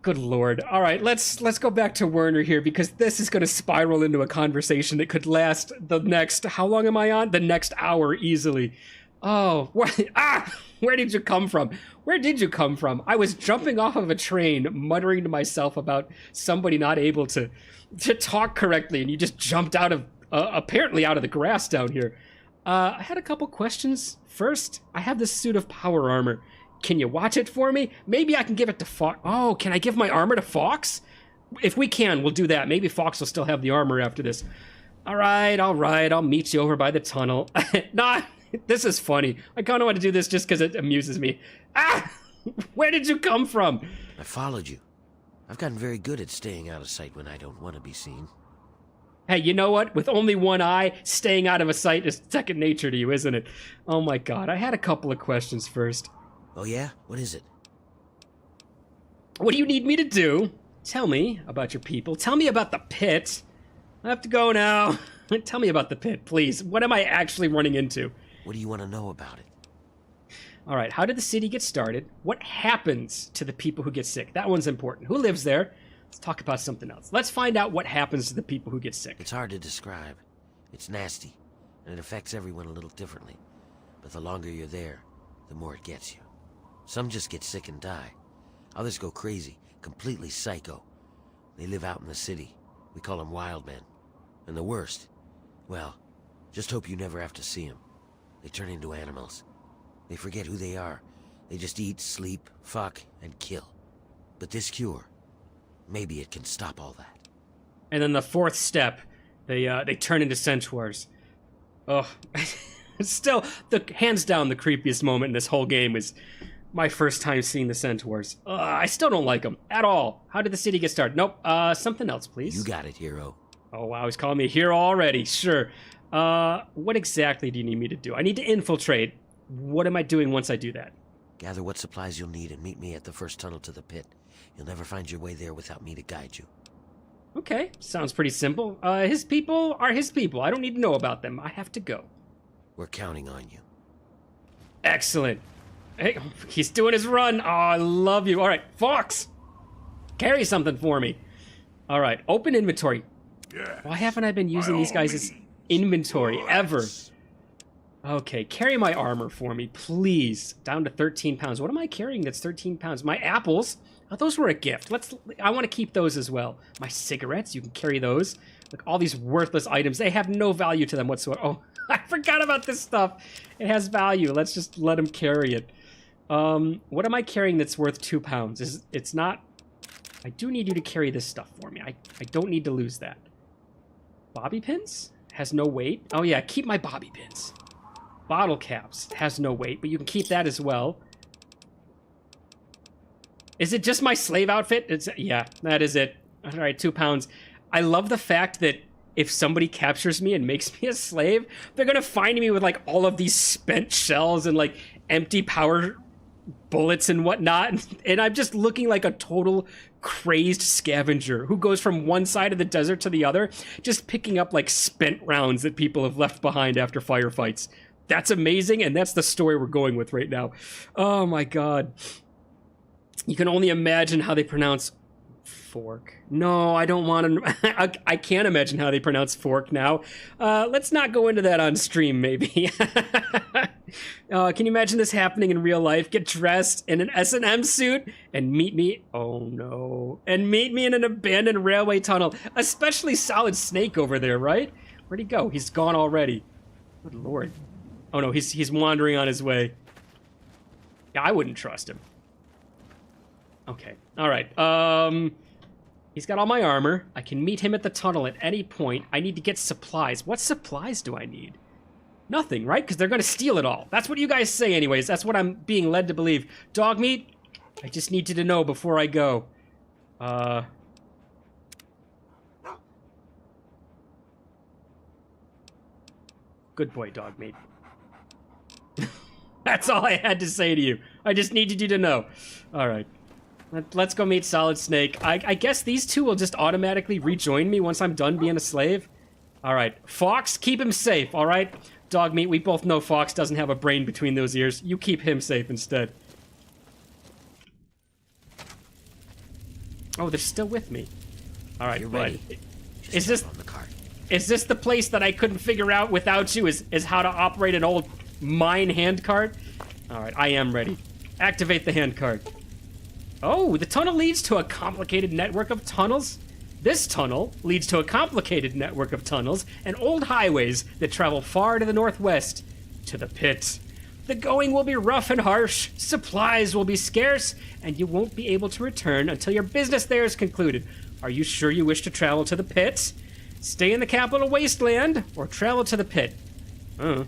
Good Lord. All right, let's go back to Werner here because this is going to spiral into a conversation that could last the next. How long am I on? The next hour easily. Oh, where did you come from? Where did you come from? I was jumping off of a train, muttering to myself about somebody not able to talk correctly, and you just jumped out of, apparently out of the grass down here. I had a couple questions. First, I have this suit of power armor. Can you watch it for me? Maybe I can give it to Fox. Oh, can I give my armor to Fox? If we can, we'll do that. Maybe Fox will still have the armor after this. All right, I'll meet you over by the tunnel. Nah. This is funny. I kind of want to do this just because it amuses me. Where did you come from? I followed you. I've gotten very good at staying out of sight when I don't want to be seen. Hey, you know what? With only one eye, staying out of a sight is second nature to you, isn't it? Oh my God, I had a couple of questions first. Oh yeah? What is it? What do you need me to do? Tell me about your people. Tell me about the pit. I have to go now. Tell me about the pit, please. What am I actually running into? What do you want to know about it? All right, how did the city get started? What happens to the people who get sick? That one's important. Who lives there? Let's talk about something else. Let's find out what happens to the people who get sick. It's hard to describe. It's nasty, and it affects everyone a little differently. But the longer you're there, the more it gets you. Some just get sick and die. Others go crazy, completely psycho. They live out in the city. We call them wild men. And the worst, well, just hope you never have to see them. They turn into animals. They forget who they are. They just eat, sleep, fuck, and kill. But this cure, maybe it can stop all that. And then the fourth step, they turn into centaurs. Oh, still, hands down, the creepiest moment in this whole game is my first time seeing the centaurs. I still don't like them at all. How did the city get started? Nope. Something else, please. You got it, hero. Oh wow, he's calling me a hero already. Sure. What exactly do you need me to do? I need to infiltrate. What am I doing once I do that? Gather what supplies you'll need and meet me at the first tunnel to the pit. You'll never find your way there without me to guide you. Okay, sounds pretty simple. His people are his people. I don't need to know about them. I have to go. We're counting on you. Excellent. Hey, he's doing his run. Oh, I love you. All right, Fox, carry something for me. All right, open inventory. Yes, Why haven't I been using by these all guys as means. inventory ever? Let's. Okay, carry my armor for me, please. Down to 13 pounds. What am I carrying that's 13 pounds? My apples. Oh, those were a gift. I want to keep those as well. My cigarettes, you can carry those. Look, all these worthless items, they have no value to them whatsoever. Oh, I forgot about this stuff. It has value. Let's just let him carry it. What am I carrying that's worth 2 pounds? It's not... I do need you to carry this stuff for me. I don't need to lose that. Bobby pins? Has no weight. Oh yeah, keep my bobby pins. Bottle caps. Has no weight, but you can keep that as well. Is it just my slave outfit? Yeah, that is it. All right, 2 pounds. I love the fact that if somebody captures me and makes me a slave, they're gonna find me with like all of these spent shells and like empty power bullets and whatnot, and I'm just looking like a total crazed scavenger who goes from one side of the desert to the other, just picking up like spent rounds that people have left behind after firefights. That's amazing, and that's the story we're going with right now. Oh my god. You can only imagine how they pronounce fork. No, I don't want to... I can't imagine how they pronounce fork now. Let's not go into that on stream, maybe. Can you imagine this happening in real life? Get dressed in an S&M suit and meet me... Oh, no. And meet me in an abandoned railway tunnel. Especially Solid Snake over there, right? Where'd he go? He's gone already. Good lord. Oh, no, he's wandering on his way. Yeah, I wouldn't trust him. Okay. All right. He's got all my armor. I can meet him at the tunnel at any point. I need to get supplies. What supplies do I need? Nothing, right? Because they're going to steal it all. That's what you guys say anyways. That's what I'm being led to believe. Dog meat? I just need you to know before I go. Good boy, dog meat. That's all I had to say to you. I just needed you to know. All right. Let's go meet Solid Snake. I guess these two will just automatically rejoin me once I'm done being a slave. All right. Fox, keep him safe, all right? Dog meat, we both know Fox doesn't have a brain between those ears. You keep him safe instead. Oh, they're still with me. All right, You're ready. Is Just this jump on the cart. is this the place that I couldn't figure out without you? Is how to operate an old mine hand cart? All right, I am ready. Activate the hand cart. Oh, the tunnel leads to a complicated network of tunnels. This tunnel leads to a complicated network of tunnels and old highways that travel far to the northwest, to the pit. The going will be rough and harsh, supplies will be scarce, and you won't be able to return until your business there is concluded. Are you sure you wish to travel to the pit? Stay in the capital wasteland, or travel to the pit? I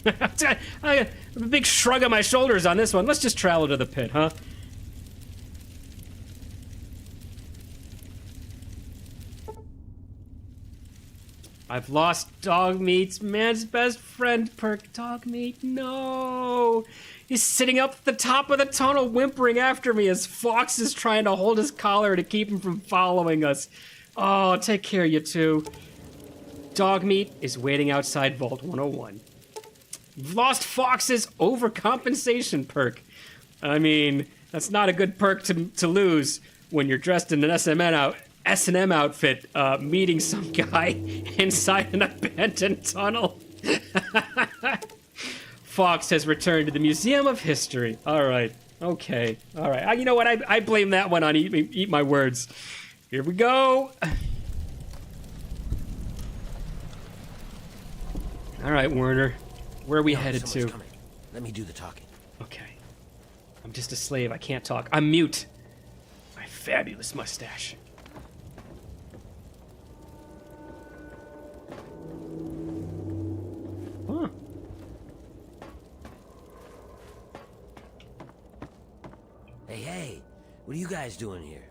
got a big shrug on my shoulders on this one. Let's just travel to the pit, huh? I've lost Dog Meat's man's best friend perk. Dog Meat, no! He's sitting up at the top of the tunnel whimpering after me as Fox is trying to hold his collar to keep him from following us. Oh, take care, you two. Dog Meat is waiting outside Vault 101. You've lost Fox's overcompensation perk. I mean, that's not a good perk to lose when you're dressed in an S&M outfit, meeting some guy inside an abandoned tunnel. Fox has returned to the Museum of History. All right. Okay. All right. You know what? I blame that one on Eat My Words. Here we go. All right, Werner. Where are we headed to? Coming. Let me do the talking. Okay. I'm just a slave. I can't talk. I'm mute. My fabulous mustache. Huh. Hey, what are you guys doing here?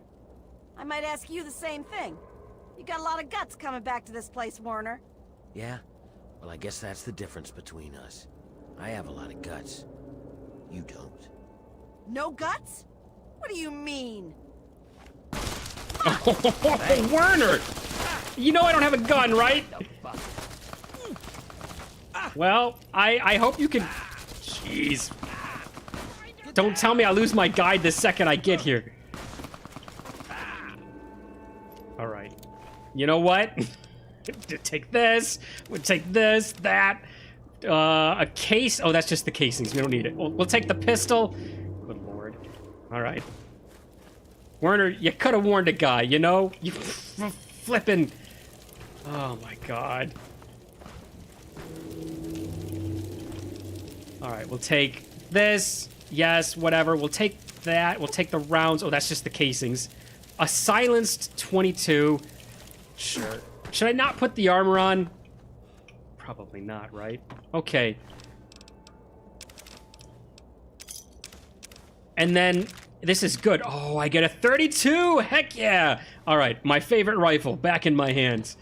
I might ask you the same thing. You got a lot of guts coming back to this place, Werner. Yeah? Well, I guess that's the difference between us. I have a lot of guts. You don't. No guts? What do you mean? Oh, Werner! You know I don't have a gun, right? Well, I hope you can... Jeez. Don't tell me I lose my guide the second I get here. Alright. You know what? Take this. We'll take this, that. A case. Oh, that's just the casings. We don't need it. We'll take the pistol. Good lord. Alright. Werner, you could have warned a guy, you know? You flippin'... Oh my god. Alright, we'll take this. Yes, whatever. We'll take that. We'll take the rounds. Oh, that's just the casings. A silenced 22. Sure. Should I not put the armor on? Probably not, right? Okay. And then, this is good. Oh, I get a 32! Heck yeah! Alright, my favorite rifle, back in my hands.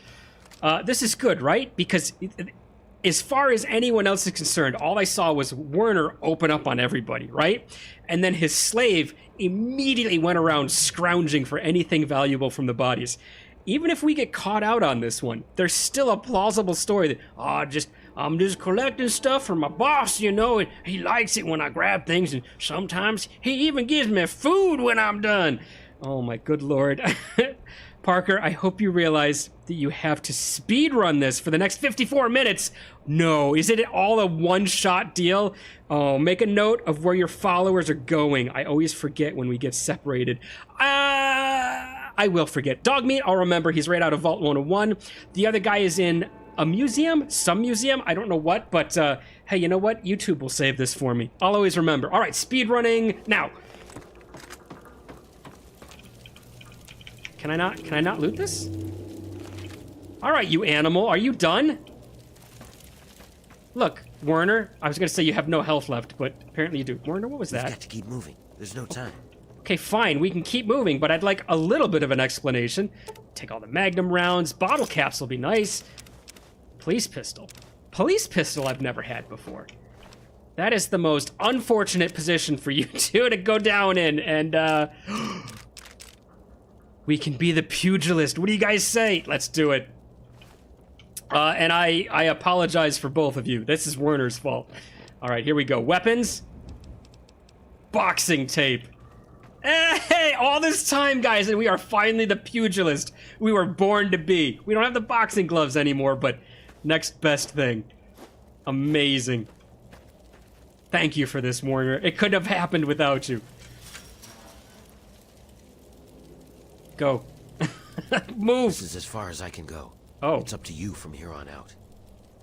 This is good, right? Because as far as anyone else is concerned, all I saw was Werner open up on everybody, right? And then his slave immediately went around scrounging for anything valuable from the bodies. Even if we get caught out on this one, there's still a plausible story that, I'm just collecting stuff for my boss, you know, and he likes it when I grab things, and sometimes he even gives me food when I'm done. Oh my good lord. Parker, I hope you realize that you have to speedrun this for the next 54 minutes. No, is it all a one-shot deal? Oh, make a note of where your followers are going. I always forget when we get separated. I will forget. Dogmeat, I'll remember. He's right out of Vault 101. The other guy is in a museum, some museum, I don't know what, but hey, you know what? YouTube will save this for me. I'll always remember. All right, speedrunning now. Can I not loot this? All right, you animal, are you done? Look, Werner, I was gonna say you have no health left, but apparently you do. Werner, what was that? We've got to keep moving. There's no time. Okay, fine, we can keep moving, but I'd like a little bit of an explanation. Take all the Magnum rounds, bottle caps will be nice. Police pistol. Police pistol I've never had before. That is the most unfortunate position for you two to go down in, and we can be the pugilist. What do you guys say? Let's do it. And I apologize for both of you. This is Werner's fault. All right, here we go. Weapons. Boxing tape. Hey, all this time, guys, and we are finally the pugilist we were born to be. We don't have the boxing gloves anymore, but next best thing. Amazing. Thank you for this, Werner. It couldn't have happened without you. Go. Move. This is as far as I can go. Oh. It's up to you from here on out.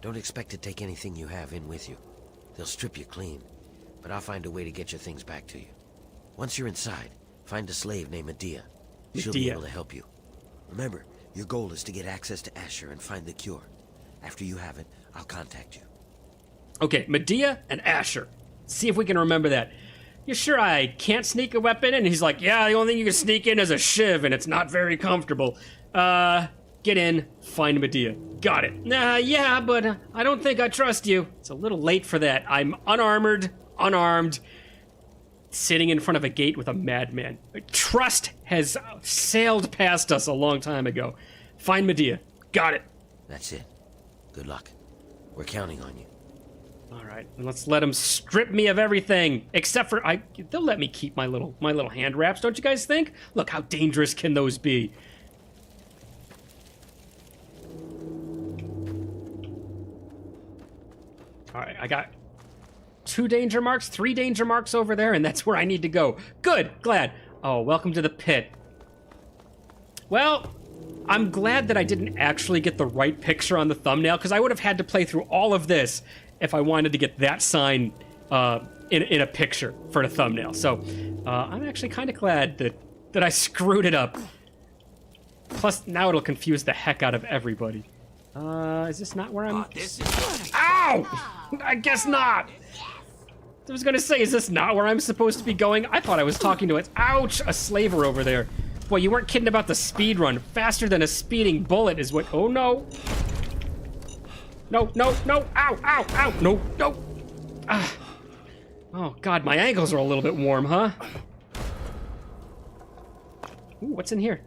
Don't expect to take anything you have in with you. They'll strip you clean, but I'll find a way to get your things back to you. Once you're inside, find a slave named Medea. She'll be able to help you. Remember, your goal is to get access to Asher and find the cure. After you have it, I'll contact you. Okay, Medea and Asher. See if we can remember that. You sure I can't sneak a weapon in? And he's like, yeah, the only thing you can sneak in is a shiv, and it's not very comfortable. Get in, find Medea. Got it. Yeah, but I don't think I trust you. It's a little late for that. I'm unarmored, unarmed, sitting in front of a gate with a madman. Trust has sailed past us a long time ago. Find Medea. Got it. That's it. Good luck. We're counting on you. All right, and let's let them strip me of everything except for they'll let me keep my little hand wraps, don't you guys think? Look, how dangerous can those be? All right, I got 2 danger marks, 3 danger marks over there, and that's where I need to go. Good, glad. Oh, welcome to the pit. Well, I'm glad that I didn't actually get the right picture on the thumbnail, because I would have had to play through all of this if I wanted to get that sign in a picture for the thumbnail. So I'm actually kind of glad that I screwed it up. Plus, now it'll confuse the heck out of everybody. Is this not where I'm... Ow! I guess not! I was gonna say, is this not where I'm supposed to be going? I thought I was talking to it. Ouch! A slaver over there. Boy, you weren't kidding about the speed run. Faster than a speeding bullet is what... Oh, no. No, no, no. Ow, ow, ow. No, no. Ah. Oh, God, my ankles are a little bit warm, huh? Ooh, what's in here?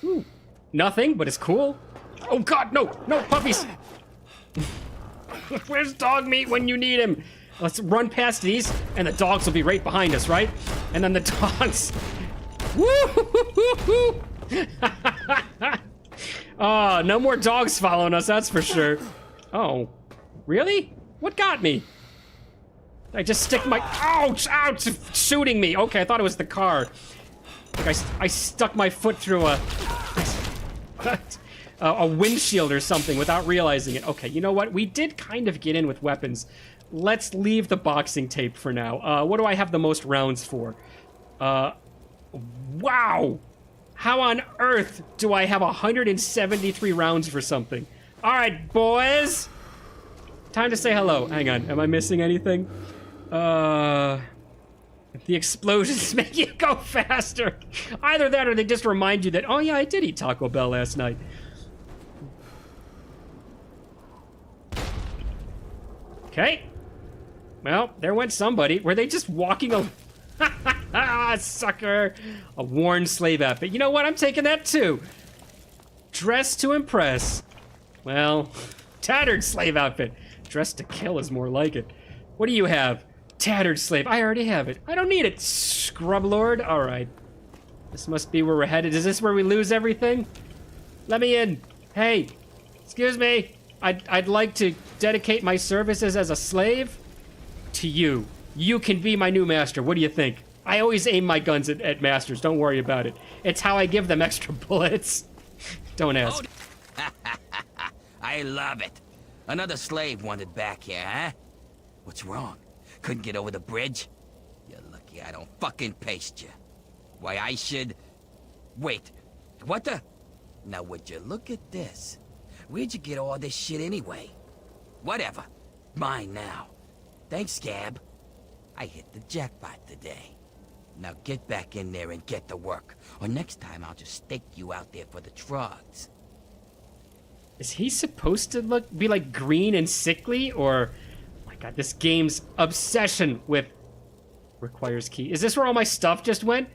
Ooh, nothing, but it's cool. Oh, God, no, no, puppies. Where's dog meat when you need him? Let's run past these, and the dogs will be right behind us, right? And then the dogs... Woo! Oh, no more dogs following us, that's for sure. Oh, really? What got me? I just stick my... Ouch! Ouch! It's shooting me. Okay, I thought it was the car. I stuck my foot through a windshield or something without realizing it. Okay, you know what? We did kind of get in with weapons. Let's leave the boxing tape for now. What do I have the most rounds for? Wow! How on earth do I have 173 rounds for something? All right, boys. Time to say hello. Hang on, am I missing anything? The explosions make you go faster. Either that or they just remind you that, oh yeah, I did eat Taco Bell last night. Okay. Well, there went somebody. Were they just walking a... Sucker. A worn slave outfit. You know what? I'm taking that too. Dressed to impress. Well, tattered slave outfit. Dressed to kill is more like it. What do you have? Tattered slave. I already have it. I don't need it, scrub lord. All right. This must be where we're headed. Is this where we lose everything? Let me in. Hey, excuse me. I'd like to dedicate my services as a slave to you. You can be my new master. What do you think? I always aim my guns at masters. Don't worry about it. It's how I give them extra bullets. Don't ask. I love it. Another slave wanted back here, huh? What's wrong? Couldn't get over the bridge? You're lucky I don't fucking paste you. Why, I should... Wait, what the... Now, would you look at this? Where'd you get all this shit anyway? Whatever. Mine now. Thanks, Scab. I hit the jackpot today. Now get back in there and get to work. Or next time I'll just stake you out there for the drugs. Is he supposed to be like green and sickly? Or, oh my god, this game's obsession with requires key. Is this where all my stuff just went?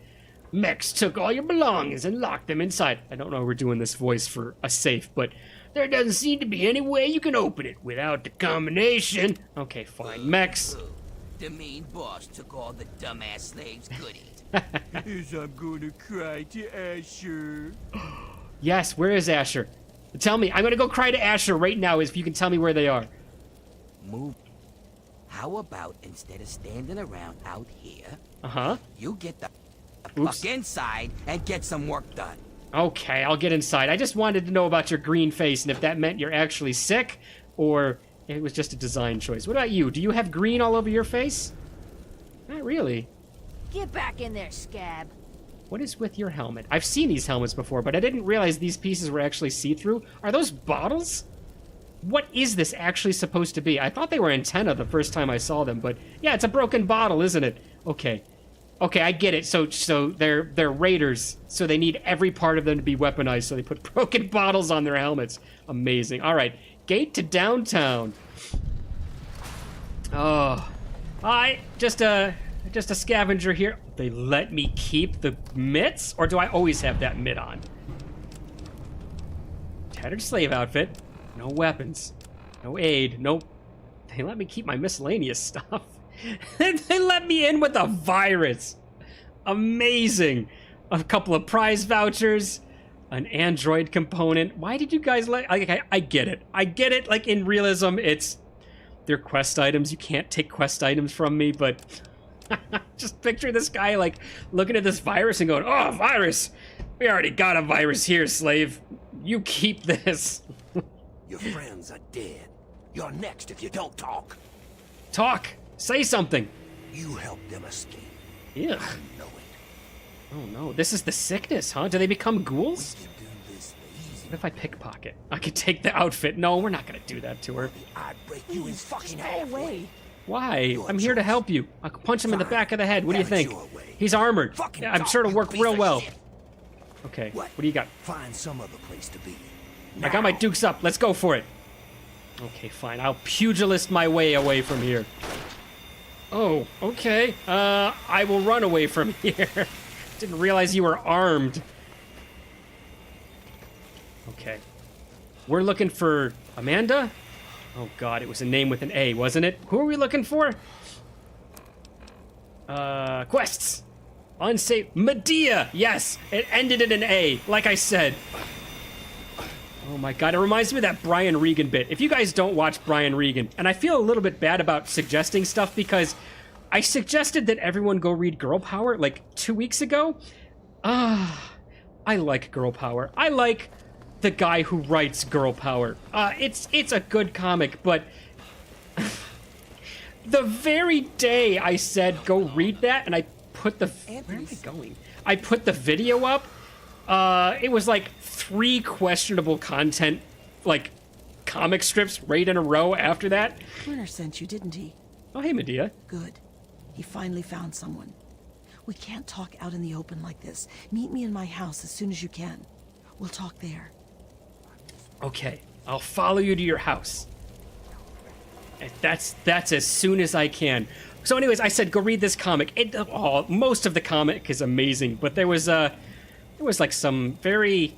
Mex took all your belongings and locked them inside. I don't know we're doing this voice for a safe, but there doesn't seem to be any way you can open it without the combination. Okay, fine. Mex. The mean boss took all the dumbass slaves' goodies. Is I'm gonna cry to Asher. Yes, where is Asher? Tell me. I'm gonna go cry to Asher right now if you can tell me where they are. Move. How about instead of standing around out here, you get the fuck inside and get some work done. Okay, I'll get inside. I just wanted to know about your green face and if that meant you're actually sick or it was just a design choice. What about you? Do you have green all over your face? Not really. Get back in there, Scab. What is with your helmet? I've seen these helmets before, but I didn't realize these pieces were actually see-through. Are those bottles? What is this actually supposed to be? I thought they were antenna the first time I saw them, but yeah, it's a broken bottle, isn't it? Okay. Okay, I get it. So they're raiders, so they need every part of them to be weaponized, so they put broken bottles on their helmets. Amazing. All right, gate to downtown. Oh, hi, just a scavenger here. They let me keep the mitts, or do I always have that mitt on? Tattered slave outfit, no weapons, no aid, no They let me keep my miscellaneous stuff. They let me in with a virus. Amazing. A couple of prize vouchers, an Android component. Why did you guys let... I get it. I get it. Like, in realism, they're quest items. You can't take quest items from me, but... Just picture this guy, like, looking at this virus and going, oh, virus! We already got a virus here, slave. You keep this. Your friends are dead. You're next if you don't talk. Talk! Say something! You helped them escape. Yeah. I know it. Oh no, this is the sickness, huh? Do they become ghouls? We can do this the easy What if I pickpocket? I could take the outfit. No, we're not gonna do that to her. I'd break you in fucking Go half. away. Why? I'm here to help you. I'll punch him in the back of the head. What do you think? He's armored. Fucking I'm sure it'll talk, work you piece real of well. shit. Okay, What? what do you got? Find some other place to be. I got my Now. dukes up. Let's go for it. Okay, fine. I'll pugilist my way away from here. Oh, okay. I will run away from here. Didn't realize you were armed. Okay. We're looking for Amanda? Oh god, it was a name with an A, wasn't it? Who are we looking for? Quests. Unsafe. Medea! Yes! It ended in an A, like I said. Oh my god, it reminds me of that Brian Regan bit. If you guys don't watch Brian Regan, and I feel a little bit bad about suggesting stuff because I suggested that everyone go read Girl Power like 2 weeks ago. I like Girl Power. I like the guy who writes Girl Power. It's a good comic, but the very day I said go read that, and I put the where am I going? I put the video up. It was like 3 questionable content, like comic strips right in a row after that. Werner sent you, didn't he? Oh, hey, Medea. Good. He finally found someone. We can't talk out in the open like this. Meet me in my house as soon as you can. We'll talk there. Okay, I'll follow you to your house. That's as soon as I can. So anyways, I said go read this comic. Most of the comic is amazing, but there was like some very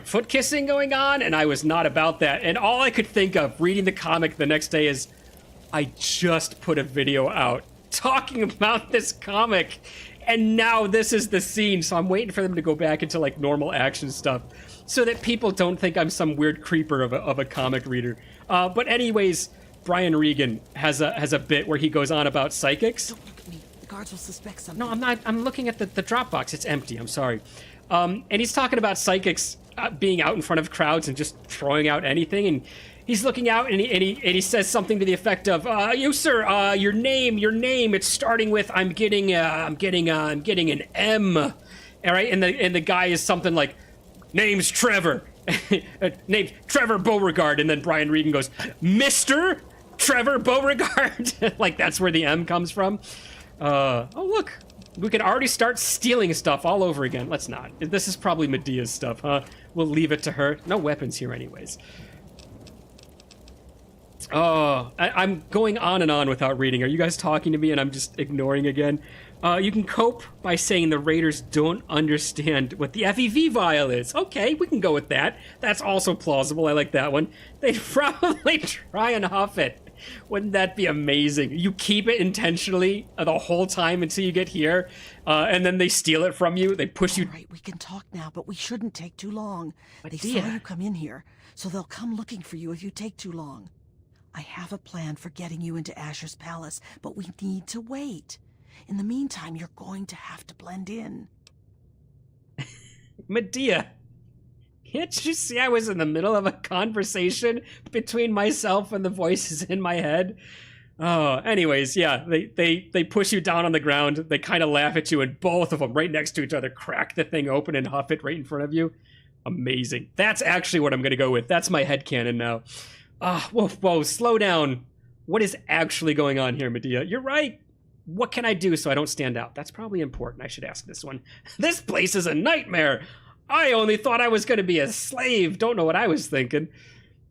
foot kissing going on, and I was not about that. And all I could think of reading the comic the next day is, I just put a video out talking about this comic, and now this is the scene. So I'm waiting for them to go back into like normal action stuff, so that people don't think I'm some weird creeper of a comic reader. But anyways, Brian Regan has a bit where he goes on about psychics. Don't look at me. The guards will suspect something. No, I'm not. I'm looking at the Dropbox. It's empty. I'm sorry. And he's talking about psychics being out in front of crowds and just throwing out anything. And he's looking out and he says something to the effect of, "You sir, your name. It's starting with I'm getting an M." All right, and the guy is something like, "Name's Trevor." Name's Trevor Beauregard. And then Brian Regan goes, "Mr. Trevor Beauregard." Like that's where the M comes from. Oh look, we can already start stealing stuff all over again. Let's not. This is probably Medea's stuff, huh? We'll leave it to her. No weapons here anyways. Oh, I'm going on and on without reading. Are you guys talking to me and I'm just ignoring again? You can cope by saying the raiders don't understand what the FEV vial is. Okay, we can go with that. That's also plausible. I like that one. They'd probably try and huff it. Wouldn't that be amazing? You keep it intentionally the whole time until you get here, and then they steal it from you. They push you. All right, we can talk now, but we shouldn't take too long. They saw Medea. you come in here, so they'll come looking for you if you take too long. I have a plan for getting you into Asher's palace, but we need to wait. In the meantime, you're going to have to blend in. Medea, can't you see I was in the middle of a conversation between myself and the voices in my head? Oh, anyways, yeah, they push you down on the ground. They kind of laugh at you, and both of them right next to each other crack the thing open and huff it right in front of you. Amazing. That's actually what I'm going to go with. That's my headcanon now. Whoa, slow down. What is actually going on here, Medea? You're right. What can I do so I don't stand out? That's probably important. I should ask this one. This place is a nightmare. I only thought I was going to be a slave. Don't know what I was thinking.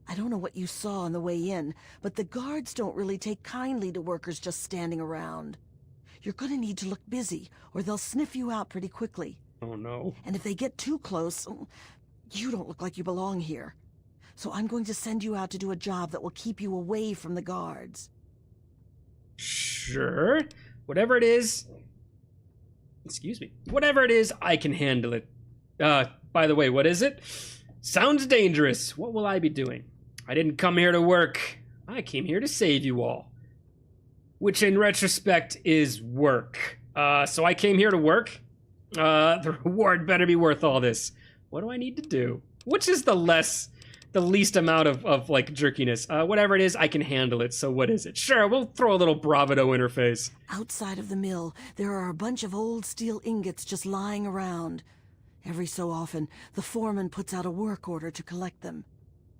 I don't know what you saw on the way in, but the guards don't really take kindly to workers just standing around. You're going to need to look busy, or they'll sniff you out pretty quickly. Oh, no. And if they get too close, you don't look like you belong here. so I'm going to send you out to do a job that will keep you away from the guards. Sure. Whatever it is... Excuse me. Whatever it is, I can handle it. By the way, what is it? Sounds dangerous. What will I be doing? I didn't come here to work. I came here to save you all. Which, in retrospect, is work. So I came here to work. The reward better be worth all this. What do I need to do? Which is the least amount of like, jerkiness. Whatever it is, I can handle it. So what is it? Sure, we'll throw a little bravado in her face. Outside of the mill, there are a bunch of old steel ingots just lying around. Every so often, the foreman puts out a work order to collect them.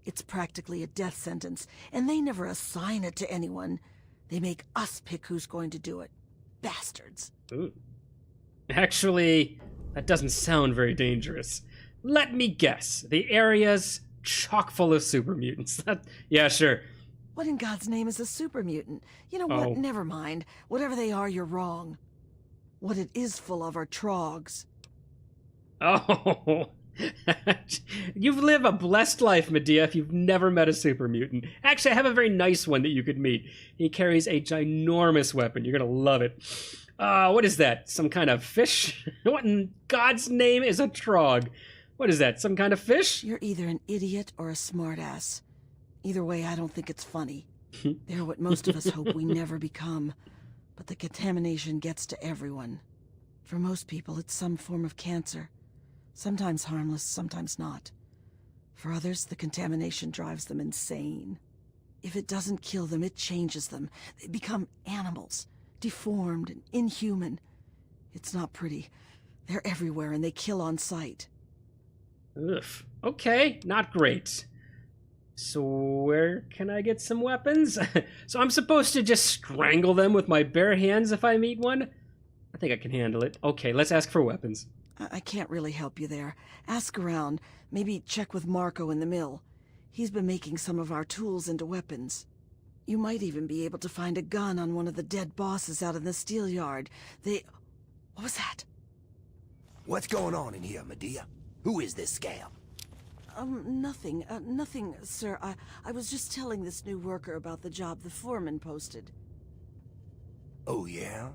It's practically a death sentence, and they never assign it to anyone. They make us pick who's going to do it. Bastards. Ooh. Actually, that doesn't sound very dangerous. Let me guess. The area's chock full of super mutants. Yeah, sure. What in God's name is a super mutant? You know what? Never mind. Whatever they are, you're wrong. What it is full of are trogs. Oh. You've lived a blessed life, Medea, if you've never met a super mutant. Actually, I have a very nice one that you could meet. He carries a ginormous weapon. You're gonna love it. What is that? Some kind of fish? What in God's name is a trog? What is that? Some kind of fish? You're either an idiot or a smartass. Either way, I don't think it's funny. They're what most of us hope we never become. But the contamination gets to everyone. For most people, it's some form of cancer. Sometimes harmless, sometimes not. For others, the contamination drives them insane. If it doesn't kill them, it changes them. They become animals, deformed and inhuman. It's not pretty. They're everywhere and they kill on sight. Ugh. Okay, not great. So where can I get some weapons? So I'm supposed to just strangle them with my bare hands if I meet one? I think I can handle it. Okay, let's ask for weapons. I can't really help you there. Ask around. Maybe check with Marco in the mill. He's been making some of our tools into weapons. You might even be able to find a gun on one of the dead bosses out in the steel yard. What was that? What's going on in here, Medea? Who is this scab? Nothing. Nothing, sir. I was just telling this new worker about the job the foreman posted. Oh, yeah?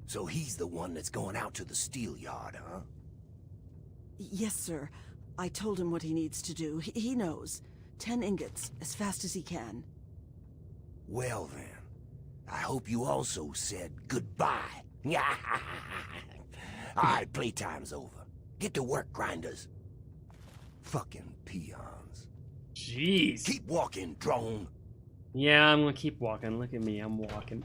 So he's the one that's going out to the steel yard, huh? Yes, sir. I told him what he needs to do. He knows. 10 ingots, as fast as he can. Well, then. I hope you also said goodbye. All right, playtime's over. Get to work, grinders. Fucking peons. Jeez. Keep walking, drone. Yeah, I'm gonna keep walking. Look at me, I'm walking.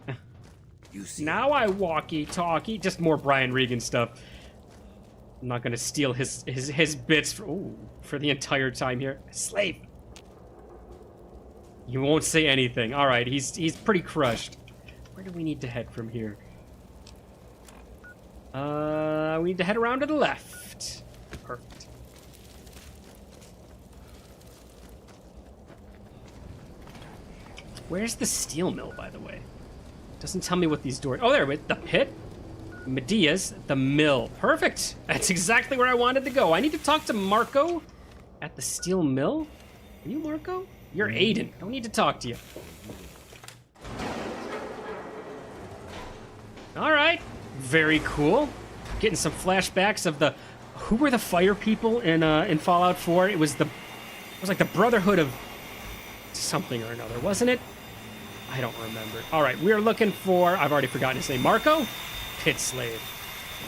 You see? Now I walkie-talkie. Just more Brian Regan stuff. I'm not gonna steal his bits for the entire time here. Slave. You won't say anything. All right, he's pretty crushed. Where do we need to head from here? We need to head around to the left. Perfect. Where's the steel mill, by the way? Doesn't tell me what these doors... Oh, there, the pit? Medea's, the mill. Perfect. That's exactly where I wanted to go. I need to talk to Marco at the steel mill. Are you Marco? You're Aiden. I don't need to talk to you. All right. Very cool. Getting some flashbacks of the... Who were the fire people in Fallout 4? It was like the Brotherhood of something or another, wasn't it? I don't remember. All right, we are looking for... I've already forgotten his name. Marco? Pit slave.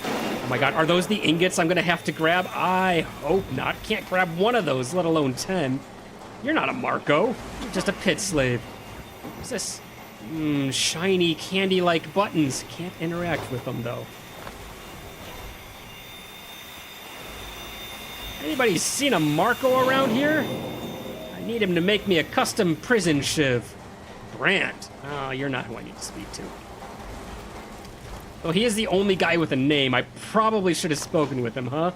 Oh my god, are those the ingots I'm gonna have to grab? I hope not. Can't grab one of those, let alone 10. You're not a Marco. You're just a pit slave. What's this? Shiny, candy-like buttons. Can't interact with them, though. Anybody seen a Marco around here? I need him to make me a custom prison shiv. Brand. Oh, you're not who I need to speak to. Well, he is the only guy with a name. I probably should have spoken with him, huh?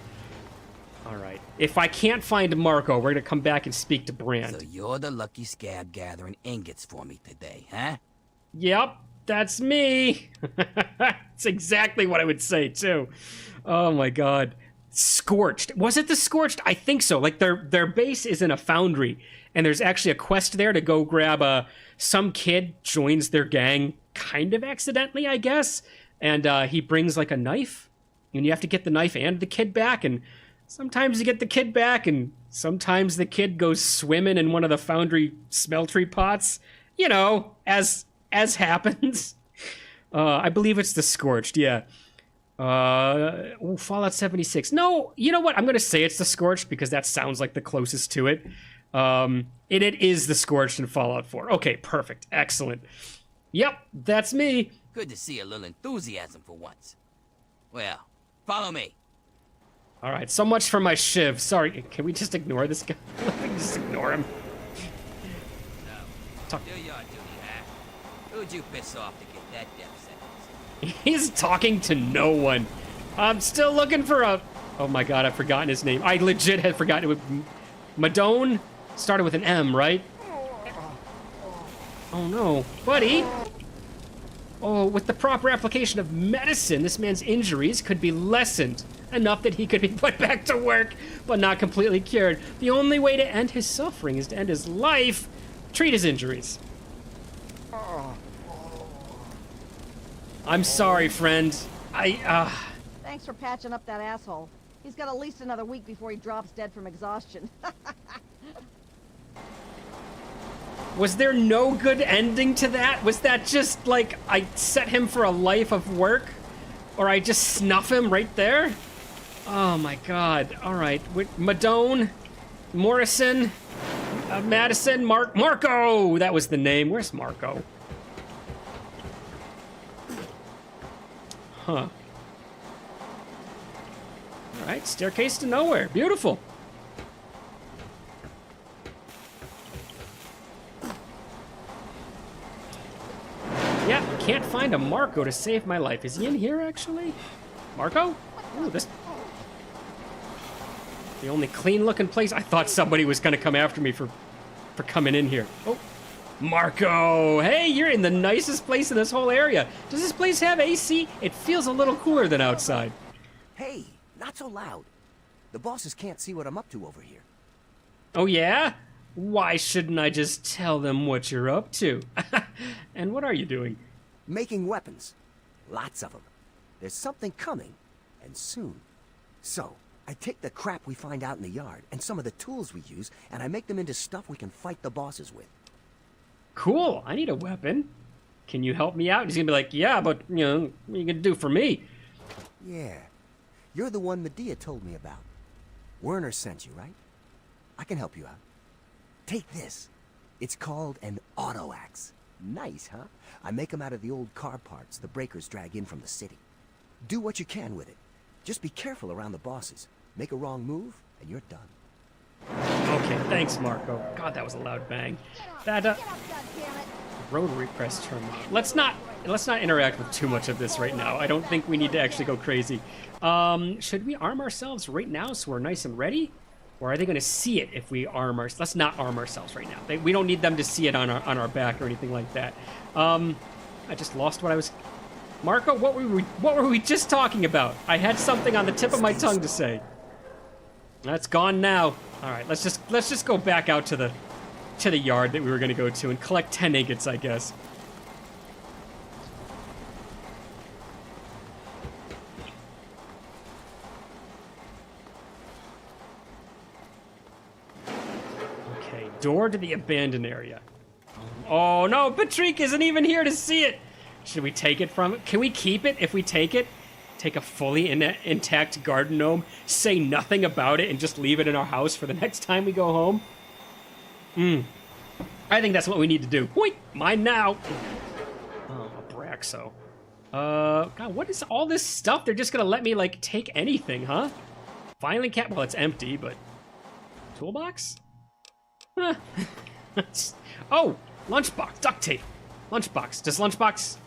All right. If I can't find Marco, we're gonna come back and speak to Brand. So you're the lucky scab gathering ingots for me today, huh? Yep, that's me. That's exactly what I would say, too. Oh, my God. Scorched. Was it the Scorched? I think so. Like, their base is in a foundry, and there's actually a quest there to go grab some kid joins their gang kind of accidentally, I guess, and he brings like a knife, and you have to get the knife and the kid back, and sometimes you get the kid back, and sometimes the kid goes swimming in one of the foundry smeltery pots, you know, as happens. I believe it's the Scorched, yeah. Fallout 76. No, you know what? I'm going to say it's the Scorched because that sounds like the closest to it. It is the Scorched in Fallout 4. Okay, perfect. Excellent. Yep, that's me. Good to see a little enthusiasm for once. Well, follow me. All right, so much for my shiv. Sorry, can we just ignore this guy? Just ignore him. Do your duty, huh? Who'd you piss off to get that death sentence? He's talking to no one. I'm still looking for a... Oh my god, I've forgotten his name. I legit had forgotten it was... Madone? Started with an M, right? Oh no. Buddy! Oh, with the proper application of medicine, this man's injuries could be lessened enough that he could be put back to work, but not completely cured. The only way to end his suffering is to end his life. Treat his injuries. I'm sorry, friend. Thanks for patching up that asshole. He's got at least another week before he drops dead from exhaustion. Was there no good ending to that? Was that just like I set him for a life of work? Or I just snuff him right there? Oh my god. Alright. Madone, Morrison, Madison, Marco! That was the name. Where's Marco? Huh. Alright, staircase to nowhere. Beautiful. Yeah, can't find a Marco to save my life. Is he in here, actually? Marco? Ooh, this... The only clean-looking place. I thought somebody was gonna come after me for coming in here. Oh, Marco! Hey, you're in the nicest place in this whole area. Does this place have AC? It feels a little cooler than outside. Hey, not so loud. The bosses can't see what I'm up to over here. Oh, yeah? Why shouldn't I just tell them what you're up to? And what are you doing? Making weapons. Lots of them. There's something coming, and soon. So, I take the crap we find out in the yard, and some of the tools we use, and I make them into stuff we can fight the bosses with. Cool, I need a weapon. Can you help me out? He's gonna be like, yeah, but, you know, what are you gonna do for me? Yeah. You're the one Medea told me about. Werner sent you, right? I can help you out. Take this. It's called an auto axe. Nice, huh? I make them out of the old car parts the breakers drag in from the city. Do what you can with it. Just be careful around the bosses. Make a wrong move, and you're done. Okay, thanks, Marco. God, that was a loud bang. That, rotary press terminal. Let's not interact with too much of this right now. I don't think we need to actually go crazy. Should we arm ourselves right now so we're nice and ready? Or are they going to see it if we arm ourselves? Let's not arm ourselves right now. We don't need them to see it on our back or anything like that. I just lost what I was... Marco, what were we just talking about? I had something on the tip of my tongue to say. That's gone now. All right, let's just go back out to the yard that we were going to go to and collect 10 ingots, I guess. Okay, door to the abandoned area. Oh no, Patrick isn't even here to see it. Should we take it from it? Can we keep it if we take it? Take a fully intact garden gnome, say nothing about it, and just leave it in our house for the next time we go home? I think that's what we need to do. Wait, mine now. Oh, a Braxo. God, what is all this stuff? They're just gonna let me, like, take anything, huh? Filing cap, well, it's empty, but... Toolbox? Huh. Oh, lunchbox, duct tape. Lunchbox, does lunchbox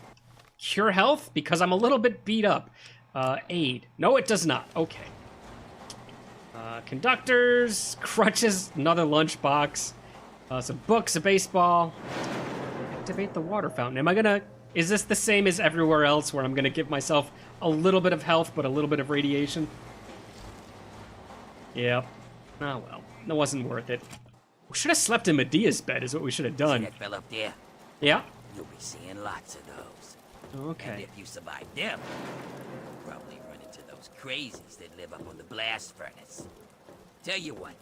cure health? Because I'm a little bit beat up. Aid. No, it does not. Okay. Conductors, crutches, another lunchbox, some books, a baseball. Activate the water fountain. Am I gonna... Is this the same as everywhere else where I'm gonna give myself a little bit of health but a little bit of radiation? Yep. Oh well. That wasn't worth it. We should have slept in Medea's bed is what we should have See done. that fella up there? Yeah? You'll be seeing lots of those. And Okay. if you survive them, you'll probably run into those crazies that live up on the blast furnace. Tell you what,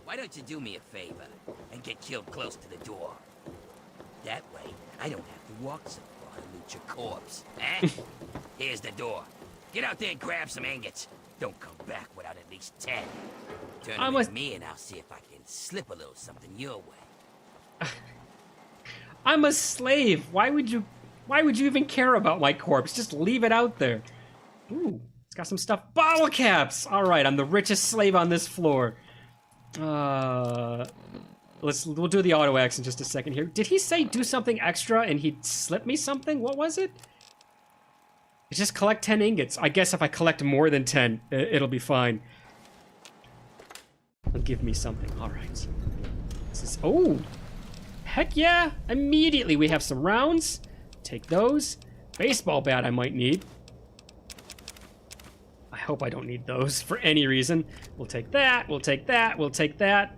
why don't you do me a favor and get killed close to the door? That way, I don't have to walk so far to loot your corpse, eh? Here's the door. Get out there and grab some ingots. Don't come back without at least 10. Turn them to me and I'll see if I can slip a little something your way. I'm a slave. Why would you even care about my corpse? Just leave it out there. Ooh, it's got some stuff. Bottle caps. All right, I'm the richest slave on this floor. We'll do the auto axe in just a second here. Did he say do something extra and he'd slip me something? What was it? Just collect 10 ingots. I guess if I collect more than 10, it'll be fine. He'll give me something. All right. This is, oh, heck yeah. Immediately we have some rounds. Take those. Baseball bat I might need. I hope I don't need those for any reason. We'll take that. We'll take that. We'll take that.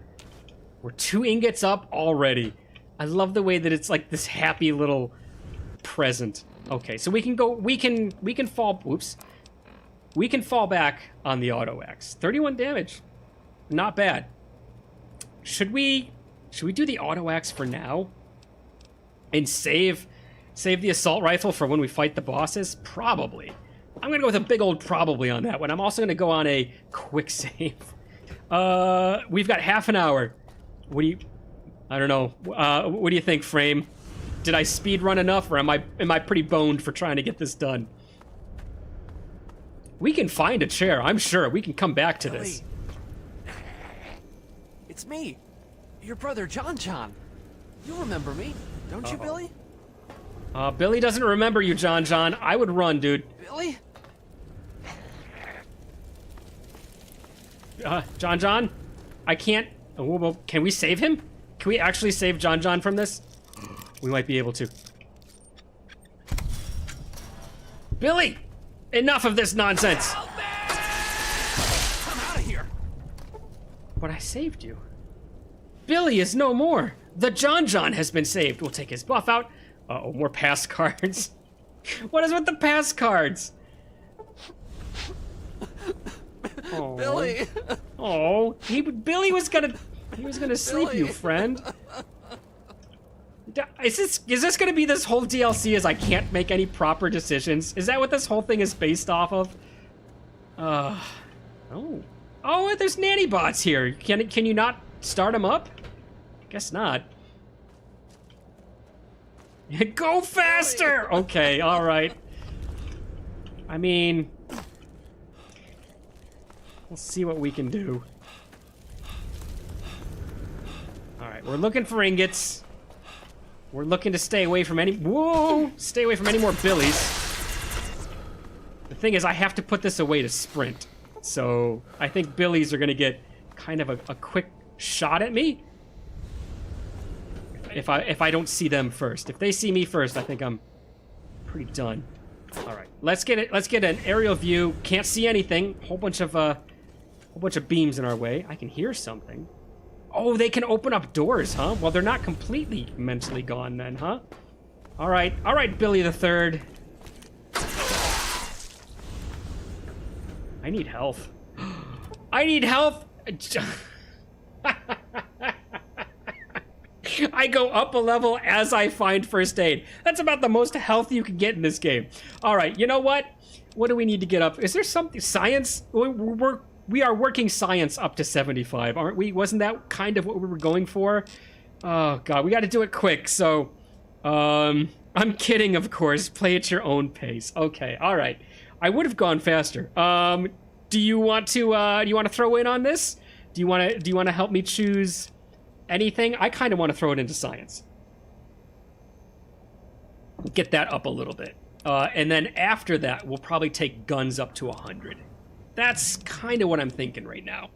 We're 2 ingots up already. I love the way that it's like this happy little present. Okay, so we can go, we can fall, whoops. We can fall back on the auto axe. 31 damage. Not bad. Should we do the auto axe for now? And save the assault rifle for when we fight the bosses? Probably. I'm gonna go with a big old probably on that one. I'm also gonna go on a quick save. We've got half an hour. What do you, I don't know. What do you think, Frame? Did I speed run enough, or am I pretty boned for trying to get this done? We can find a chair, I'm sure. We can come back to this. It's me, your brother John. You remember me, don't you, Billy? Billy doesn't remember you, John. I would run, dude. Billy? John? I can't. Oh, well, can we save him? Can we actually save John from this? We might be able to. Billy! Enough of this nonsense! I'm out of here. But I saved you. Billy is no more. The John has been saved. We'll take his buff out. Uh-oh, more pass cards. What is with the pass cards? Oh. Billy. Oh, Billy was gonna sleep you, friend. Is this gonna be this whole DLC as I can't make any proper decisions? Is that what this whole thing is based off of? Oh, there's nanny bots here. Can you not start them up? Guess not. Go faster! Okay, all right. I mean, we'll see what we can do. All right, we're looking for ingots. We're looking to stay away from any... Whoa! Stay away from any more Billies. The thing is, I have to put this away to sprint. So, I think Billies are going to get kind of a quick shot at me. If I don't see them first. If they see me first, I think I'm pretty done. All right, let's get an aerial view. Can't see anything. Whole bunch of beams in our way. I can hear something. Oh, they can open up doors, huh? Well, they're not completely mentally gone then, huh? All right, Billy the Third. I need health. I need health. I go up a level as I find first aid. That's about the most health you can get in this game. All right, you know what? What do we need to get up? Is there something science? We are working science up to 75, aren't we? Wasn't that kind of what we were going for? Oh god, we got to do it quick. So, I'm kidding, of course. Play at your own pace. Okay, all right. I would have gone faster. Do you want to throw in on this? Do you want to help me choose anything? I kind of want to throw it into science. Get that up a little bit. And then after that, we'll probably take guns up to 100. That's kind of what I'm thinking right now.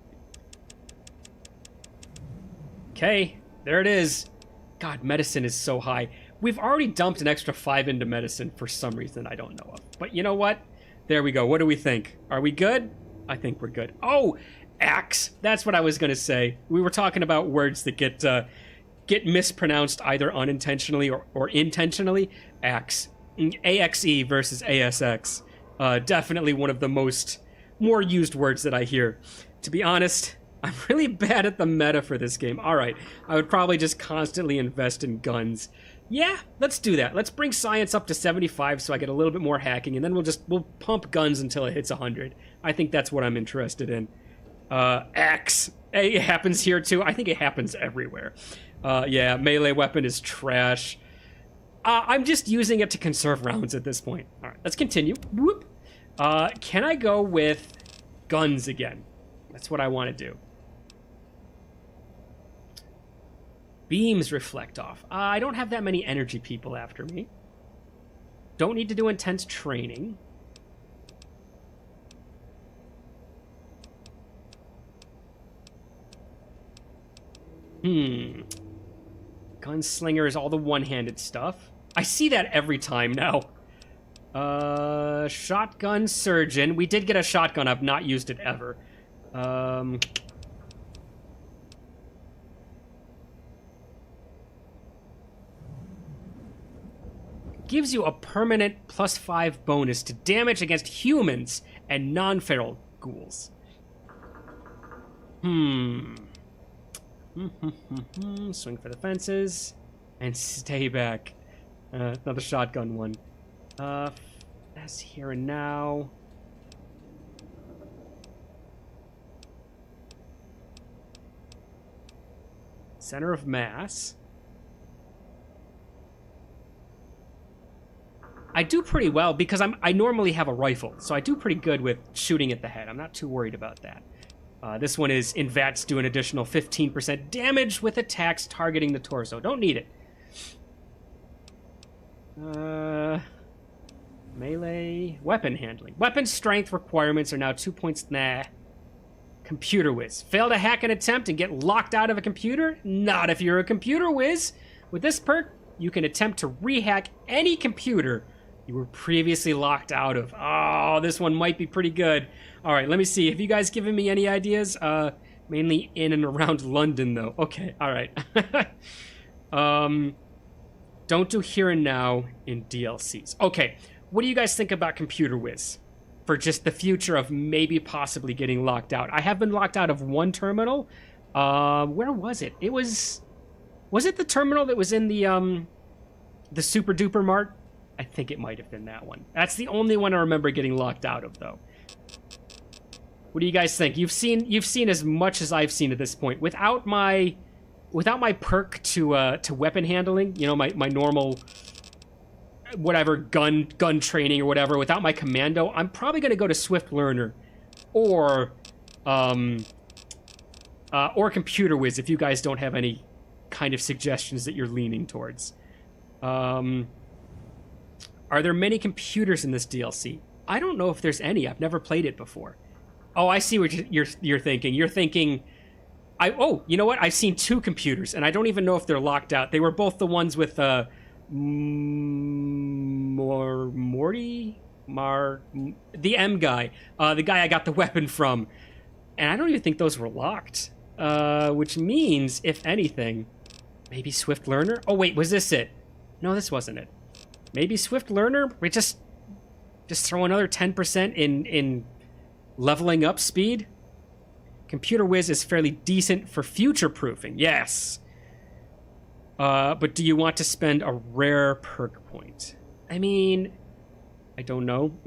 Okay, there it is. God, medicine is so high. We've already dumped an extra 5 into medicine for some reason I don't know of. But you know what? There we go. What do we think? Are we good? I think we're good. Oh, Axe. That's what I was gonna say. We were talking about words that get mispronounced either unintentionally or intentionally. Axe. AXE versus ASX. Definitely one of the more used words that I hear. To be honest, I'm really bad at the meta for this game. Alright, I would probably just constantly invest in guns. Yeah, let's do that. Let's bring science up to 75 so I get a little bit more hacking, and then we'll pump guns until it hits 100. I think that's what I'm interested in. Axe. It happens here too. I think it happens everywhere. Yeah, melee weapon is trash. I'm just using it to conserve rounds at this point. Alright, let's continue. Whoop. Can I go with guns again? That's what I want to do. Beams reflect off. I don't have that many energy people after me. Don't need to do intense training. Gunslinger is all the one-handed stuff. I see that every time now. Shotgun surgeon. We did get a shotgun. I've not used it ever. Gives you a permanent +5 bonus to damage against humans and non-feral ghouls. Swing for the fences and stay back. Another shotgun one. That's here and now. Center of mass. I do pretty well because I normally have a rifle, so I do pretty good with shooting at the head. I'm not too worried about that. This one is in VATS, do an additional 15% damage with attacks targeting the torso. Don't need it. Melee weapon handling. Weapon strength requirements are now 2 points. Nah. Computer whiz. Fail to hack an attempt and get locked out of a computer? Not if you're a computer whiz. With this perk, you can attempt to rehack any computer you were previously locked out of. Oh, this one might be pretty good. All right, let me see. Have you guys given me any ideas? Mainly in and around London, though. Okay, all right. Don't do here and now in DLCs. Okay, what do you guys think about Computer Whiz? For just the future of maybe possibly getting locked out. I have been locked out of one terminal. Where was it? It was it the terminal that was in the Super Duper Mart? I think it might have been that one. That's the only one I remember getting locked out of, though. What do you guys think? You've seen as much as I've seen at this point. Without my perk to weapon handling, you know, my normal whatever gun training or whatever, without my commando, I'm probably going to go to Swift Learner or Computer Whiz if you guys don't have any kind of suggestions that you're leaning towards. Are there many computers in this DLC? I don't know if there's any. I've never played it before. Oh, I see what you're thinking. You're thinking, you know what? I've seen two computers, and I don't even know if they're locked out. They were both the ones with the M guy, the guy I got the weapon from, and I don't even think those were locked. Which means, if anything, maybe Swift Learner. Oh wait, was this it? No, this wasn't it. Maybe Swift Learner. We just throw another 10% in leveling up speed. Computer Whiz is fairly decent for future proofing. Yes. But do you want to spend a rare perk point? I mean, I don't know.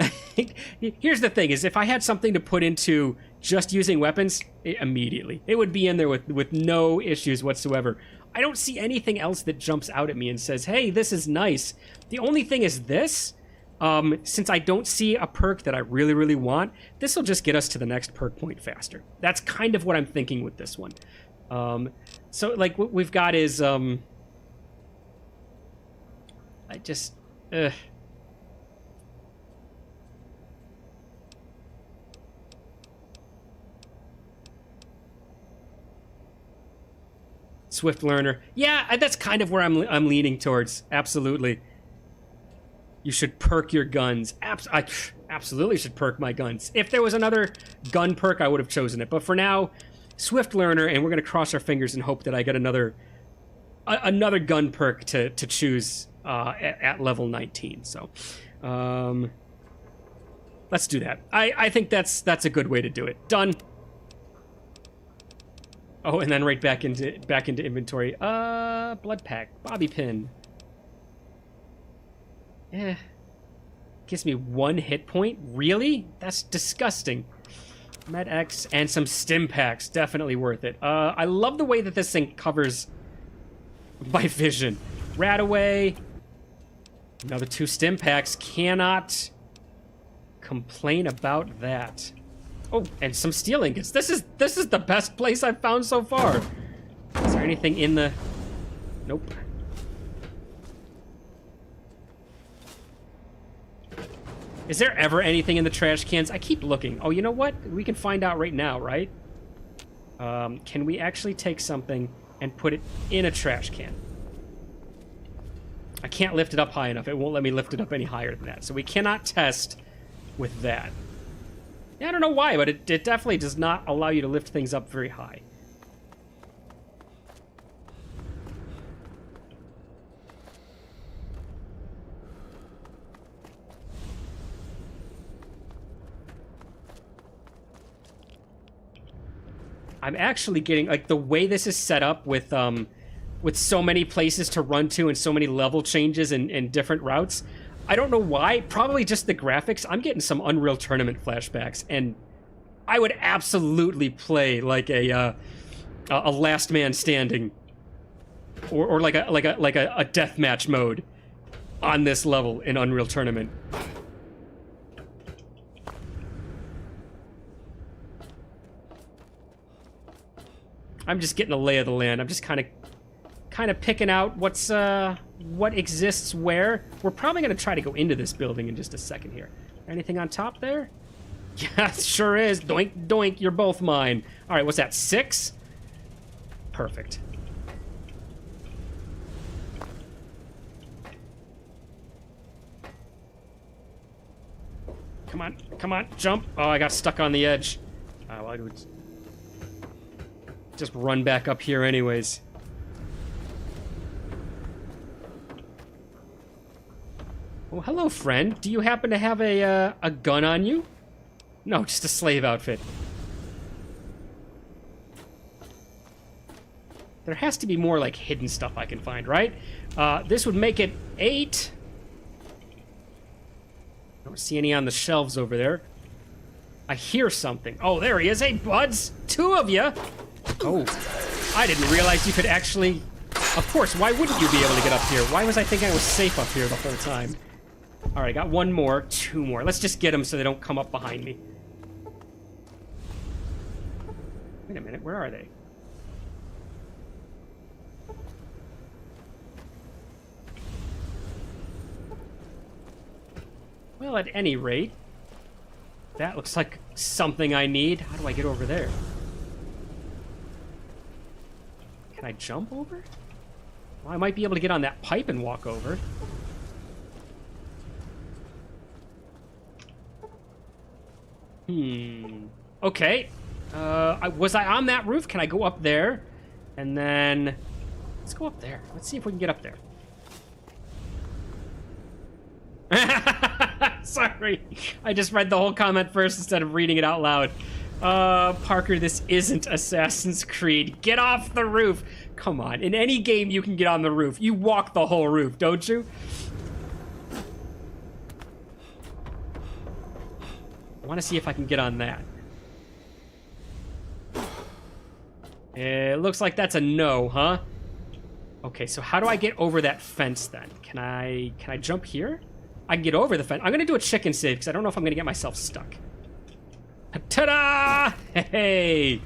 Here's the thing, is if I had something to put into just using weapons, immediately. It would be in there with no issues whatsoever. I don't see anything else that jumps out at me and says, hey, this is nice. The only thing is this. Since I don't see a perk that I really, really want, this will just get us to the next perk point faster. That's kind of what I'm thinking with this one. So, like, what we've got is, Swift Learner. Yeah, that's kind of where I'm leaning towards. Absolutely. You should perk your guns. Absolutely should perk my guns. If there was another gun perk, I would have chosen it. But for now, Swift Learner, and we're going to cross our fingers and hope that I get another gun perk to choose at level 19. So, let's do that. I think that's a good way to do it. Done. Oh, and then right back into inventory. Blood pack, bobby pin. Gives me 1 hit point? Really? That's disgusting. Med X and some stim packs. Definitely worth it. I love the way that this thing covers my vision. Radaway. Another 2 stim packs. Cannot complain about that. Oh, and some steel ingots. This is the best place I've found so far. Is there anything in the... Nope. Is there ever anything in the trash cans? I keep looking. Oh, you know what? We can find out right now, right? Can we actually take something and put it in a trash can? I can't lift it up high enough. It won't let me lift it up any higher than that. So we cannot test with that. Yeah, I don't know why, but it definitely does not allow you to lift things up very high. I'm actually getting, like, the way this is set up with so many places to run to and so many level changes and different routes. I don't know why. Probably just the graphics. I'm getting some Unreal Tournament flashbacks, and I would absolutely play like a Last Man Standing, or like a deathmatch mode on this level in Unreal Tournament. I'm just getting a lay of the land. I'm just kind of picking out what exists where. We're probably gonna try to go into this building in just a second here. Anything on top there? Yeah, it sure is. Doink, doink, you're both mine. All right, what's that, 6? Perfect. Come on, come on, jump. Oh, I got stuck on the edge. Well, I would just run back up here anyways. Oh, hello, friend. Do you happen to have a gun on you? No, just a slave outfit. There has to be more, like, hidden stuff I can find, right? This would make it 8. I don't see any on the shelves over there. I hear something. Oh, there he is. Hey, buds. 2 of you. Oh, I didn't realize you could actually... Of course, why wouldn't you be able to get up here? Why was I thinking I was safe up here the whole time? All right, I got 1 more, 2 more. Let's just get them so they don't come up behind me. Wait a minute, where are they? Well, at any rate, that looks like something I need. How do I get over there? Can I jump over? Well, I might be able to get on that pipe and walk over. Okay. Was I on that roof? Can I go up there? And then... Let's go up there. Let's see if we can get up there. Sorry. I just read the whole comment first instead of reading it out loud. Parker, this isn't Assassin's Creed. Get off the roof. Come on. In any game, you can get on the roof. You walk the whole roof, don't you? I want to see if I can get on that. It looks like that's a no, huh? Okay, so how do I get over that fence then? Can I jump here? I can get over the fence. I'm gonna do a chicken save because I don't know if I'm gonna get myself stuck. Ta-da! Hey!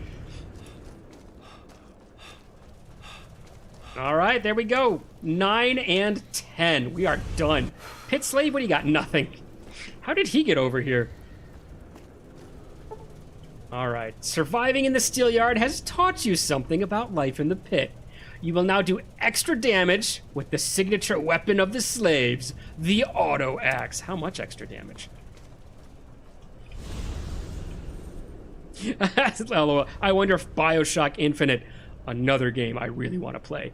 All right, there we go. 9 and 10. We are done. Pit Slave, what do you got? Nothing. How did he get over here? All right. Surviving in the steel yard has taught you something about life in the pit. You will now do extra damage with the signature weapon of the slaves, the auto axe. How much extra damage? LOL. I wonder if Bioshock Infinite, another game I really want to play,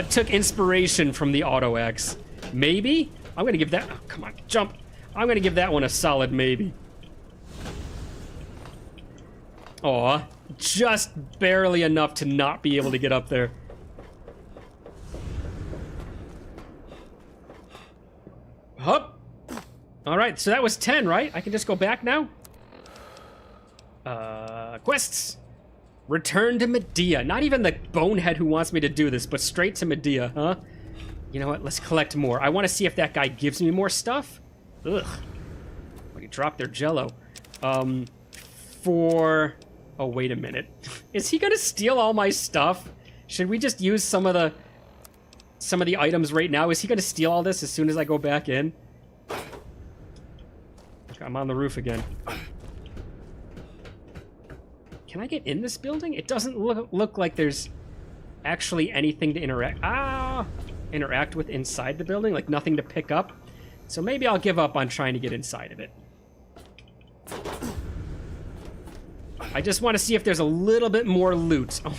took inspiration from the Auto Axe. Maybe? I'm gonna give that... Oh, come on, jump. I'm gonna give that one a solid maybe. Aw, just barely enough to not be able to get up there. Hup. All right, so that was 10, right? I can just go back now? Quests. Return to Medea. Not even the bonehead who wants me to do this, but straight to Medea, huh? You know what? Let's collect more. I want to see if that guy gives me more stuff. Ugh. Well, he dropped their jello. Oh, wait a minute. Is he gonna steal all my stuff? Should we just use some of the items right now? Is he gonna steal all this as soon as I go back in? I'm on the roof again. Can I get in this building? It doesn't look like there's actually anything to interact with inside the building, like nothing to pick up. So maybe I'll give up on trying to get inside of it. I just want to see if there's a little bit more loot. Oh.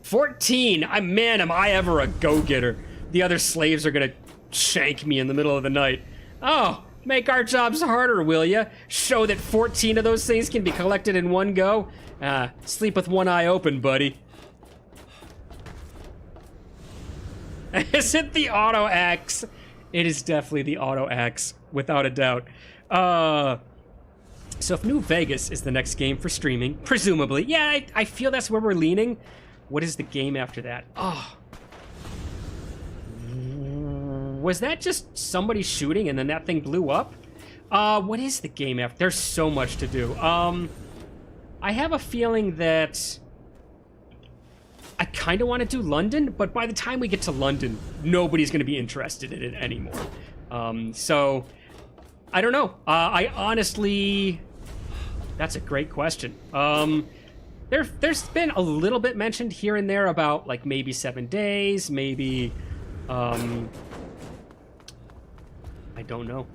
14! Man, am I ever a go-getter. The other slaves are gonna shank me in the middle of the night. Oh, make our jobs harder, will ya? Show that 14 of those things can be collected in one go? Sleep with one eye open, buddy. Is it the Auto Axe? It is definitely the Auto Axe, without a doubt. So if New Vegas is the next game for streaming, presumably, yeah, I feel that's where we're leaning. What is the game after that? Oh. Was that just somebody shooting and then that thing blew up? What is the game after? There's so much to do. I have a feeling that I kind of want to do London, but by the time we get to London, nobody's going to be interested in it anymore. So, I don't know. I honestly... That's a great question. There's been a little bit mentioned here and there about, like, maybe 7 days, maybe... I don't know.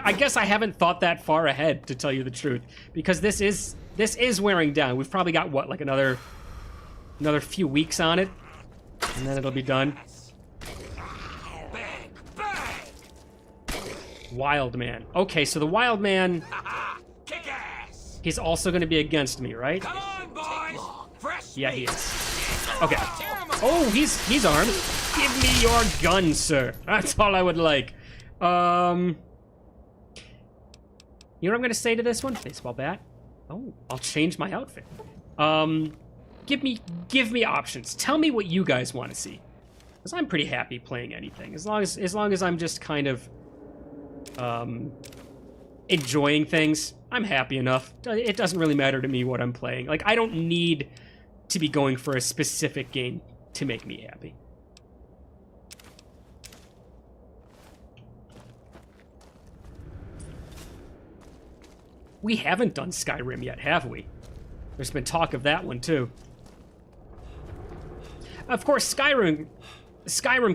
I guess I haven't thought that far ahead, to tell you the truth, because this is wearing down. We've probably got, what, like another few weeks on it, and then it'll be done. Wild Man. Okay, so the Wild Man, he's also going to be against me, right? Come on, boys! Yeah, he is. Okay. Oh, he's armed. Give me your gun, sir. That's all I would like. You know what I'm gonna say to this one? Baseball bat. Oh, I'll change my outfit. Give me options. Tell me what you guys want to see, because I'm pretty happy playing anything as long as I'm just kind of enjoying things. I'm happy enough. It doesn't really matter to me what I'm playing. Like, I don't need to be going for a specific game to make me happy. We haven't done Skyrim yet, have we? There's been talk of that one, too. Of course, Skyrim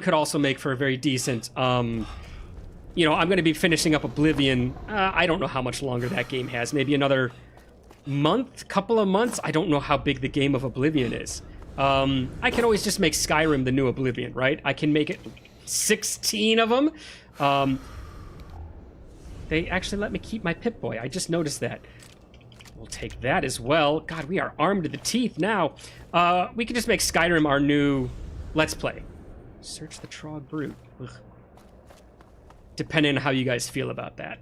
could also make for a very decent, you know, I'm going to be finishing up Oblivion. I don't know how much longer that game has. Maybe another month, couple of months? I don't know how big the game of Oblivion is. I can always just make Skyrim the new Oblivion, right? I can make it 16 of them. They actually let me keep my Pip-Boy. I just noticed that. We'll take that as well. God, we are armed to the teeth now. We can just make Skyrim our new Let's Play. Search the Trog Brute. Ugh. Depending on how you guys feel about that.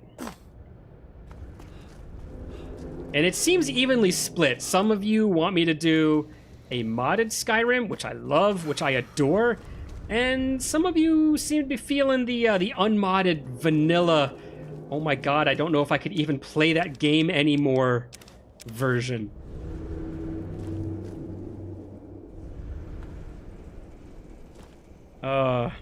And it seems evenly split. Some of you want me to do a modded Skyrim, which I love, which I adore. And some of you seem to be feeling the unmodded vanilla... Oh my god, I don't know if I could even play that game anymore version. I'm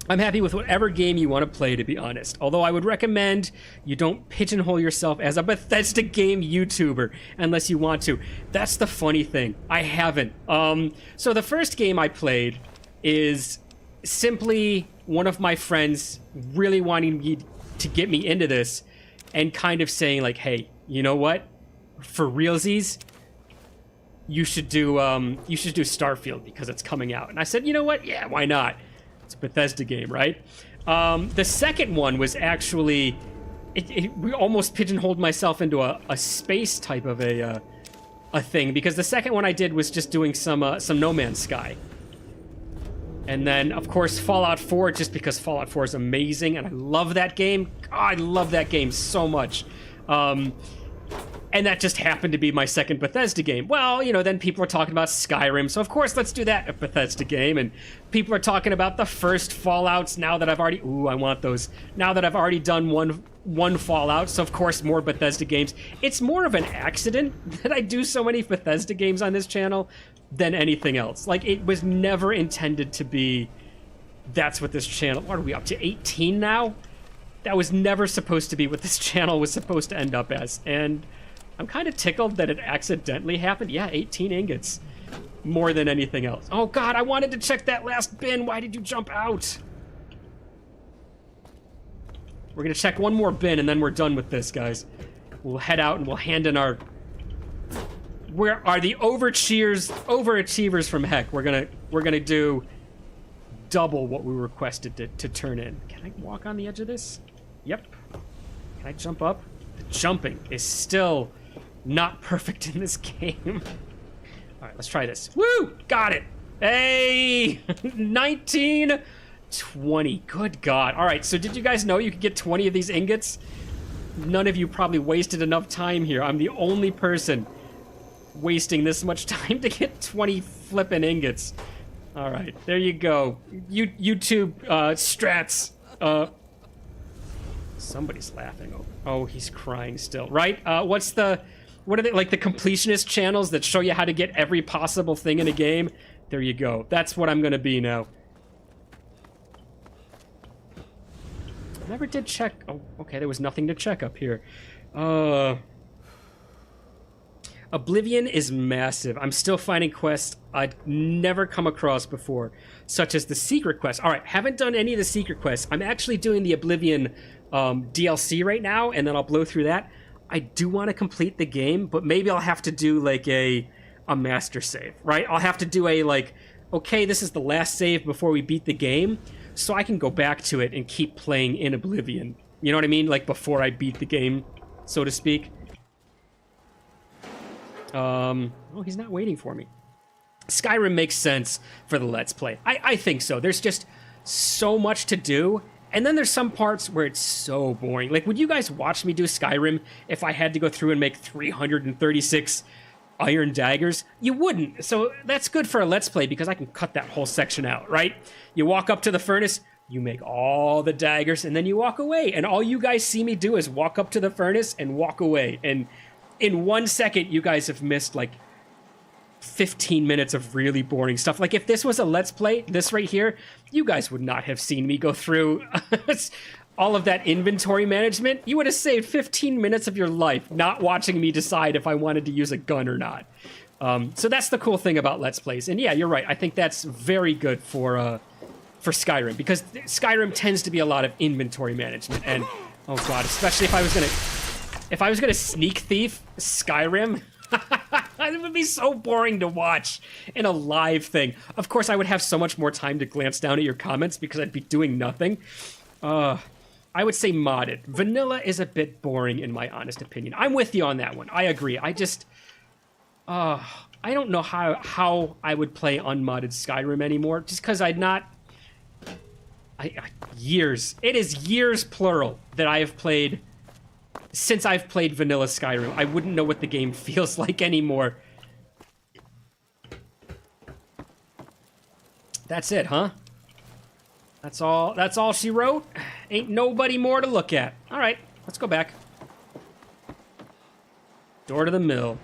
happy with whatever game you want to play, to be honest. Although I would recommend you don't pigeonhole yourself as a Bethesda game YouTuber unless you want to. That's the funny thing. I haven't. So the first game I played is simply one of my friends really wanting me to get me into this and kind of saying like, hey, you know what? for realsies, you should do Starfield because it's coming out. And I said, you know what? Yeah, why not? It's a Bethesda game, right? The second one was actually, we almost pigeonholed myself into a space type of a thing, because the second one I did was just doing some No Man's Sky. And then, of course, Fallout 4, just because Fallout 4 is amazing, and I love that game. God, I love that game so much. And that just happened to be my second Bethesda game. Well, you know, then people are talking about Skyrim, so of course, let's do that, a Bethesda game. And people are talking about the first Fallouts now that I've already... Ooh, I want those. Now that I've already done one Fallout, so of course, more Bethesda games. It's more of an accident that I do so many Bethesda games on this channel than anything else. Like, it was never intended to be... That's what this channel... What are we up to, 18 now? That was never supposed to be what this channel was supposed to end up as. And I'm kind of tickled that it accidentally happened. Yeah, 18 ingots. More than anything else. Oh god, I wanted to check that last bin. Why did you jump out? We're gonna check one more bin and then we're done with this, guys. We'll head out and we'll hand in our... Where are the overachievers from heck? We're gonna do double what we requested to turn in. Can I walk on the edge of this? Yep. Can I jump up? The jumping is still not perfect in this game. All right, let's try this. Woo! Got it. Hey! 19, 20. Good God. All right, so did you guys know you could get 20 of these ingots? None of you probably wasted enough time here. I'm the only person wasting this much time to get 20 flippin' ingots. All right, there you go. YouTube strats. Somebody's laughing. Oh, he's crying still. Right? What are they, like the completionist channels that show you how to get every possible thing in a game? There you go. That's what I'm gonna be now. Never did check. Oh, okay, there was nothing to check up here. Oblivion is massive. I'm still finding quests I'd never come across before, such as the secret quest. All right, haven't done any of the secret quests. I'm actually doing the Oblivion DLC right now, and then I'll blow through that. I do want to complete the game, but maybe I'll have to do like a master save, right? I'll have to do a like, okay, this is the last save before we beat the game, so I can go back to it and keep playing in Oblivion. You know what I mean? Like before I beat the game, so to speak. Oh, he's not waiting for me. Skyrim makes sense for the Let's Play. I think so. There's just so much to do. And then there's some parts where it's so boring. Like, would you guys watch me do Skyrim if I had to go through and make 336 iron daggers? You wouldn't. So that's good for a Let's Play because I can cut that whole section out, right? You walk up to the furnace, you make all the daggers, and then you walk away. And all you guys see me do is walk up to the furnace and walk away. And in 1 second, you guys have missed, like, 15 minutes of really boring stuff. Like, if this was a Let's Play, this right here, you guys would not have seen me go through all of that inventory management. You would have saved 15 minutes of your life not watching me decide if I wanted to use a gun or not. So that's the cool thing about Let's Plays. And yeah, you're right. I think that's very good for Skyrim, because Skyrim tends to be a lot of inventory management. And, oh god, especially if I was gonna sneak thief Skyrim, it would be so boring to watch in a live thing. Of course, I would have so much more time to glance down at your comments because I'd be doing nothing. I would say modded. Vanilla is a bit boring in my honest opinion. I'm with you on that one. I agree. I just... I don't know how I would play unmodded Skyrim anymore, just because I'd not... years. It is years, plural, that I have played... Since I've played vanilla Skyrim, I wouldn't know what the game feels like anymore. That's it, huh? That's all she wrote? Ain't nobody more to look at. All right, let's go back. Door to the mill.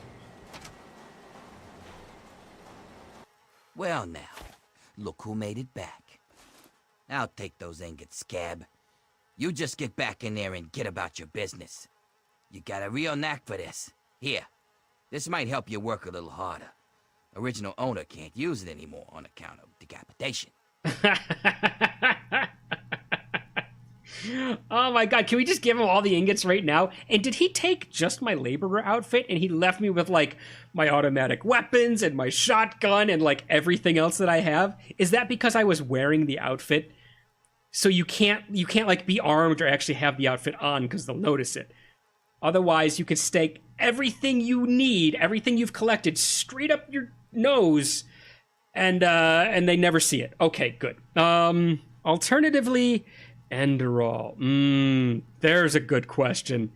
Well now, look who made it back. I'll take those ingots, scab. You just get back in there and get about your business. You got a real knack for this. Here, this might help you work a little harder. Original owner can't use it anymore on account of decapitation. Oh my god, can we just give him all the ingots right now? And did he take just my laborer outfit and he left me with like my automatic weapons and my shotgun and like everything else that I have? Is that because I was wearing the outfit? So you can't like be armed or actually have the outfit on because they'll notice it. Otherwise, you can stake everything you need, everything you've collected straight up your nose and they never see it. Okay, good. Alternatively, Enderall. There's a good question.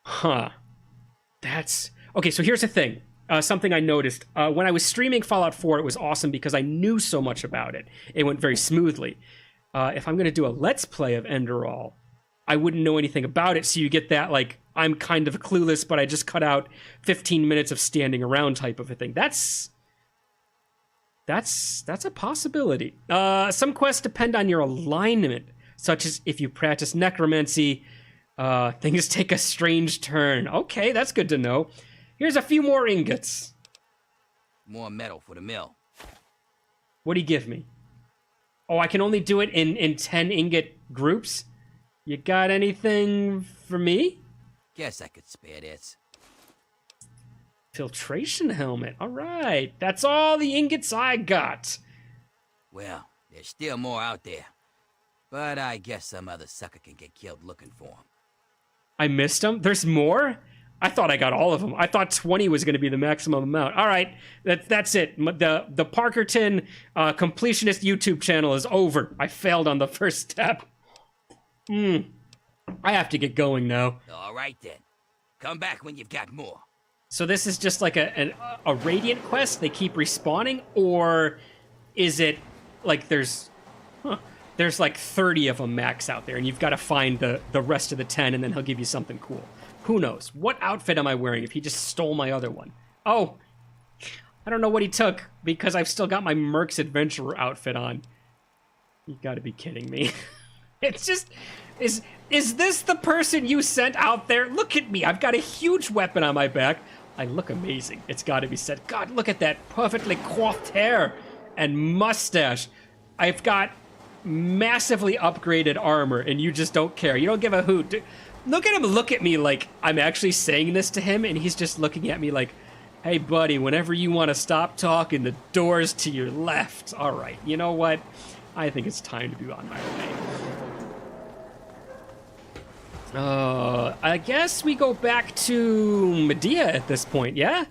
Huh. That's... Okay, so here's the thing. Something I noticed. When I was streaming Fallout 4, it was awesome because I knew so much about it. It went very smoothly. If I'm going to do a Let's Play of Enderall, I wouldn't know anything about it, so you get that, like, I'm kind of clueless, but I just cut out 15 minutes of standing around type of a thing. That's a possibility. Some quests depend on your alignment, such as if you practice necromancy, things take a strange turn. Okay, that's good to know. Here's a few more ingots. More metal for the mill. What do you give me? Oh, I can only do it in 10 ingot groups? You got anything for me? Guess I could spare this. Filtration helmet. All right. That's all the ingots I got. Well, there's still more out there. But I guess some other sucker can get killed looking for them. I missed them? There's more? I thought I got all of them. I thought 20 was going to be the maximum amount. All right. That's it. The Parkerton completionist YouTube channel is over. I failed on the first step. I have to get going now. All right, then. Come back when you've got more. So this is just like a Radiant quest? They keep respawning? Or is it like there's like 30 of them max out there and you've got to find the rest of the 10 and then he'll give you something cool? Who knows? What outfit am I wearing if he just stole my other one? Oh, I don't know what he took because I've still got my Merc's Adventurer outfit on. You gotta be kidding me. It's just... Is this the person you sent out there? Look at me. I've got a huge weapon on my back. I look amazing. It's got to be said. God, look at that perfectly coiffed hair and mustache. I've got massively upgraded armor, and you just don't care. You don't give a hoot. Look at him look at me like I'm actually saying this to him, and he's just looking at me like, hey, buddy, whenever you want to stop talking, the door's to your left. All right, you know what? I think it's time to be on my way. I guess we go back to Medea at this point, yeah?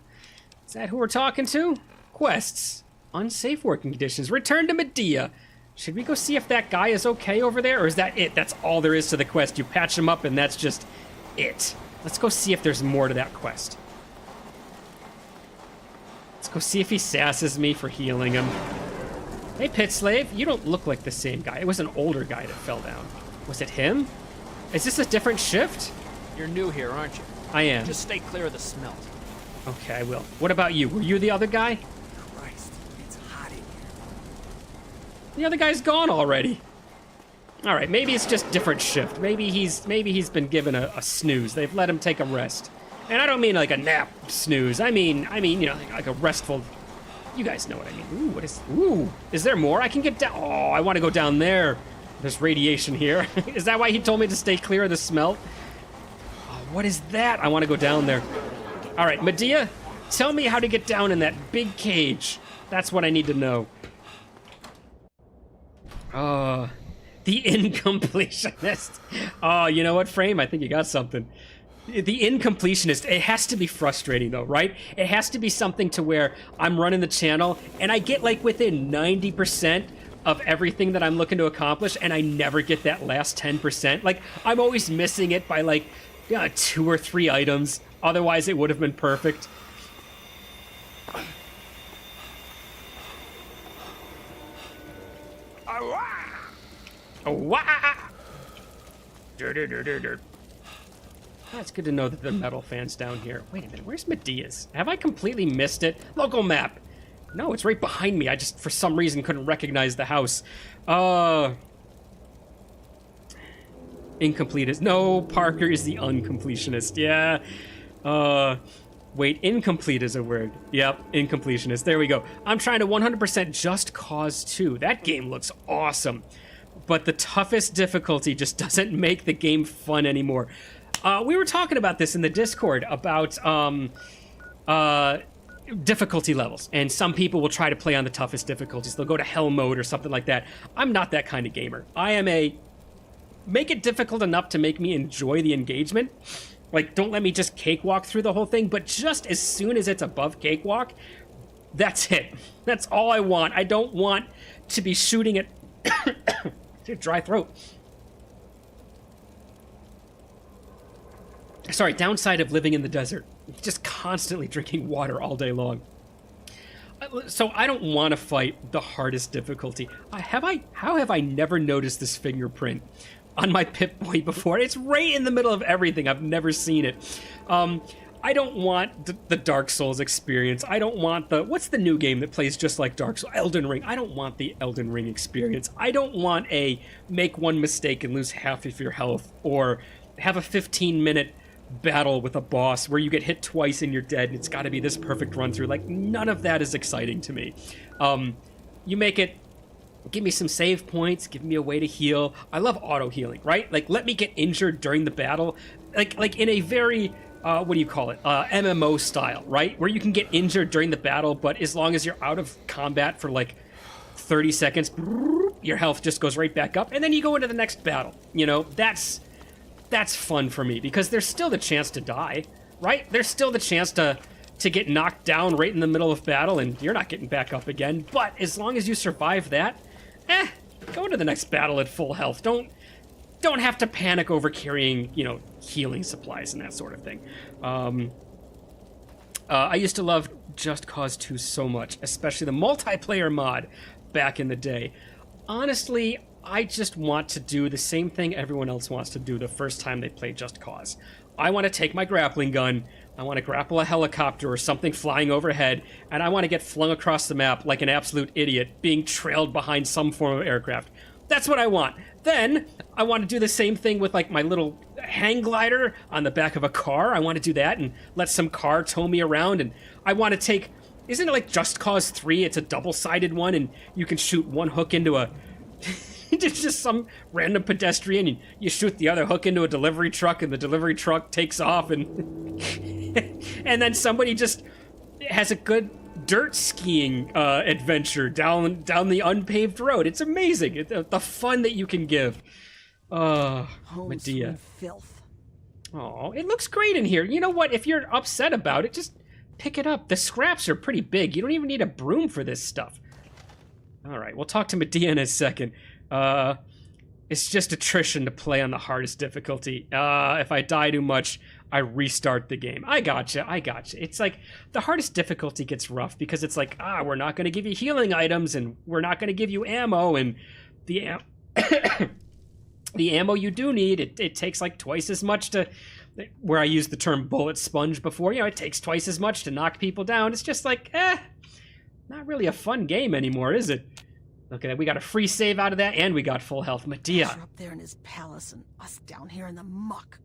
Is that who we're talking to? Quests. Unsafe working conditions. Return to Medea. Should we go see if that guy is okay over there, or is that it? That's all there is to the quest. You patch him up and that's just it. Let's go see if there's more to that quest. Let's go see if he sasses me for healing him. Hey, Pit Slave, you don't look like the same guy. It was an older guy that fell down. Was it him? Is this a different shift? You're new here, aren't you? I am. Just stay clear of the smelt. Okay, I will. What about you? Were you the other guy? Christ, it's hot in here. The other guy's gone already. All right, maybe it's just different shift. Maybe he's been given a snooze. They've let him take a rest. And I don't mean like a nap snooze. I mean, you know, like a restful. You guys know what I mean. Ooh, what is? Ooh, is there more? I can get down. Oh, I want to go down there. There's radiation here. Is that why he told me to stay clear of the smelt? Oh, what is that? I want to go down there. All right, Medea, tell me how to get down in that big cage. That's what I need to know. The incompletionist. Oh, you know what, Frame? I think you got something. The incompletionist, it has to be frustrating though, right? It has to be something to where I'm running the channel and I get like within 90% of everything that I'm looking to accomplish, and I never get that last 10%. Like, I'm always missing it by like 2 or 3 items. Otherwise, it would have been perfect. That's good to know that there are metal fans down here. Wait a minute, where's Medea's? Have I completely missed it? Local map. No, it's right behind me. I just, for some reason, couldn't recognize the house. Incomplete is... No, Parker is the uncompletionist. Yeah. Wait, incomplete is a word. Yep, incompletionist. There we go. I'm trying to 100% Just Cause 2. That game looks awesome. but the toughest difficulty just doesn't make the game fun anymore. We were talking about this in the Discord about difficulty levels, and some people will try to play on the toughest difficulties. They'll go to hell mode or something like that. I'm not that kind of gamer. I am make it difficult enough to make me enjoy the engagement. Like, don't let me just cakewalk through the whole thing, but just as soon as it's above cakewalk, that's it. That's all I want. I don't want to be shooting at dry throat. Sorry, downside of living in the desert. Just constantly drinking water all day long. So I don't want to fight the hardest difficulty. How have I never noticed this fingerprint on my Pip-Boy before? It's right in the middle of everything. I've never seen it. I don't want the Dark Souls experience. I don't want the... What's the new game that plays just like Dark Souls? Elden Ring. I don't want the Elden Ring experience. I don't want a make one mistake and lose half of your health, or have a 15-minute battle with a boss where you get hit twice and you're dead and it's got to be this perfect run through. Like, none of that is exciting to me. You make it... Give me some save points, give me a way to heal. I love auto healing, right? Like, let me get injured during the battle. Like in a very... what do you call it? MMO style, right? Where you can get injured during the battle, but as long as you're out of combat for like 30 seconds, your health just goes right back up, and then you go into the next battle. You know, that's fun for me, because there's still the chance to die, right? There's still the chance to get knocked down right in the middle of battle, and you're not getting back up again. But as long as you survive that, go into the next battle at full health. Don't have to panic over carrying, you know, healing supplies and that sort of thing. I used to love Just Cause 2 so much, especially the multiplayer mod back in the day. Honestly, I just want to do the same thing everyone else wants to do the first time they play Just Cause. I want to take my grappling gun, I want to grapple a helicopter or something flying overhead, and I want to get flung across the map like an absolute idiot, being trailed behind some form of aircraft. That's what I want. Then, I want to do the same thing with, like, my little hang glider on the back of a car. I want to do that and let some car tow me around, and I want to take... Isn't it like Just Cause 3? It's a double-sided one, and you can shoot one hook into a... It's just some random pedestrian, and you shoot the other hook into a delivery truck, and the delivery truck takes off, and... and then somebody just has a good dirt skiing adventure down the unpaved road. It's amazing, the fun that you can give. Medea. Filth. Oh, it looks great in here. You know what? If you're upset about it, just pick it up. The scraps are pretty big. You don't even need a broom for this stuff. All right, we'll talk to Medea in a second. It's just attrition to play on the hardest difficulty. If I die too much, I restart the game. I gotcha. It's like, the hardest difficulty gets rough because it's like, we're not going to give you healing items, and we're not going to give you ammo, and the the ammo you do need, it takes like twice as much to... Where I used the term bullet sponge before, you know, it takes twice as much to knock people down. It's just like, not really a fun game anymore, is it? Look at that, we got a free save out of that, and we got full health. Medea. Asher up there in his palace, and us down here in the muck.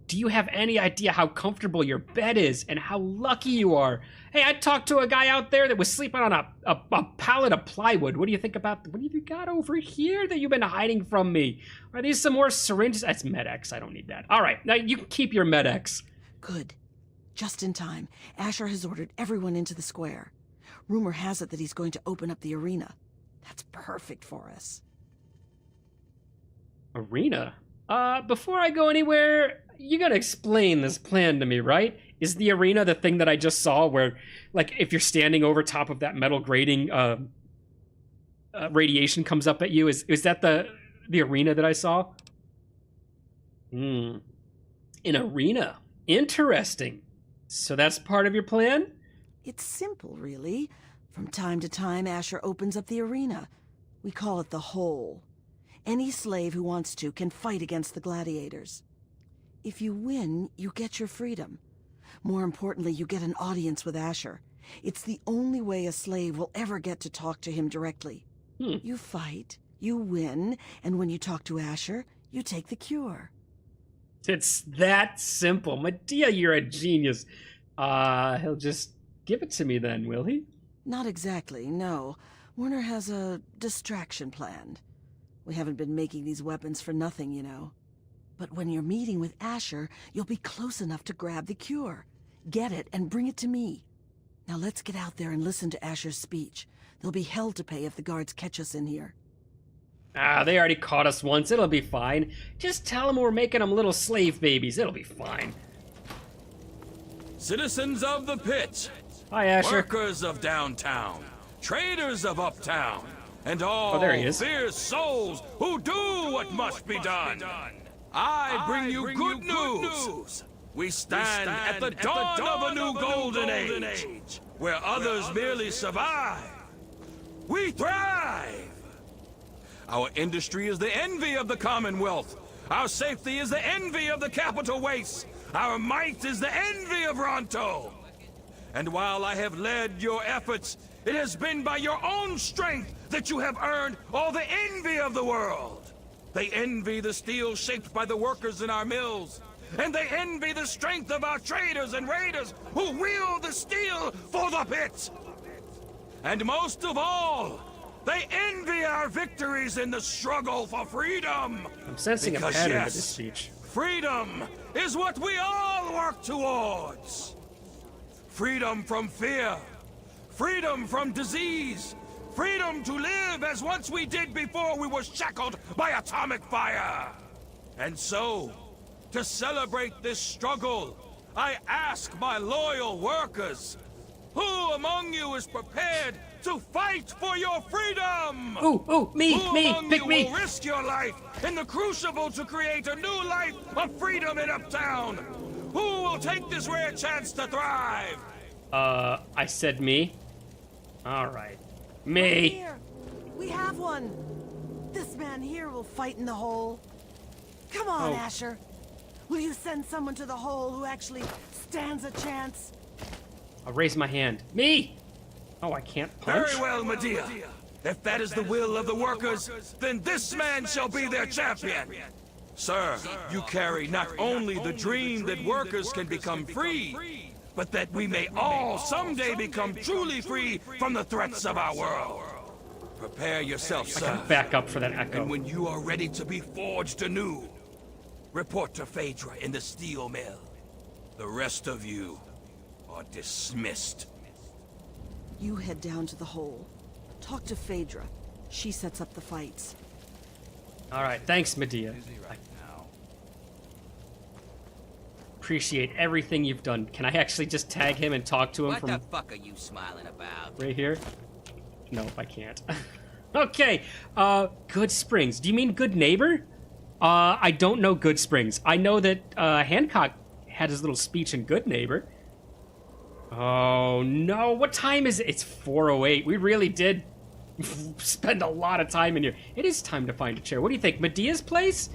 Do you have any idea how comfortable your bed is and how lucky you are? Hey, I talked to a guy out there that was sleeping on a pallet of plywood. What do you think about... What have you got over here that you've been hiding from me? Are these some more syringes? That's Med-X. I don't need that. All right, now you can keep your Med-X. Good. Just in time. Asher has ordered everyone into the square. Rumor has it that he's going to open up the arena. That's perfect for us. Arena? Before I go anywhere, you gotta explain this plan to me, right? Is the arena the thing that I just saw where, like, if you're standing over top of that metal grating, radiation comes up at you? Is that the arena that I saw? An arena. Interesting. So that's part of your plan? It's simple, really. From time to time, Asher opens up the arena. We call it the Hole. Any slave who wants to can fight against the gladiators. If you win, you get your freedom. More importantly, you get an audience with Asher. It's the only way a slave will ever get to talk to him directly. You fight, you win, and when you talk to Asher, you take the cure. It's that simple. Medea, you're a genius. He'll just give it to me then, will he? Not exactly, no. Werner has a distraction planned. We haven't been making these weapons for nothing, you know. But when you're meeting with Asher, you'll be close enough to grab the cure. Get it and bring it to me. Now let's get out there and listen to Asher's speech. There'll be hell to pay if the guards catch us in here. Ah, they already caught us once. It'll be fine. Just tell them we're making them little slave babies. It'll be fine. Citizens of the pit. Hi, Asher. Workers of downtown. Traders of uptown. And all there he is. fierce souls who do what must be done. I bring you good news. We stand at the dawn of a new golden age, where others merely survive. We thrive. Our industry is the envy of the Commonwealth. Our safety is the envy of the capital wastes. Our might is the envy of Ronto. And while I have led your efforts, it has been by your own strength that you have earned all the envy of the world. They envy the steel shaped by the workers in our mills. And they envy the strength of our traders and raiders who wield the steel for the pit. And most of all, they envy our victories in the struggle for freedom. I'm sensing because, a pattern yes, with this speech. Freedom is what we all work towards. Freedom from fear. Freedom from disease. Freedom to live as once we did before we were shackled by atomic fire. And so, to celebrate this struggle, I ask my loyal workers, who among you is prepared to fight for your freedom? Me, pick me. Who will risk your life in the crucible to create a new life of freedom in Uptown? Who will take this rare chance to thrive? I said me. All right. Me. Right here. We have one. This man here will fight in the hole. Come on, Asher. Will you send someone to the hole who actually stands a chance? I'll raise my hand. Me! Oh, I can't punch? Very well, Medea. If that is the will of the workers, then this man shall be their champion. Sir, you carry not only the dream that workers can become free, but that we may all someday become truly free from the threats of our world. Prepare yourself, sir. I can back up for that echo. And when you are ready to be forged anew, report to Phaedra in the steel mill. The rest of you are dismissed. You head down to the hole. Talk to Phaedra. She sets up the fights. All right, thanks, Medea. I appreciate everything you've done. Can I actually just tag him and talk to him What from the fuck are you smiling about? right here? Nope, I can't. Okay, Good Springs. Do you mean Good Neighbor? I don't know Good Springs. I know that Hancock had his little speech in Good Neighbor. Oh no, what time is it? It's 4:08. We really did spend a lot of time in here. It is time to find a chair. What do you think, Medea's place?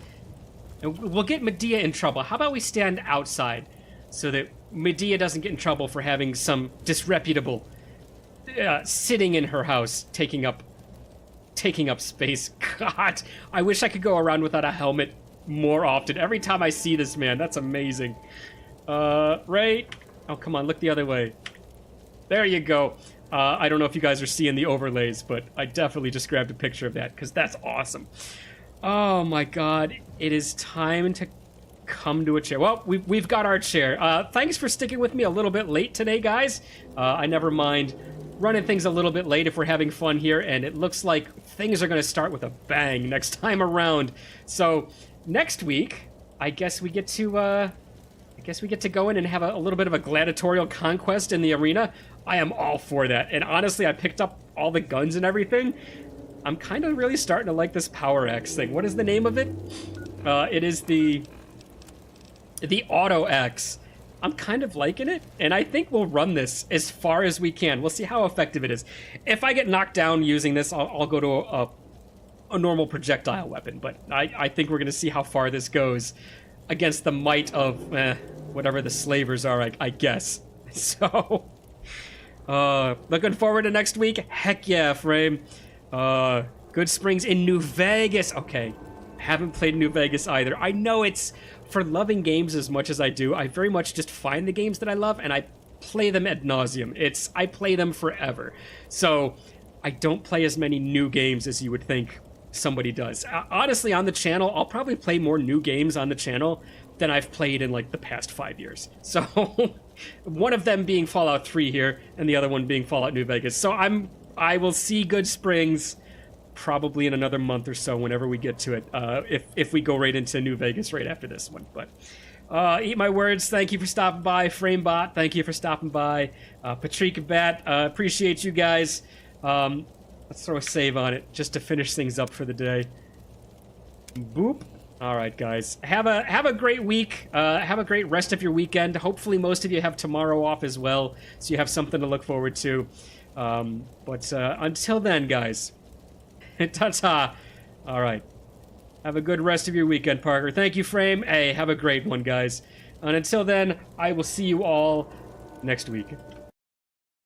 And we'll get Medea in trouble. How about we stand outside so that Medea doesn't get in trouble for having some disreputable sitting in her house taking up space. God, I wish I could go around without a helmet more often. Every time I see this man, that's amazing. Right? Oh, come on, look the other way. There you go. I don't know if you guys are seeing the overlays, but I definitely just grabbed a picture of that because that's awesome. Oh my God, it is time to come to a chair. Well, we've got our chair. Thanks for sticking with me a little bit late today, guys. I never mind running things a little bit late if we're having fun here, and it looks like things are going to start with a bang next time around. So next week, I guess we get to go in and have a little bit of a gladiatorial conquest in the arena. I am all for that. And honestly, I picked up all the guns and everything. I'm kind of really starting to like this Power Axe thing. What is the name of it? It is the Auto Axe. I'm kind of liking it, and I think we'll run this as far as we can. We'll see how effective it is. If I get knocked down using this, I'll go to a normal projectile weapon, but I think we're going to see how far this goes against the might of whatever the slavers are, I guess. So, looking forward to next week. Heck yeah, Frame. Good Springs in New Vegas. Okay, haven't played New Vegas either. I know it's for loving games as much as I do. I very much just find the games that I love and I play them ad nauseum. I play them forever. So I don't play as many new games as you would think somebody does. Honestly, on the channel, I'll probably play more new games on the channel than I've played in like the past 5 years. So one of them being Fallout 3 here, and the other one being Fallout New Vegas. So I will see Good Springs probably in another month or so, whenever we get to it. If we go right into New Vegas right after this one, but. Eat my words, thank you for stopping by. Framebot, thank you for stopping by. Patrick Bat, appreciate you guys. Let's throw a save on it, just to finish things up for the day. Boop. Alright, guys. Have a great week. Have a great rest of your weekend. Hopefully most of you have tomorrow off as well, so you have something to look forward to. But until then, guys. Ta-ta. Alright. Have a good rest of your weekend, Parker. Thank you, Frame. Hey, have a great one, guys. And until then, I will see you all next week.